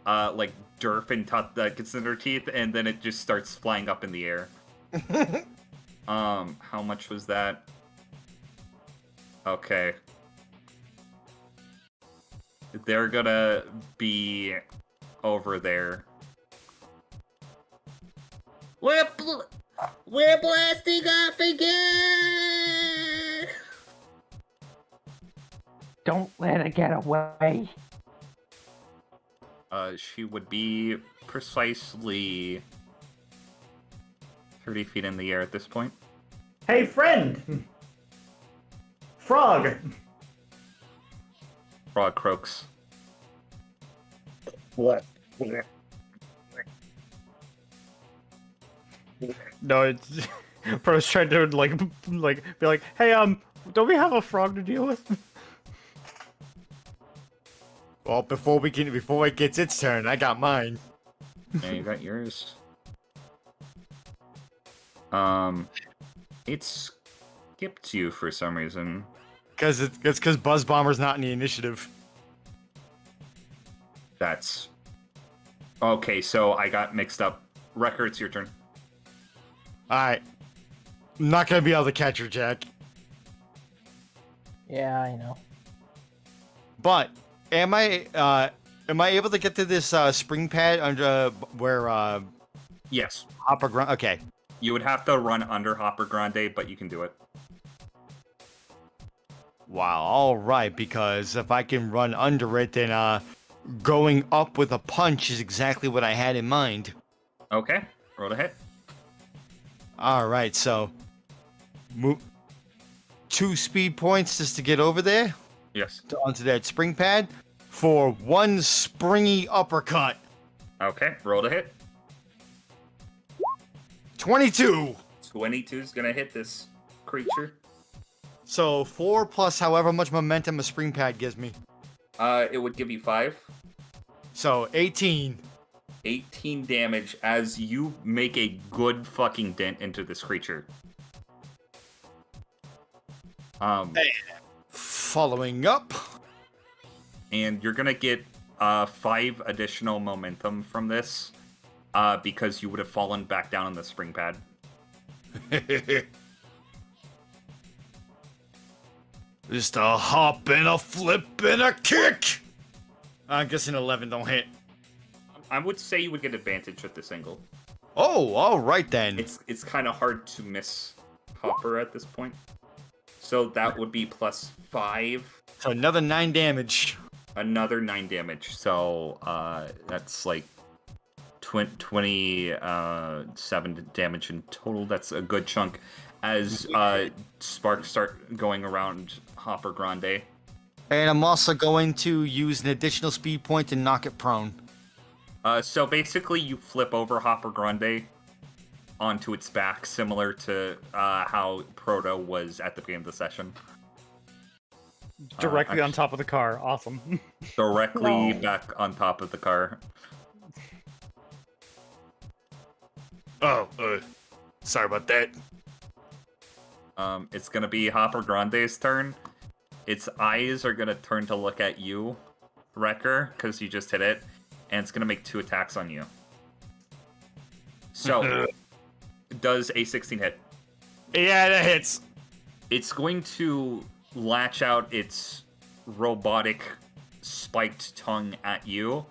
S1: like derp and tut that gets in her teeth, and then it just starts flying up in the air. How much was that? Okay. They're gonna be over there.
S7: We're blasting off again!
S5: Don't let her get away.
S1: She would be precisely 30 feet in the air at this point.
S6: Hey, friend! Frog!
S1: Frog croaks.
S10: What?
S3: No, it's Pro's trying to like be like, hey, don't we have a frog to deal with?
S8: Well, before it gets its turn, I got mine.
S1: Yeah, you got yours. It skipped you for some reason.
S8: It's because Buzz Bomber's not in the initiative.
S1: That's... Okay, so I got mixed up. Wrecker, it's your turn.
S8: Alright. I'm not gonna be able to catch her, Jack.
S5: Yeah, I know.
S8: But am I able to get to this spring pad under where
S1: Yes.
S8: Hopper Grunt? Okay.
S1: You would have to run under Hopper Grande, but you can do it.
S8: Wow. All right. Because if I can run under it, then going up with a punch is exactly what I had in mind.
S1: Okay. Roll to hit.
S8: All right. So move 2 speed points just to get over there
S1: Yes.
S8: onto that spring pad for 1 springy uppercut.
S1: Okay. Roll to hit.
S8: 22.
S1: 22 is gonna hit this creature.
S8: So 4 plus however much momentum a spring pad gives me.
S1: It would give you 5.
S8: So 18.
S1: 18 damage as you make a good fucking dent into this creature.
S8: Following up.
S1: And you're gonna get 5 additional momentum from this. Because you would have fallen back down on the spring pad.
S8: Just a hop and a flip and a kick. I'm guessing 11 don't hit.
S1: I would say you would get advantage with this angle.
S8: Oh, all right then.
S1: It's kind of hard to miss Hopper at this point. So that would be plus 5.
S8: So another 9 damage.
S1: Another 9 damage. So that's like 27 damage in total. That's a good chunk. As sparks start going around Hopper Grande.
S8: And I'm also going to use an additional speed point to knock it prone.
S1: So basically you flip over Hopper Grande onto its back, similar to how Proto was at the beginning of the session.
S3: Directly on top of the car. Awesome.
S1: Directly back on top of the car.
S8: Oh, sorry about that.
S1: It's gonna be Hopper Grande's turn. Its eyes are gonna turn to look at you, Wrecker, because you just hit it, and it's gonna make 2 attacks on you. So, does a 16 hit?
S8: Yeah, that hits.
S1: It's going to latch out its robotic spiked tongue at you,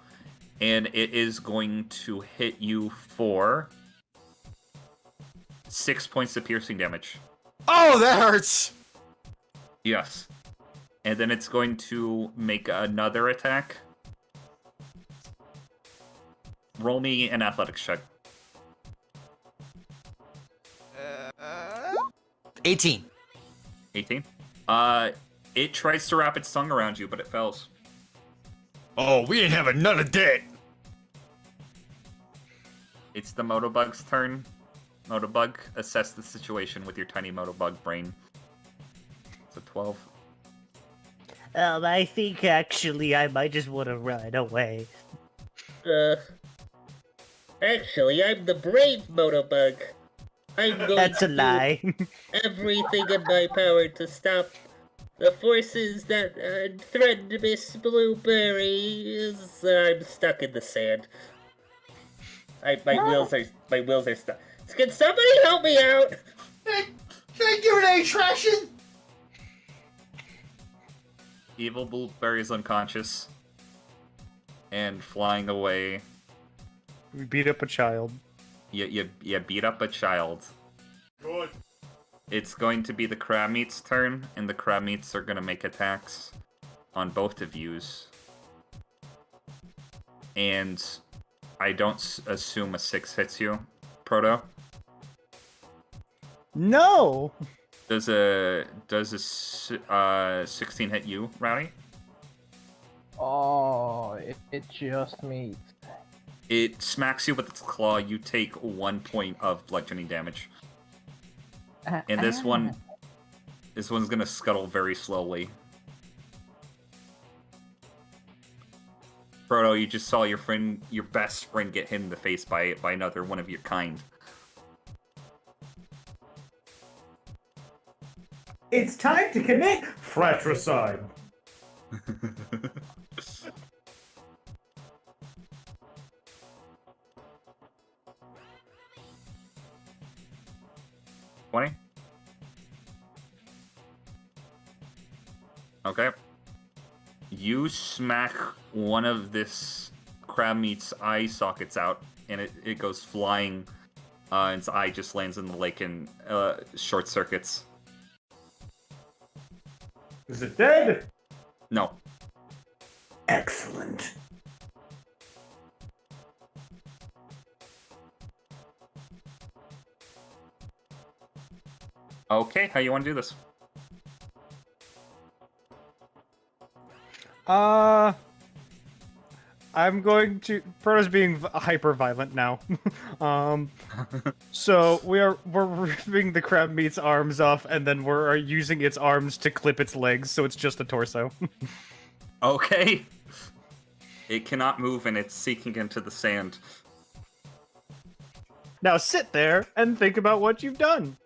S1: and it is going to hit you for 6 points of piercing damage.
S8: Oh, that hurts.
S1: Yes. And then it's going to make another attack. Roll me an athletics check.
S8: 18.
S1: 18. It tries to wrap its tongue around you, but it fails.
S8: Oh, we ain't having none of that.
S1: It's the Motobug's turn. Motobug, assess the situation with your tiny Motobug brain. It's a 12.
S10: I think actually I might just want to run away.
S7: Actually, I'm the brave Motobug. I'm going
S10: That's a
S7: to
S10: lie.
S7: do everything in my power to stop the forces that threaten Miss Blueberries. I'm stuck in the sand. My wheels are stuck. Can somebody help me out?
S8: Can I give it a trashing?
S1: Evil Blueberry is unconscious. And flying away.
S3: We beat up a child.
S1: You beat up a child. it's going to be the crab meat's turn, and the crab meats are going to make attacks on both of yous. And I don't assume a 6 hits you, Proto.
S3: No.
S1: Does a 16 hit you, Rowdy?
S5: Oh, it just meets.
S1: It smacks you with its claw. You take 1 point of bludgeoning damage. And this one's gonna scuttle very slowly. Frodo, you just saw your best friend, get hit in the face by another one of your kind.
S6: It's time to commit fratricide.
S1: Okay. You smack one of this crab meat's eye sockets out, and it goes flying. Its eye just lands in the lake and short circuits.
S6: Is it dead?
S1: No.
S6: Excellent.
S1: Okay, how you want to do this?
S3: I'm going to. Proto's being hyper violent now. So we're ripping the crab meat's arms off, and then we're using its arms to clip its legs, so it's just a torso.
S1: Okay. It cannot move, and it's sinking into the sand.
S3: Now sit there and think about what you've done.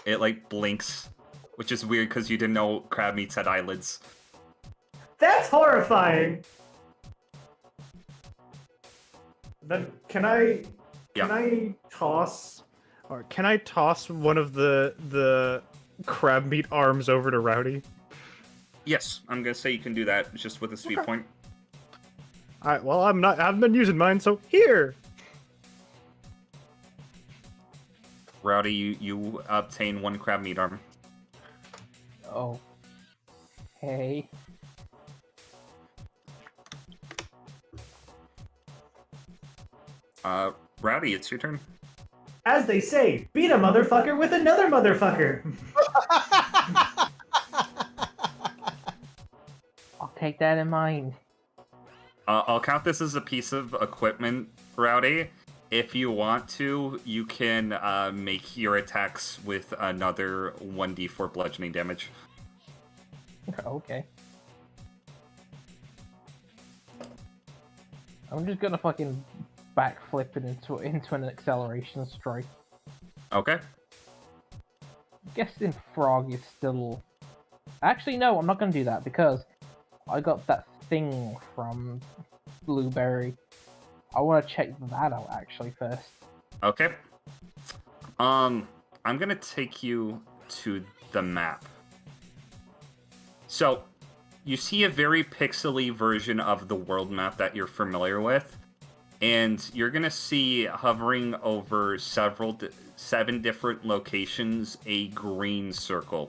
S1: It like blinks, which is weird because you didn't know crab meats had eyelids.
S6: That's horrifying. Then can I toss?
S3: Or can I toss one of the crab meat arms over to Rowdy?
S1: Yes, I'm gonna say you can do that just with a speed point.
S3: All right. Well, I haven't been using mine, so here.
S1: Rowdy, you obtain 1 crab meat arm.
S5: Oh. Hey.
S1: Rowdy, it's your turn.
S6: As they say, beat a motherfucker with another motherfucker.
S5: I'll take that in mind.
S1: I'll count this as a piece of equipment, Rowdy. If you want to, you can make your attacks with another 1d4 bludgeoning damage.
S5: Okay. I'm just gonna fucking backflip it into an acceleration strike.
S1: Okay.
S5: Guessing frog is still. Actually, no, I'm not gonna do that because I got that thing from Blueberry. I want to check that out actually first.
S1: Okay. I'm gonna take you to the map. So, you see a very pixely version of the world map that you're familiar with, and you're gonna see hovering over 7 different locations a green circle,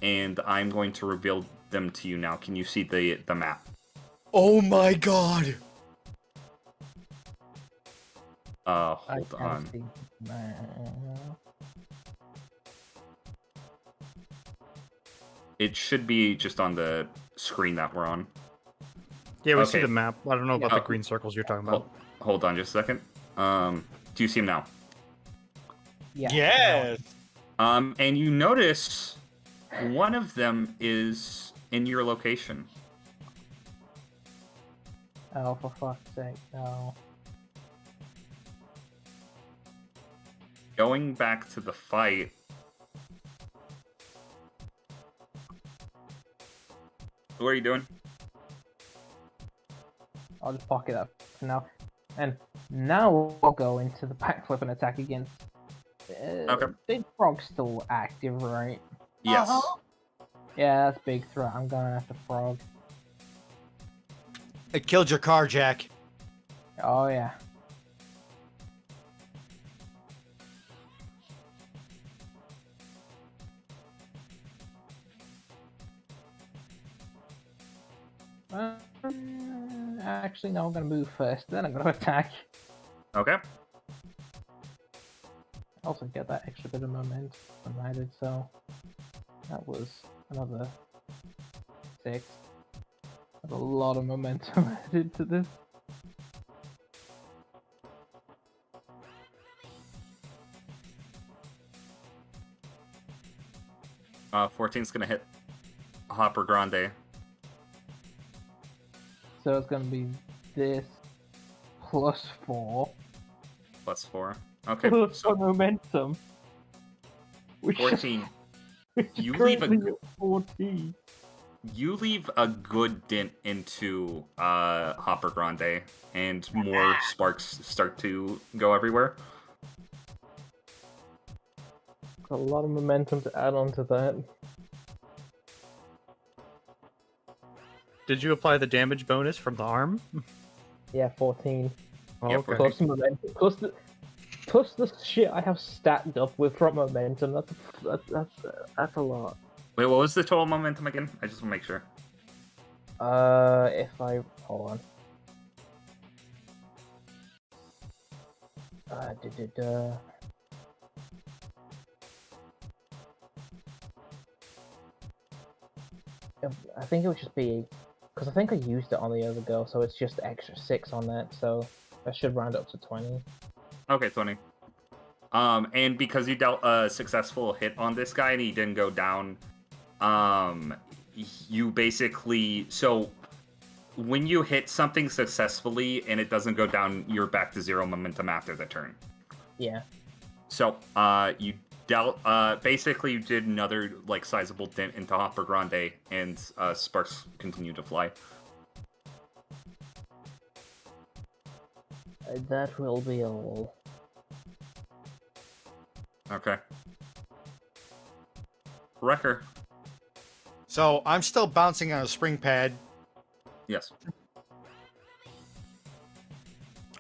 S1: and I'm going to reveal them to you now. Can you see the map?
S8: Oh my god!
S1: Hold on.
S5: See.
S1: It should be just on the screen that we're on.
S3: Yeah, we
S1: Okay.
S3: see the map. I don't know about
S1: Yeah.
S3: the green circles you're talking about.
S1: Hold on just a second. Do you see him now?
S5: Yeah.
S8: Yes!
S1: And you notice one of them is in your location.
S5: Oh, for fuck's sake, no.
S1: Going back to the fight. What are you doing?
S5: I'll just pocket up for now. And now we'll go into the backflip and attack again.
S1: Okay.
S5: Big Frog's still active, right?
S1: Yes.
S5: Yeah, that's big threat. I'm going after Frog.
S2: It killed your car, Jack.
S5: Oh, yeah. Actually, no, I'm gonna move first, then I'm gonna attack.
S1: Okay.
S5: Also get that extra bit of momentum added, so that was another 6. That's a lot of momentum added to this.
S1: Uh, 14's gonna hit Hopper Grande.
S5: So it's gonna be this plus 4.
S1: Plus 4. Okay,
S5: Plus
S1: so
S5: momentum. Which
S1: 14.
S5: which is
S1: You leave a
S5: currently at 14.
S1: You leave a good dent into Hopper Grande, and more sparks start to go everywhere.
S5: Got a lot of momentum to add on to that.
S3: Did you apply the damage bonus from the arm?
S5: Yeah, 14.
S3: Oh,
S1: Yeah,
S3: okay.
S1: 14.
S5: Plus momentum. Plus the shit I have stacked up with from momentum. That's a lot.
S1: Wait, what was the total momentum again? I just want to make sure.
S5: If I hold on. I think it would just be because I think I used it on the other girl, so it's just extra 6 on that. So that should round up to 20.
S1: Okay, 20. And because you dealt a successful hit on this guy and he didn't go down, you basically, so when you hit something successfully and it doesn't go down, you're back to 0 momentum after the turn.
S5: Yeah.
S1: So, you dealt, basically you did another, like, sizable dent into Hopper Grande, and, sparks continue to fly.
S5: That will be all.
S1: Okay. Wrecker.
S2: So I'm still bouncing on a spring pad.
S1: Yes.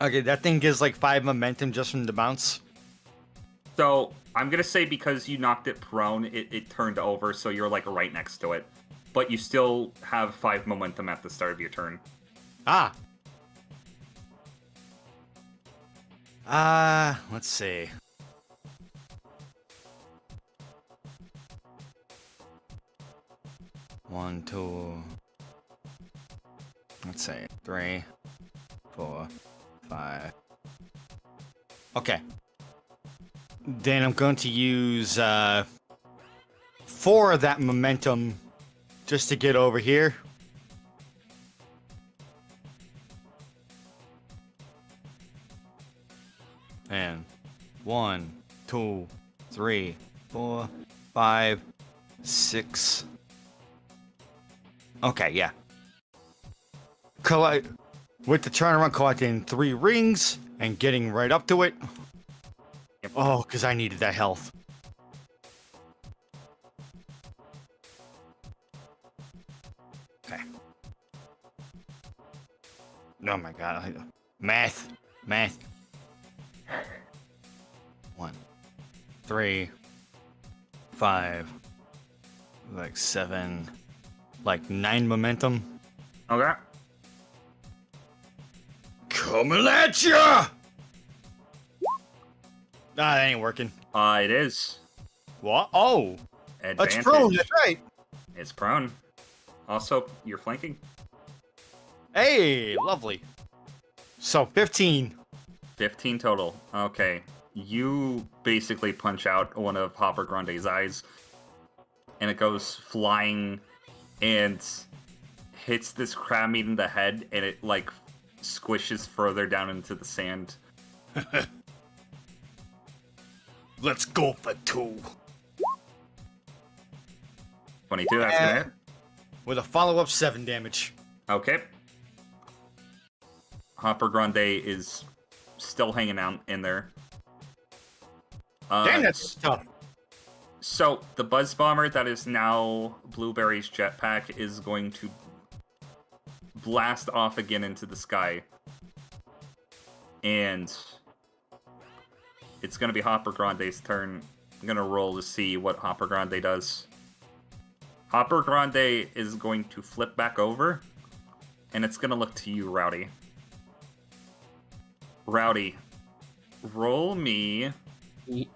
S2: Okay, that thing gives like 5 momentum just from the bounce.
S1: So, I'm gonna say because you knocked it prone, it turned over, so you're, like, right next to it. But you still have 5 momentum at the start of your turn.
S2: Ah. Let's see. One, two. Let's see. 3, 4, 5. Okay. Then I'm going to use 4 of that momentum just to get over here. And 1, 2, 3, 4, 5, 6. Okay, yeah. Collect with the turnaround, collecting 3 rings and getting right up to it.
S1: Yep.
S2: Oh, because I needed that health. Okay. Oh my god. Math. 1, 3, 5, like 7, like 9 momentum.
S1: Okay.
S2: Coming at ya! Nah, that ain't working.
S1: It is.
S2: What? Oh,
S1: Advantage.
S2: that's prone. That's right.
S1: It's prone. Also, you're flanking.
S2: Hey, lovely. So 15.
S1: 15 total. Okay. You basically punch out one of Hopper Grande's eyes, and it goes flying and hits this crab meat in the head, and it, like, squishes further down into the sand.
S8: Let's go for 2.
S1: 22, that's gonna hit.
S2: With a follow-up 7 damage.
S1: Okay. Hopper Grande is still hanging out in there.
S2: Damn, that's tough.
S1: So, the Buzz Bomber that is now Blueberry's jetpack is going to blast off again into the sky. And it's going to be Hopper Grande's turn. I'm going to roll to see what Hopper Grande does. Hopper Grande is going to flip back over and it's gonna look to you, Rowdy. Rowdy, roll me
S5: Eek.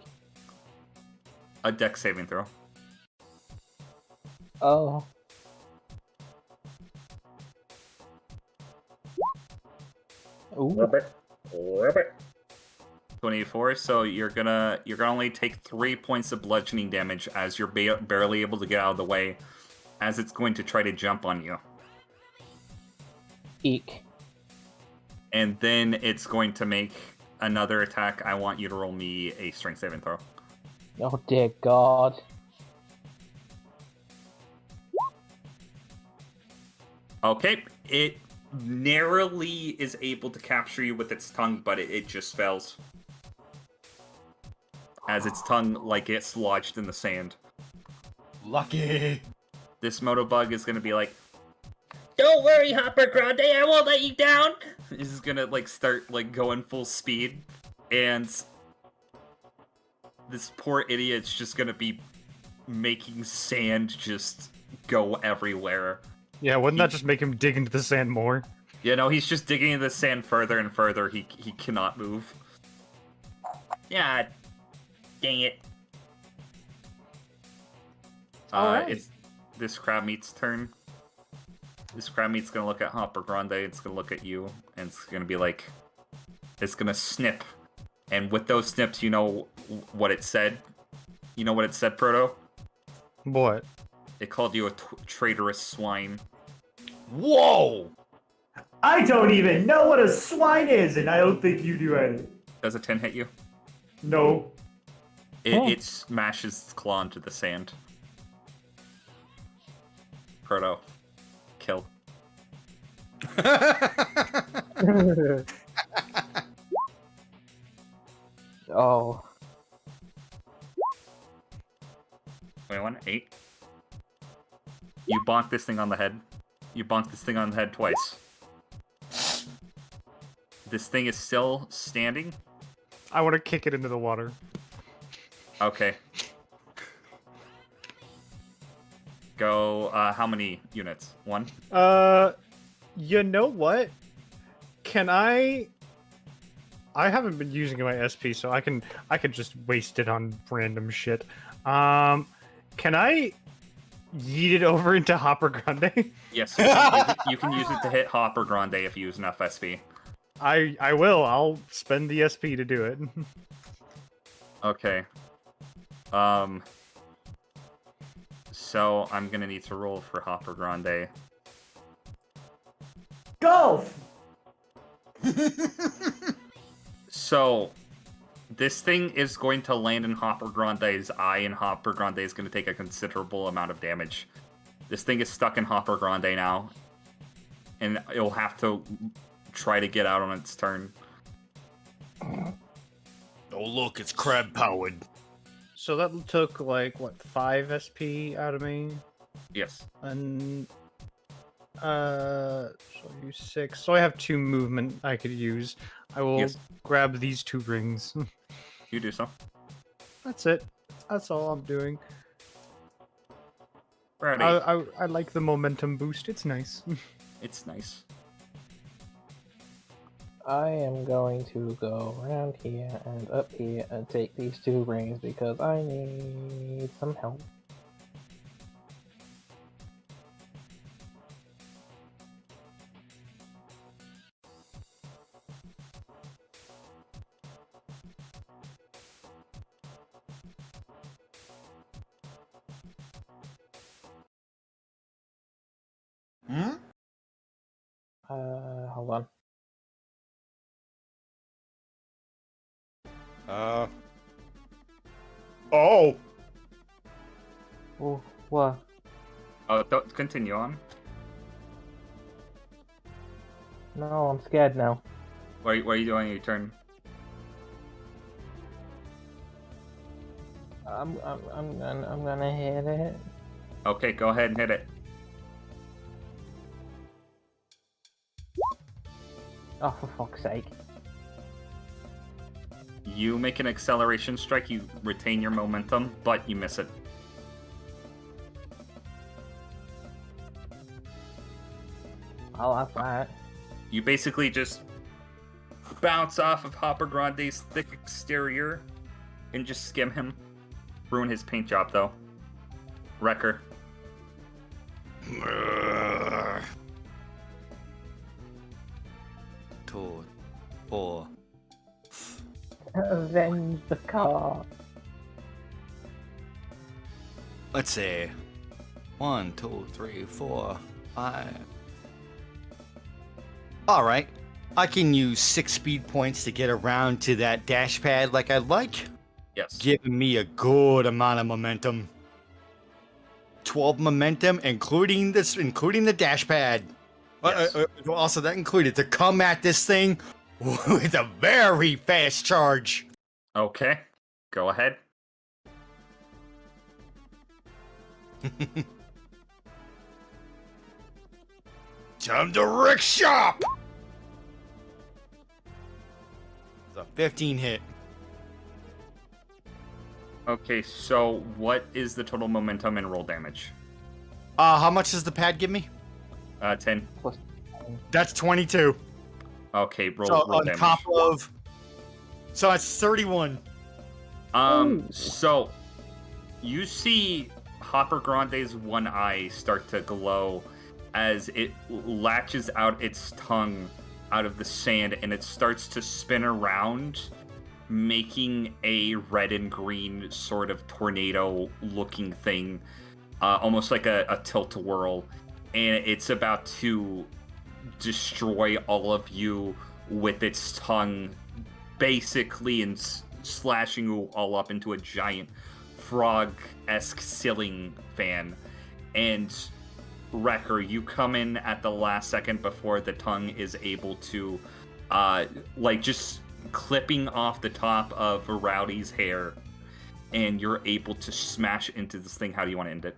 S1: a dex saving throw.
S5: Oh. Ooh.
S1: 24. So you're gonna only take 3 points of bludgeoning damage as you're barely able to get out of the way, as it's going to try to jump on you.
S5: Eek.
S1: And then it's going to make another attack. I want you to roll me a strength saving throw.
S5: Oh dear God.
S1: Okay, it narrowly is able to capture you with its tongue, but it just fails. As its tongue, like, gets lodged in the sand.
S2: Lucky.
S1: This Motobug is gonna be like,
S7: Don't worry, Hopper Grande, I won't let you down.
S1: this is gonna, like, start, like, going full speed, and this poor idiot's just gonna be making sand just go everywhere.
S3: Yeah, wouldn't that just make him dig into the sand more?
S1: You know, he's just digging into the sand further and further. He cannot move.
S7: Yeah, dang it.
S5: Alright.
S1: It's this crab meat's turn. This crab meat's gonna look at Hopper Grande, it's gonna look at you, and it's gonna be like, it's gonna snip. And with those snips, you know what it said? You know what it said, Proto?
S3: What?
S1: It called you a traitorous swine.
S2: Whoa!
S6: I don't even know what a swine is, and I don't think you do either.
S1: Does a 10 hit you?
S6: No.
S1: It smashes its claw into the sand. Proto. Kill.
S5: Oh.
S1: Wait, 1, 8. You bonk this thing on the head. You bonk this thing on the head twice. This thing is still standing.
S3: I want to kick it into the water.
S1: Okay. Go, how many units? 1?
S3: You know what? Can I haven't been using my SP, so I can just waste it on random shit. Can I yeet it over into Hopper Grande?
S1: Yes, you can use it to hit Hopper Grande if you use enough SP.
S3: I will. I'll spend the SP to do it.
S1: Okay. So I'm gonna need to roll for Hopper Grande.
S6: Golf!
S1: So, this thing is going to land in Hopper Grande's eye, and Hopper Grande is going to take a considerable amount of damage. This thing is stuck in Hopper Grande now, and it'll have to try to get out on its turn.
S8: Oh, look, it's crab powered.
S3: So that took, like, what, 5 SP out of me?
S1: Yes.
S3: And, so I use 6. So I have 2 movement I could use. I will
S1: Yes.
S3: grab these 2 rings.
S1: You do so.
S3: That's it. That's all I'm doing.
S1: Rowdy.
S3: I like the momentum boost. It's nice.
S1: It's nice.
S5: I am going to go around here and up here and take these 2 rings because I need some help. Hold on.
S8: Oh!
S5: Oh, what?
S1: Oh, don't continue on.
S5: No, I'm scared now.
S1: What are you doing on your turn?
S5: I'm gonna hit it.
S1: Okay, go ahead and hit it.
S5: Oh, for fuck's sake.
S1: You make an acceleration strike, you retain your momentum, but you miss it.
S5: I'll have that.
S1: You basically just bounce off of Hopper Grande's thick exterior and just skim him. Ruin his paint job, though. Wrecker.
S8: 2, 4.
S5: Avenge the car.
S8: Let's see. 1, 2, 3, 4, 5. Alright. I can use 6 speed points to get around to that dash pad like I'd like.
S1: Yes.
S8: Giving me a good amount of momentum. 12 momentum, including the dash pad.
S1: Yes.
S8: Also, that included to come at this thing with a very fast charge.
S1: Okay. Go ahead.
S8: Time to wreck shop! It's a 15 hit.
S1: Okay, so what is the total momentum and roll damage?
S8: How much does the pad give me?
S1: 10.
S8: That's 22.
S1: Okay, roll,
S8: So
S1: roll
S8: on
S1: damage.
S8: top of... So that's 31.
S1: So you see Hopper Grande's one eye start to glow as it latches out its tongue out of the sand and it starts to spin around, making a red and green sort of tornado looking thing, almost like a tilt-a-whirl, and it's about to destroy all of you with its tongue, basically, and slashing you all up into a giant frog-esque ceiling fan. And Wrecker, you come in at the last second before the tongue is able to, just clipping off the top of Rowdy's hair, and you're able to smash into this thing. How do you want to end it?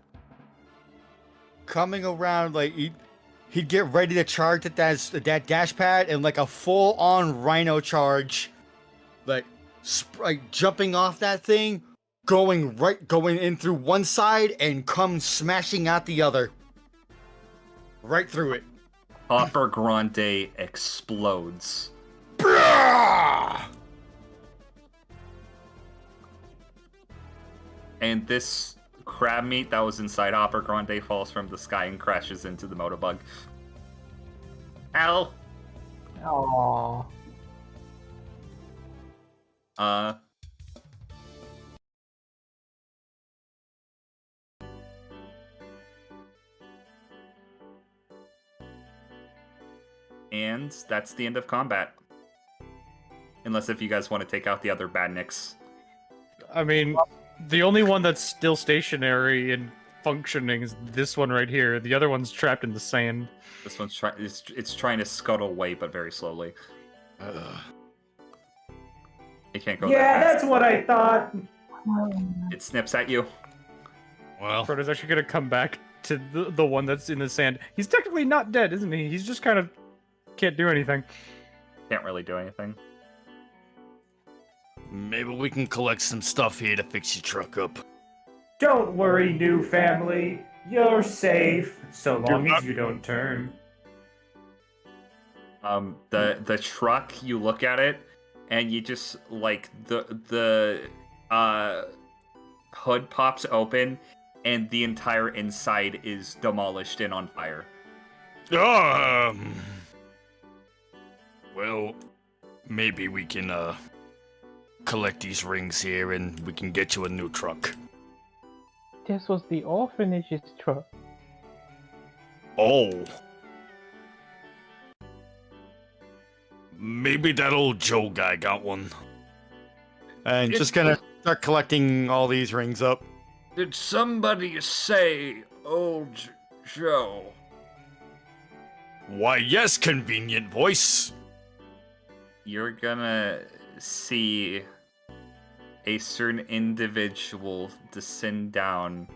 S8: Coming around, like, he'd get ready to charge at that dash pad, and like a full-on rhino charge, like jumping off that thing, going in through one side, and come smashing out the other. Right through it.
S1: Hopper Grande explodes. And this crab meat that was inside Hopper Grande falls from the sky and crashes into the Motobug. Ow!
S5: Aww.
S1: And that's the end of combat. Unless if you guys want to take out the other badniks.
S3: I mean, the only one that's still stationary and functioning is this one right here. The other one's trapped in the sand.
S1: This one's it's trying to scuttle away, but very slowly. It can't go
S6: Yeah,
S1: that fast.
S6: that's what I thought.
S1: It snips at you.
S8: Well,
S3: Frodo's actually gonna come back to the one that's in the sand. He's technically not dead, isn't he? He's just kind of can't do anything.
S1: Can't really do anything.
S8: maybe we can collect some stuff here to fix your truck up.
S6: Don't worry, new family. You're safe, so long as you don't turn.
S1: The truck, you look at it, and you just, like, the hood pops open, and the entire inside is demolished and on fire.
S8: Well, maybe we can, collect these rings here and we can get you a new truck.
S5: This was the orphanage's truck.
S8: Oh. Maybe that old Joe guy got one. And just gonna start collecting all these rings up.
S1: Did somebody say old Joe?
S8: Why, yes, convenient voice.
S1: You're gonna see a certain individual descend down.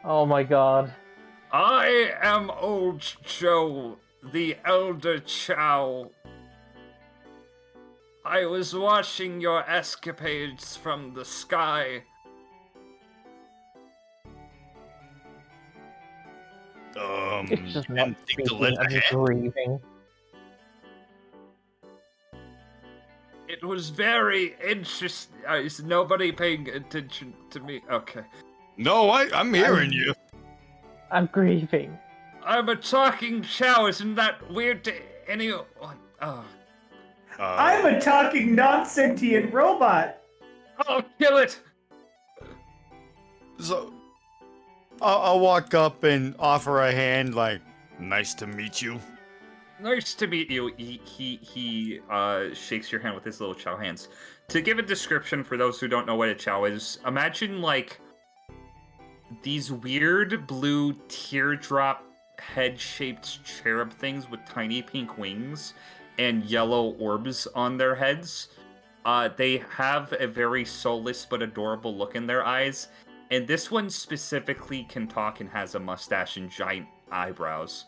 S5: Oh my god.
S1: I am old Joe, the Elder Chow. I was watching your escapades from the sky.
S5: It's just not
S11: didn't think to
S5: speaking
S11: lend a
S5: and
S11: hand.
S5: grieving.
S1: It was very interesting. Is nobody paying attention to me? Okay.
S11: No, I'm hearing you.
S5: I'm grieving.
S1: I'm a talking cow. Isn't that weird to anyone? Oh.
S6: I'm a talking non-sentient robot.
S1: Oh, kill it!
S8: So, I'll walk up and offer a hand, like,
S11: Nice to meet you.
S1: Nice to meet you. He shakes your hand with his little chow hands. To give a description for those who don't know what a chow is, imagine like these weird blue teardrop head-shaped cherub things with tiny pink wings and yellow orbs on their heads. They have a very soulless but adorable look in their eyes, and this one specifically can talk and has a mustache and giant eyebrows.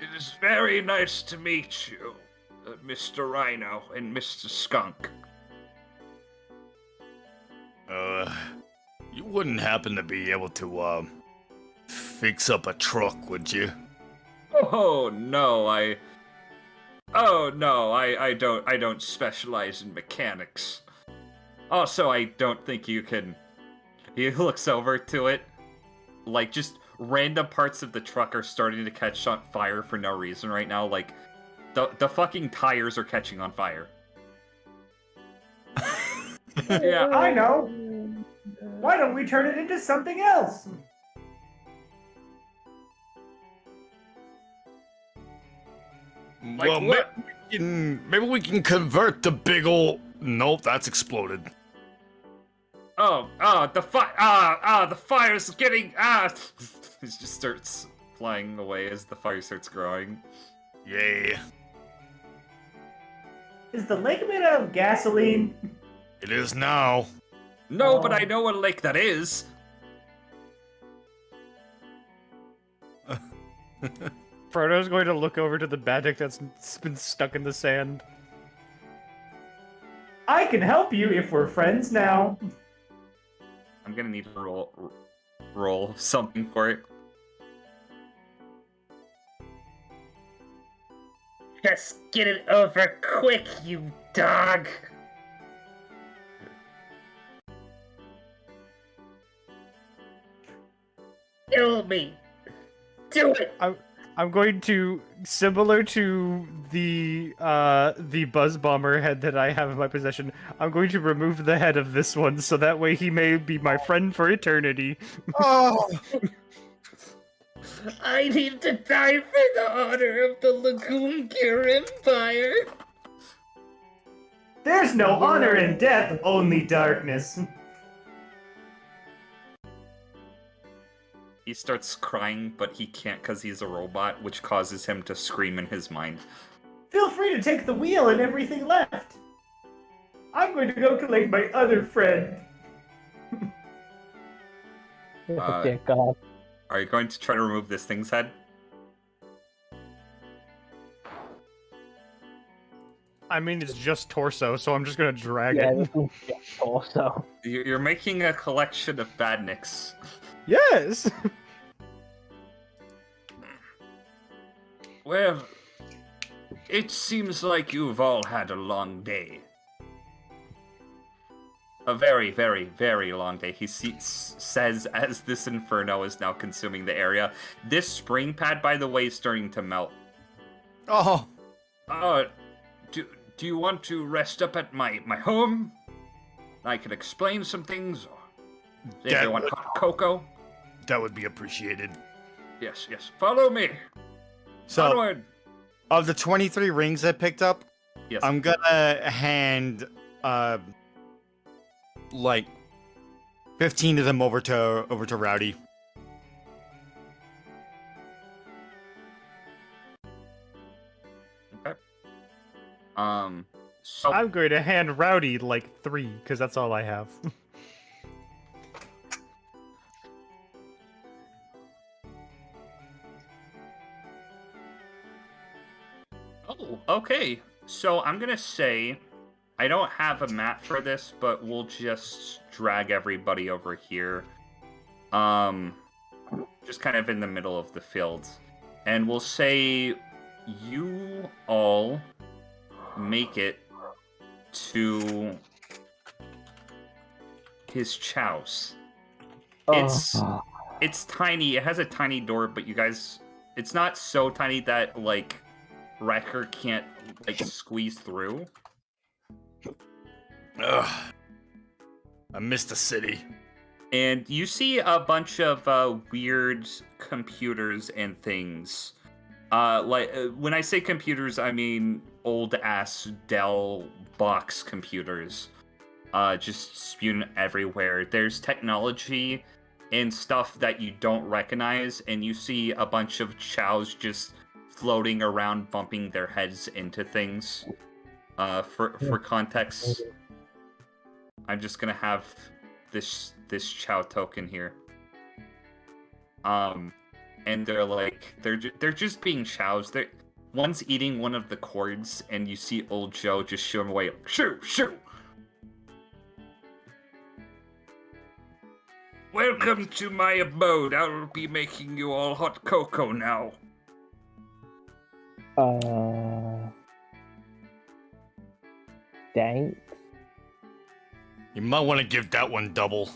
S1: It is very nice to meet you, Mr. Rhino and Mr. Skunk.
S11: You wouldn't happen to be able to, fix up a truck, would you?
S1: Oh no, I don't specialize in mechanics. Also, I don't think you can. He looks over to it, like just random parts of the truck are starting to catch on fire for no reason right now. Like the fucking tires are catching on fire. Yeah,
S6: I know. Why don't we turn it into something else?
S1: Like
S11: well,
S1: what?
S11: maybe we can convert the big ol'... Nope, that's exploded.
S1: The fire's getting, It just starts flying away as the fire starts growing.
S11: Yay.
S6: Is the lake made out of gasoline?
S11: It is now.
S1: No, but I know what lake that is.
S3: Frodo's going to look over to the baddick that's been stuck in the sand.
S6: I can help you if we're friends now.
S1: I'm gonna need to roll something for it.
S7: Just get it over quick, you dog. Kill me. Do it.
S3: I'm going to, similar to the Buzz Bomber head that I have in my possession, I'm going to remove the head of this one so that way he may be my friend for eternity.
S8: oh,
S7: I need to die for the honor of the Lagoon Gear Empire.
S6: There's no honor in death, only darkness.
S1: He starts crying, but he can't because he's a robot, which causes him to scream in his mind.
S6: Feel free to take the wheel and everything left. I'm going to go collect my other friend.
S5: Oh dear God.
S1: Are you going to try to remove this thing's head?
S3: I mean, it's just torso, so I'm just gonna drag
S5: Yeah,
S3: it.
S5: this one's just torso.
S1: You're making a collection of badniks.
S3: Yes!
S1: Well, it seems like you've all had a long day. A very, very, very long day, he says as this inferno is now consuming the area. This spring pad, by the way, is starting to melt.
S8: oh,
S1: Do you want to rest up at my home? I can explain some things. If
S11: That
S1: you want
S11: would-
S1: hot cocoa?
S11: That would be appreciated.
S1: Yes. Follow me.
S8: so
S1: Onward.
S8: of the 23 rings I picked up,
S1: Yes.
S8: I'm gonna hand, like 15 of them over to Rowdy.
S1: Okay. So
S3: I'm going to hand Rowdy like 3, because that's all I have.
S1: Oh, okay. So I'm gonna say, I don't have a map for this, but we'll just drag everybody over here. just kind of in the middle of the field. And we'll say you all make it to his chows. It's tiny. It has a tiny door, but you guys, it's not so tiny that like Wrecker can't like squeeze through.
S11: Ugh. I miss the city.
S1: And you see a bunch of weird computers and things. When I say computers, I mean old-ass Dell box computers. Just spewing everywhere. There's technology and stuff that you don't recognize, and you see a bunch of chows just floating around, bumping their heads into things. For context, I'm just gonna have this chow token here. And they're like they're just being chows. One's eating one of the cords, and you see old Joe just shoo him away. Like, shoo, shoo. Welcome to my abode. I'll be making you all hot cocoa now.
S5: Thanks.
S11: You might want to give that one double.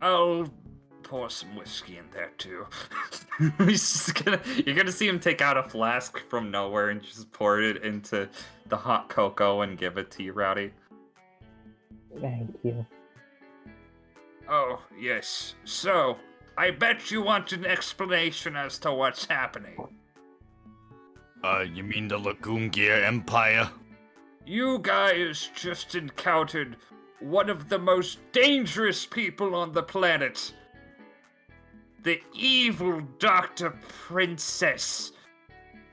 S1: I'll pour some whiskey in there too. You're gonna see him take out a flask from nowhere and just pour it into the hot cocoa and give it to you, Rowdy.
S5: Thank you.
S1: Oh, yes. So, I bet you want an explanation as to what's happening.
S11: You mean the Lagoon Gear Empire?
S1: You guys just encountered one of the most dangerous people on the planet. The evil Dr. Princess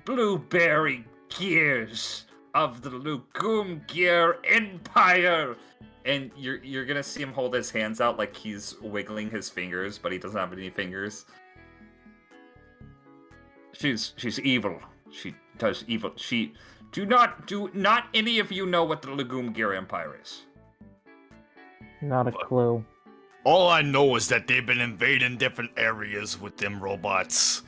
S1: Blueberry Gears of the Lagoon Gear Empire. And you're gonna see him hold his hands out like he's wiggling his fingers, but he doesn't have any fingers. She's evil. She does evil. Do not any of you know what the Lagoon Gear Empire is?
S5: Not a clue.
S11: All I know is that they've been invading different areas with them robots.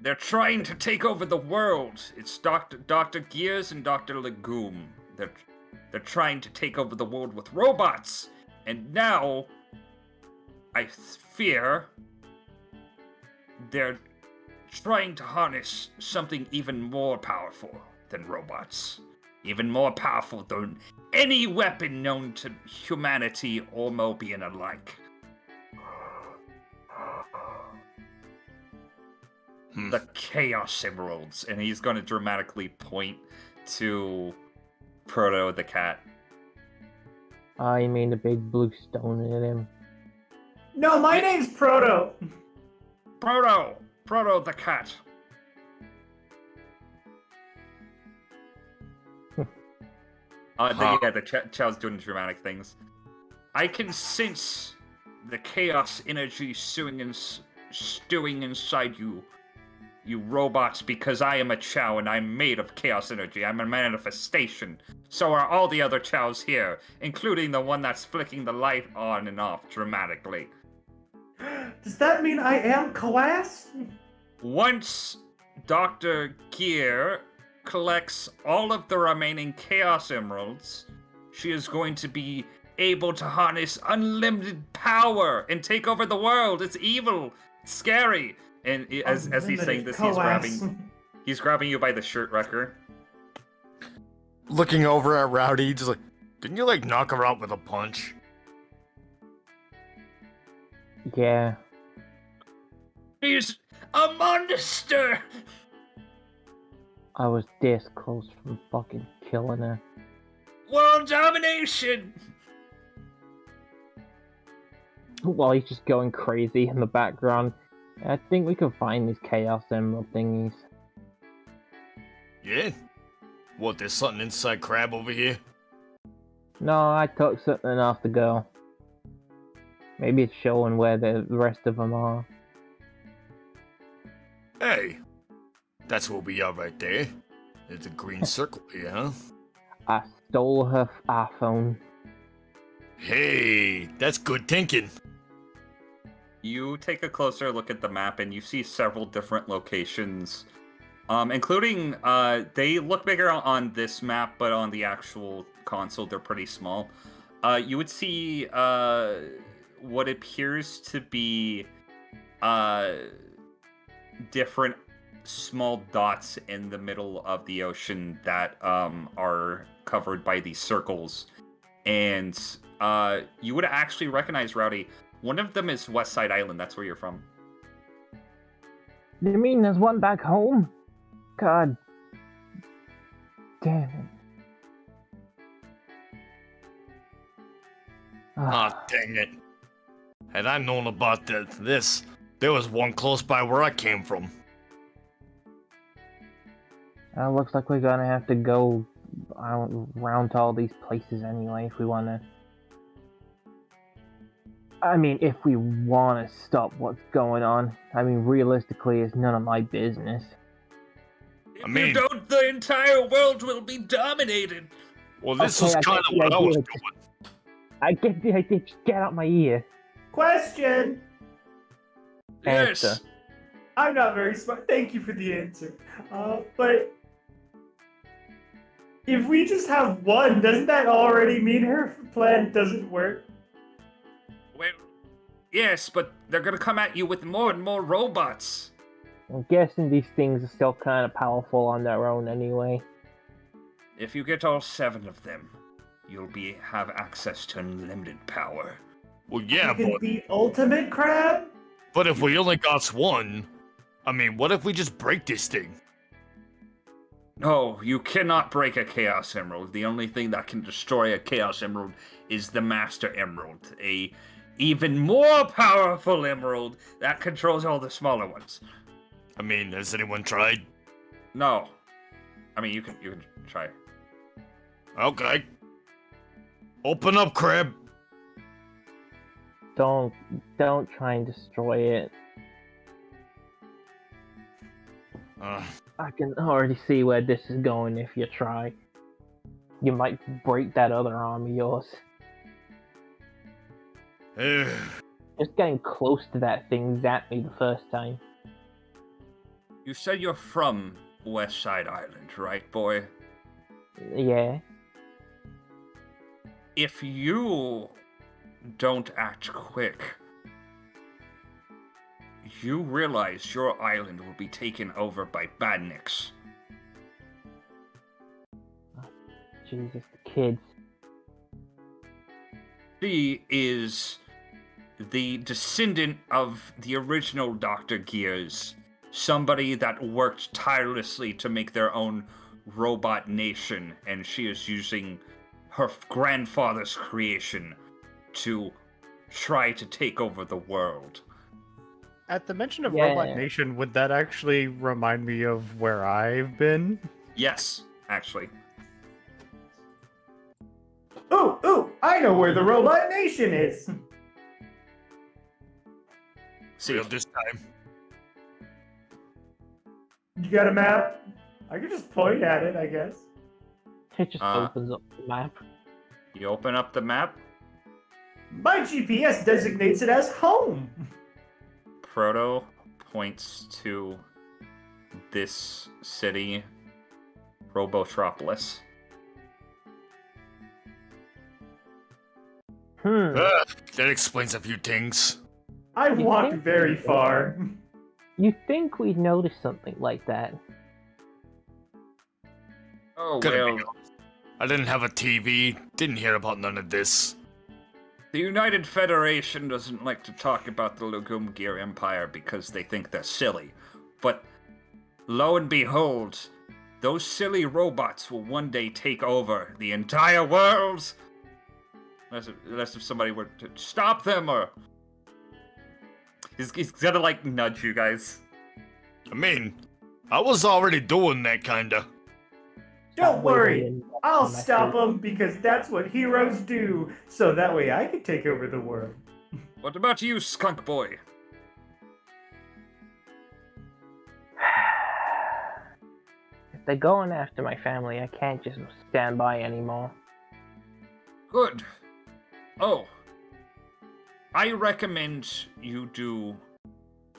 S1: They're trying to take over the world. It's Dr. Gears and Dr. Lagoon. They're trying to take over the world with robots. And now, I fear, they're trying to harness something even more powerful than robots. Even more powerful than any weapon known to humanity or Mobian alike. The Chaos Emeralds. And he's going to dramatically point to Proto the cat.
S5: Oh, you mean the big blue stone in him?
S6: No, my name's Proto.
S1: Proto the cat. The chow's doing dramatic things. I can sense the chaos energy stewing inside you robots, because I am a chow and I'm made of chaos energy. I'm a manifestation. So are all the other chows here, including the one that's flicking the light on and off dramatically.
S6: Does that mean I am Coas?
S1: Once Dr. Gear collects all of the remaining Chaos Emeralds, she is going to be able to harness unlimited power and take over the world. It's evil. It's scary. And as he's saying this, he's grabbing you by the shirt, Wrecker.
S11: Looking over at Rowdy, just like, didn't you like knock her out with a punch?
S5: Yeah.
S1: He's a monster!
S5: I was this close from fucking killing her.
S1: World domination!
S5: While he's just going crazy in the background, I think we can find these Chaos Emerald thingies.
S11: Yeah? What, there's something inside Crab over here?
S5: No, I took something off the go. Maybe it's showing where the rest of them are.
S11: Hey! That's where we are right there. There's a green circle here, huh?
S5: I stole her iPhone.
S11: Hey, that's good thinking.
S1: You take a closer look at the map and you see several different locations, including, they look bigger on this map, but on the actual console, they're pretty small. You would see what appears to be different small dots in the middle of the ocean that are covered by these circles. And you would actually recognize, Rowdy, one of them is West Side Island. That's where you're from.
S5: You mean there's one back home? God damn it.
S11: Ah, dang it. Had I known about this, there was one close by where I came from.
S5: Looks like we're gonna have to go around to all these places anyway if we wanna... I mean, if we wanna stop what's going on. I mean, realistically, it's none of my business.
S1: If you don't, the entire world will be dominated.
S11: Well, this was kind of what I was doing.
S5: I get the idea, just get out my ear.
S6: Question!
S1: Yes.
S5: Answer.
S6: I'm not very smart. Thank you for the answer. But if we just have one, doesn't that already mean her plan doesn't work?
S1: Well, yes, but they're gonna come at you with more and more robots.
S5: I'm guessing these things are still kind of powerful on their own anyway.
S1: If you get all 7 of them, you'll have access to unlimited power.
S11: Well, yeah,
S6: You can be ultimate crab?
S11: but if we only got one, I mean, what if we just break this thing?
S1: No, you cannot break a Chaos Emerald. The only thing that can destroy a Chaos Emerald is the Master Emerald, a even more powerful emerald that controls all the smaller ones.
S11: I mean, has anyone tried?
S1: No. I mean, you can try.
S11: Okay. Open up, Crab.
S5: Don't try and destroy it. I can already see where this is going if you try. You might break that other arm of yours. Just getting close to that thing zapped me the first time.
S1: You said you're from West Side Island, right, boy?
S5: Yeah.
S1: If you don't act quick, you realize your island will be taken over by badniks.
S5: Jesus, the kids.
S1: She is the descendant of the original Dr. Gears, somebody that worked tirelessly to make their own robot nation, and she is using her grandfather's creation to try to take over the world.
S3: At the mention of Robot Nation, would that actually remind me of where I've been?
S1: Yes, actually.
S6: Ooh, I know where the Robot Nation is.
S11: See you this time.
S6: You got a map? I could just point at it, I guess.
S5: It just opens up the map.
S1: You open up the map.
S6: My GPS designates it as home.
S1: Proto points to this city, Robotropolis.
S11: That explains a few things.
S6: I walked very far.
S5: You'd think we'd notice something like that.
S1: Oh,
S11: Could've
S1: well.
S11: I didn't have a TV, didn't hear about none of this.
S1: The United Federation doesn't like to talk about the Legume Gear Empire because they think they're silly. But lo and behold, those silly robots will one day take over the entire world. Unless if somebody were to stop them, or... He's gonna, like, nudge you guys.
S11: I mean, I was already doing that kinda.
S6: Don't worry, I'll stop them because that's what heroes do, so that way I can take over the world.
S1: What about you, skunk boy?
S5: If they're going after my family, I can't just stand by anymore.
S1: Good. Oh. I recommend you do...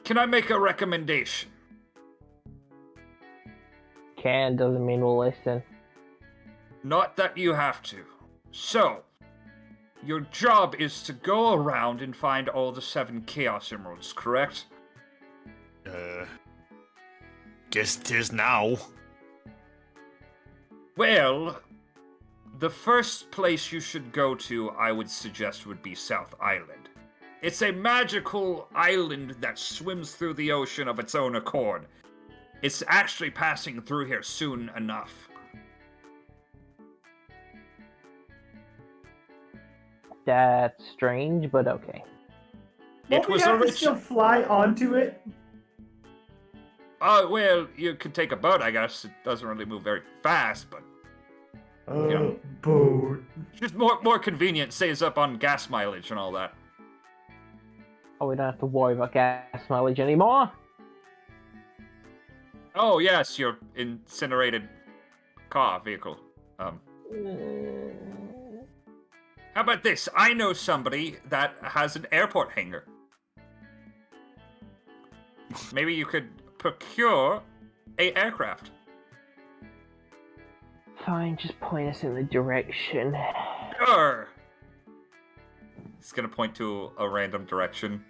S1: Can I make a recommendation?
S5: Can doesn't mean we'll listen.
S1: Not that you have to. So, your job is to go around and find all the 7 Chaos Emeralds, correct?
S11: Guess 'tis now.
S1: Well, the first place you should go to, I would suggest, would be South Island. It's a magical island that swims through the ocean of its own accord. It's actually passing through here soon enough.
S5: That's strange, but okay.
S6: Won't we have to still fly onto it?
S1: Oh, well, you could take a boat, I guess. It doesn't really move very fast, but...
S6: Boat.
S1: Just more convenient, saves up on gas mileage and all that.
S5: Oh, we don't have to worry about gas mileage anymore.
S1: Oh, yes, your incinerated vehicle. How about this? I know somebody that has an airport hangar. Maybe you could procure a aircraft.
S5: Fine, just point us in the direction.
S1: Sure. He's gonna point to a random direction.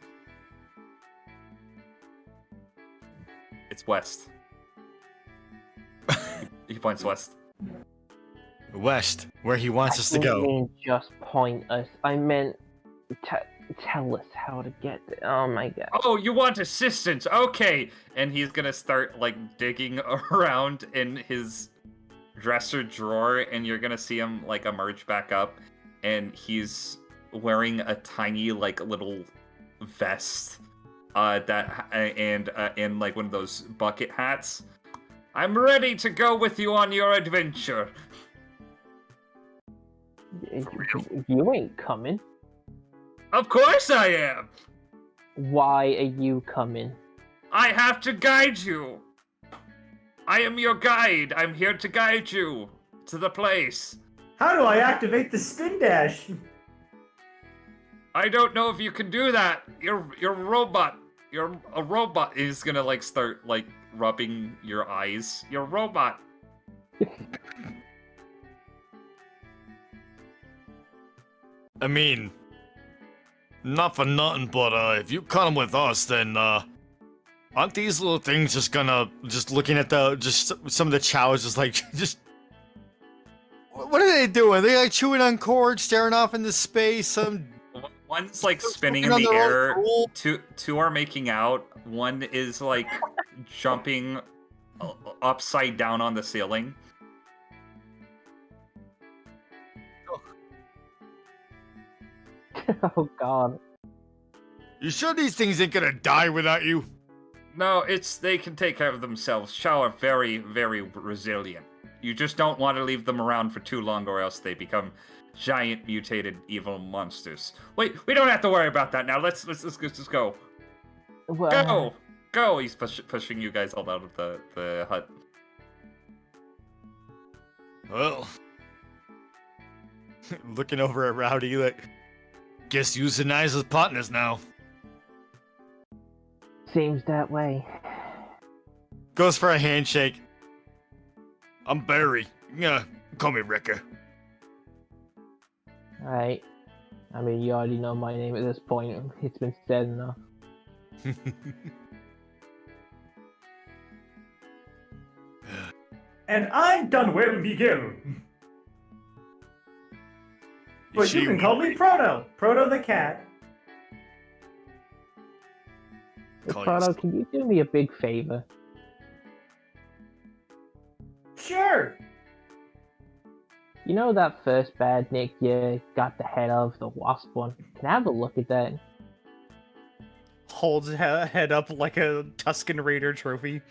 S1: It's west. He points west.
S11: West, where he wants us to
S5: I didn't
S11: go.
S5: mean just point us. I meant tell us how to get there. Oh my god.
S1: Oh, you want assistance? Okay. And he's gonna start, like, digging around in his dresser drawer, and you're gonna see him, like, emerge back up, and he's wearing a tiny, like, little vest, and like one of those bucket hats. I'm ready to go with you on your adventure.
S5: You ain't coming.
S1: Of course I am.
S5: Why are you coming?
S1: I have to guide you. I am your guide. I'm here to guide you to the place.
S6: How do I activate the spin dash?
S1: I don't know if you can do that. You're a robot. You're a robot. He's gonna, like, start, like, rubbing your eyes. You're a robot.
S11: I mean, not for nothing, but if you come with us, then aren't these little things just gonna looking at some of the chows, just like just what are they doing? They like chewing on cords, staring off into space.
S1: One's like spinning in the air. Two are making out. One is like jumping upside down on the ceiling.
S5: Oh god.
S11: You sure these things ain't gonna die without you?
S1: No, they can take care of themselves. Chow are very, very resilient. You just don't want to leave them around for too long, or else they become giant, mutated, evil monsters. Wait, we don't have to worry about that now. Let's go.
S5: Well,
S1: Go! He's pushing you guys all out of the hut.
S11: Well, looking over at Rowdy, like, guess you's and I's as partners now.
S5: seems that way.
S11: Goes for a handshake. I'm Barry. Yeah, call me Wrecker.
S5: Alright. I mean, you already know my name at this point. It's been said enough.
S6: And I'm done will begin. But you can call me Proto. Proto the cat.
S5: Proto, can you do me a big favor?
S6: Sure.
S5: You know that first badnik you got the head of, the wasp one? Can I have a look at that?
S3: Holds head up like a Tusken Raider trophy.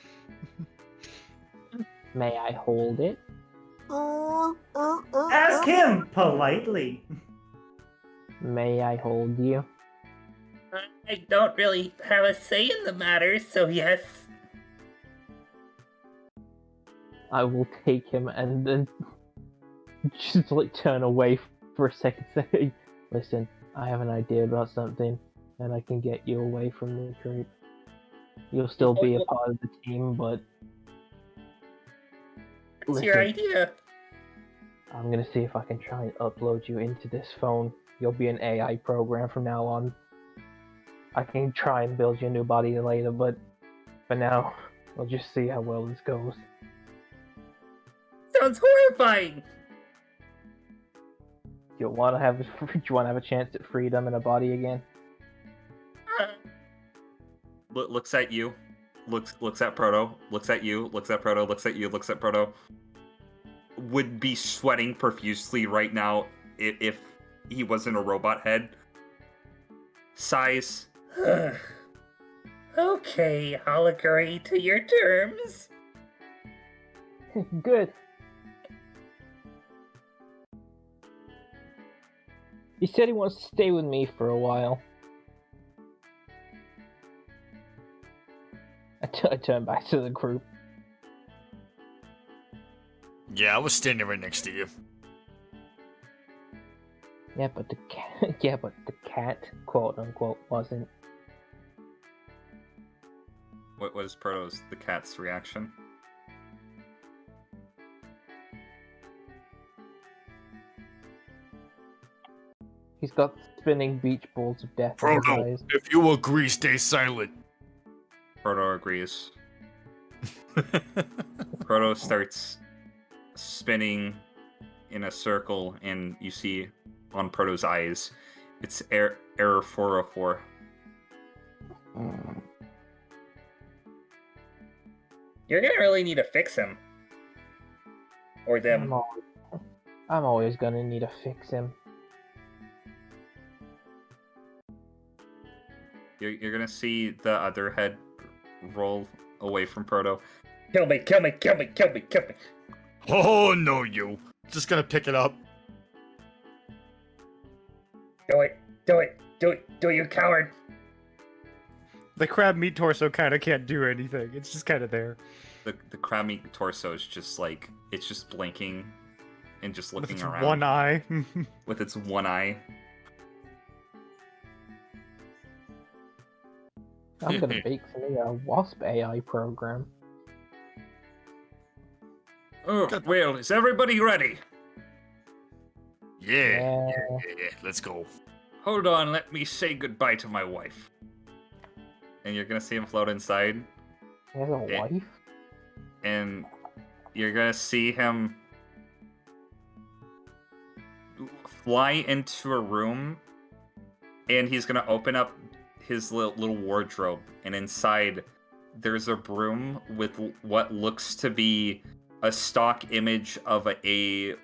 S5: May I hold it?
S6: Ask him politely.
S5: May I hold you?
S7: I don't really have a say in the matter, so yes.
S5: I will take him and then just like turn away for a second, say, listen, I have an idea about something, and I can get you away from the group. You'll still be a part of the team, but
S7: What's your idea?
S5: I'm gonna see if I can try and upload you into this phone. You'll be an AI program from now on. I can try and build you a new body later, but for now, we'll just see how well this goes.
S7: Sounds horrifying!
S5: Do you want to have a chance at freedom and a body again?
S1: Looks at you. Looks at Proto. Looks at you. Looks at Proto. Looks at you. Looks at Proto. Would be sweating profusely right now if he wasn't a robot head. Sighs.
S7: Okay, I'll agree to your terms.
S5: Good. He said he wants to stay with me for a while. I turn back to the group.
S11: Yeah, I was standing right next to you.
S5: Yeah, but the cat. Yeah, but the cat, quote unquote, wasn't.
S1: What was the cat's reaction?
S5: He's got spinning beach balls of death in his
S11: Proto,
S5: eyes.
S11: if you agree, stay silent.
S1: Proto agrees. Proto starts spinning in a circle, and you see on Proto's eyes, it's error 404.
S7: You're gonna really need to fix him. Or them.
S5: I'm always gonna need to fix him.
S1: You're gonna see the other head roll away from Proto.
S7: Kill me, kill me, kill me, kill me, kill me.
S11: Oh, no, you. Just gonna pick it up.
S7: Do it, do it, do it, do it, you coward.
S3: The crab meat torso kind of can't do anything. It's just kind of there.
S1: The crab meat torso is just like, it's just blinking and just looking
S3: With its
S1: around.
S3: one eye.
S1: With its one eye.
S5: I'm gonna make a wasp AI program.
S1: Oh, well, is everybody ready?
S11: Yeah. Let's go.
S1: Hold on, let me say goodbye to my wife. And you're gonna see him float inside.
S5: He has a wife?
S1: And you're gonna see him fly into a room, and he's gonna open up his little wardrobe, and inside there's a broom with what looks to be a stock image of a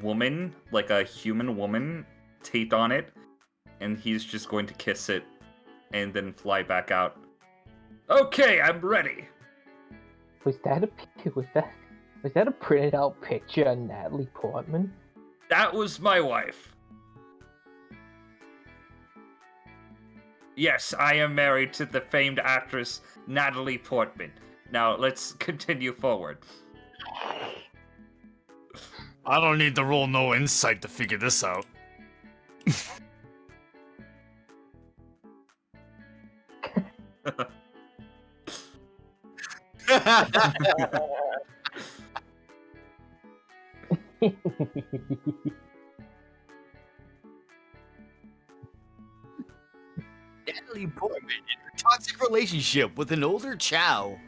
S1: woman, like a human woman, taped on it, and he's just going to kiss it and then fly back out. Okay, I'm ready.
S5: Was that a printed out picture of Natalie Portman?
S1: That was my wife. Yes, I am married to the famed actress Natalie Portman. Now, let's continue forward.
S11: I don't need to roll no insight to figure this out. Natalie Portman in her toxic relationship with an older Chow.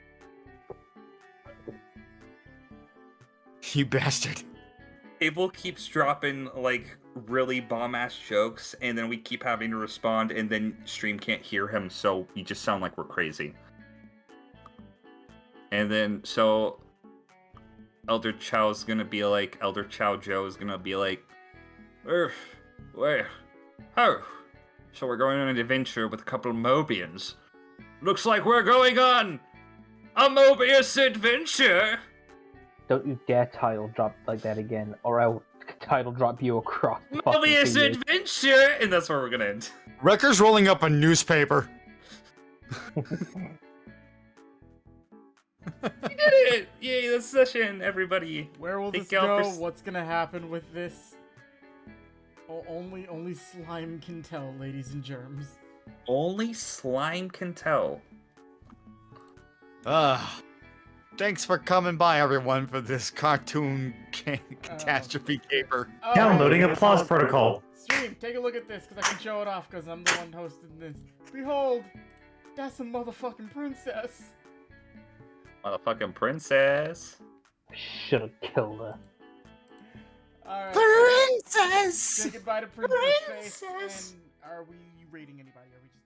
S11: You bastard.
S1: Abel keeps dropping, like, really bomb-ass jokes, and then we keep having to respond, and then stream can't hear him, so we just sound like we're crazy. And then, so, Elder Chow Joe is gonna be like, wait, oh, so we're going on an adventure with a couple of Mobians. Looks like we're going on a Mobius adventure!
S5: Don't you dare title drop like that again, or I'll title drop you across the fucking
S1: Mobius
S5: TV.
S1: adventure! And that's where we're gonna end.
S11: Wrecker's rolling up a newspaper.
S1: We did it! Yay, the session, everybody.
S4: Where will
S1: Thank
S4: this
S1: y'all
S4: go?
S1: for
S4: What's gonna happen with this? Only slime can tell, ladies and germs.
S1: Only slime can tell.
S8: Thanks for coming by, everyone, for this cartoon catastrophe caper.
S6: Downloading applause protocol.
S4: Stream, take a look at this, because I can show it off, because I'm the one hosting this. Behold, that's a motherfucking princess.
S1: Motherfucking princess.
S5: Should have killed her.
S4: Alright.
S9: Princess!
S4: Say goodbye to Princess Face, and are we rating anybody? Are we just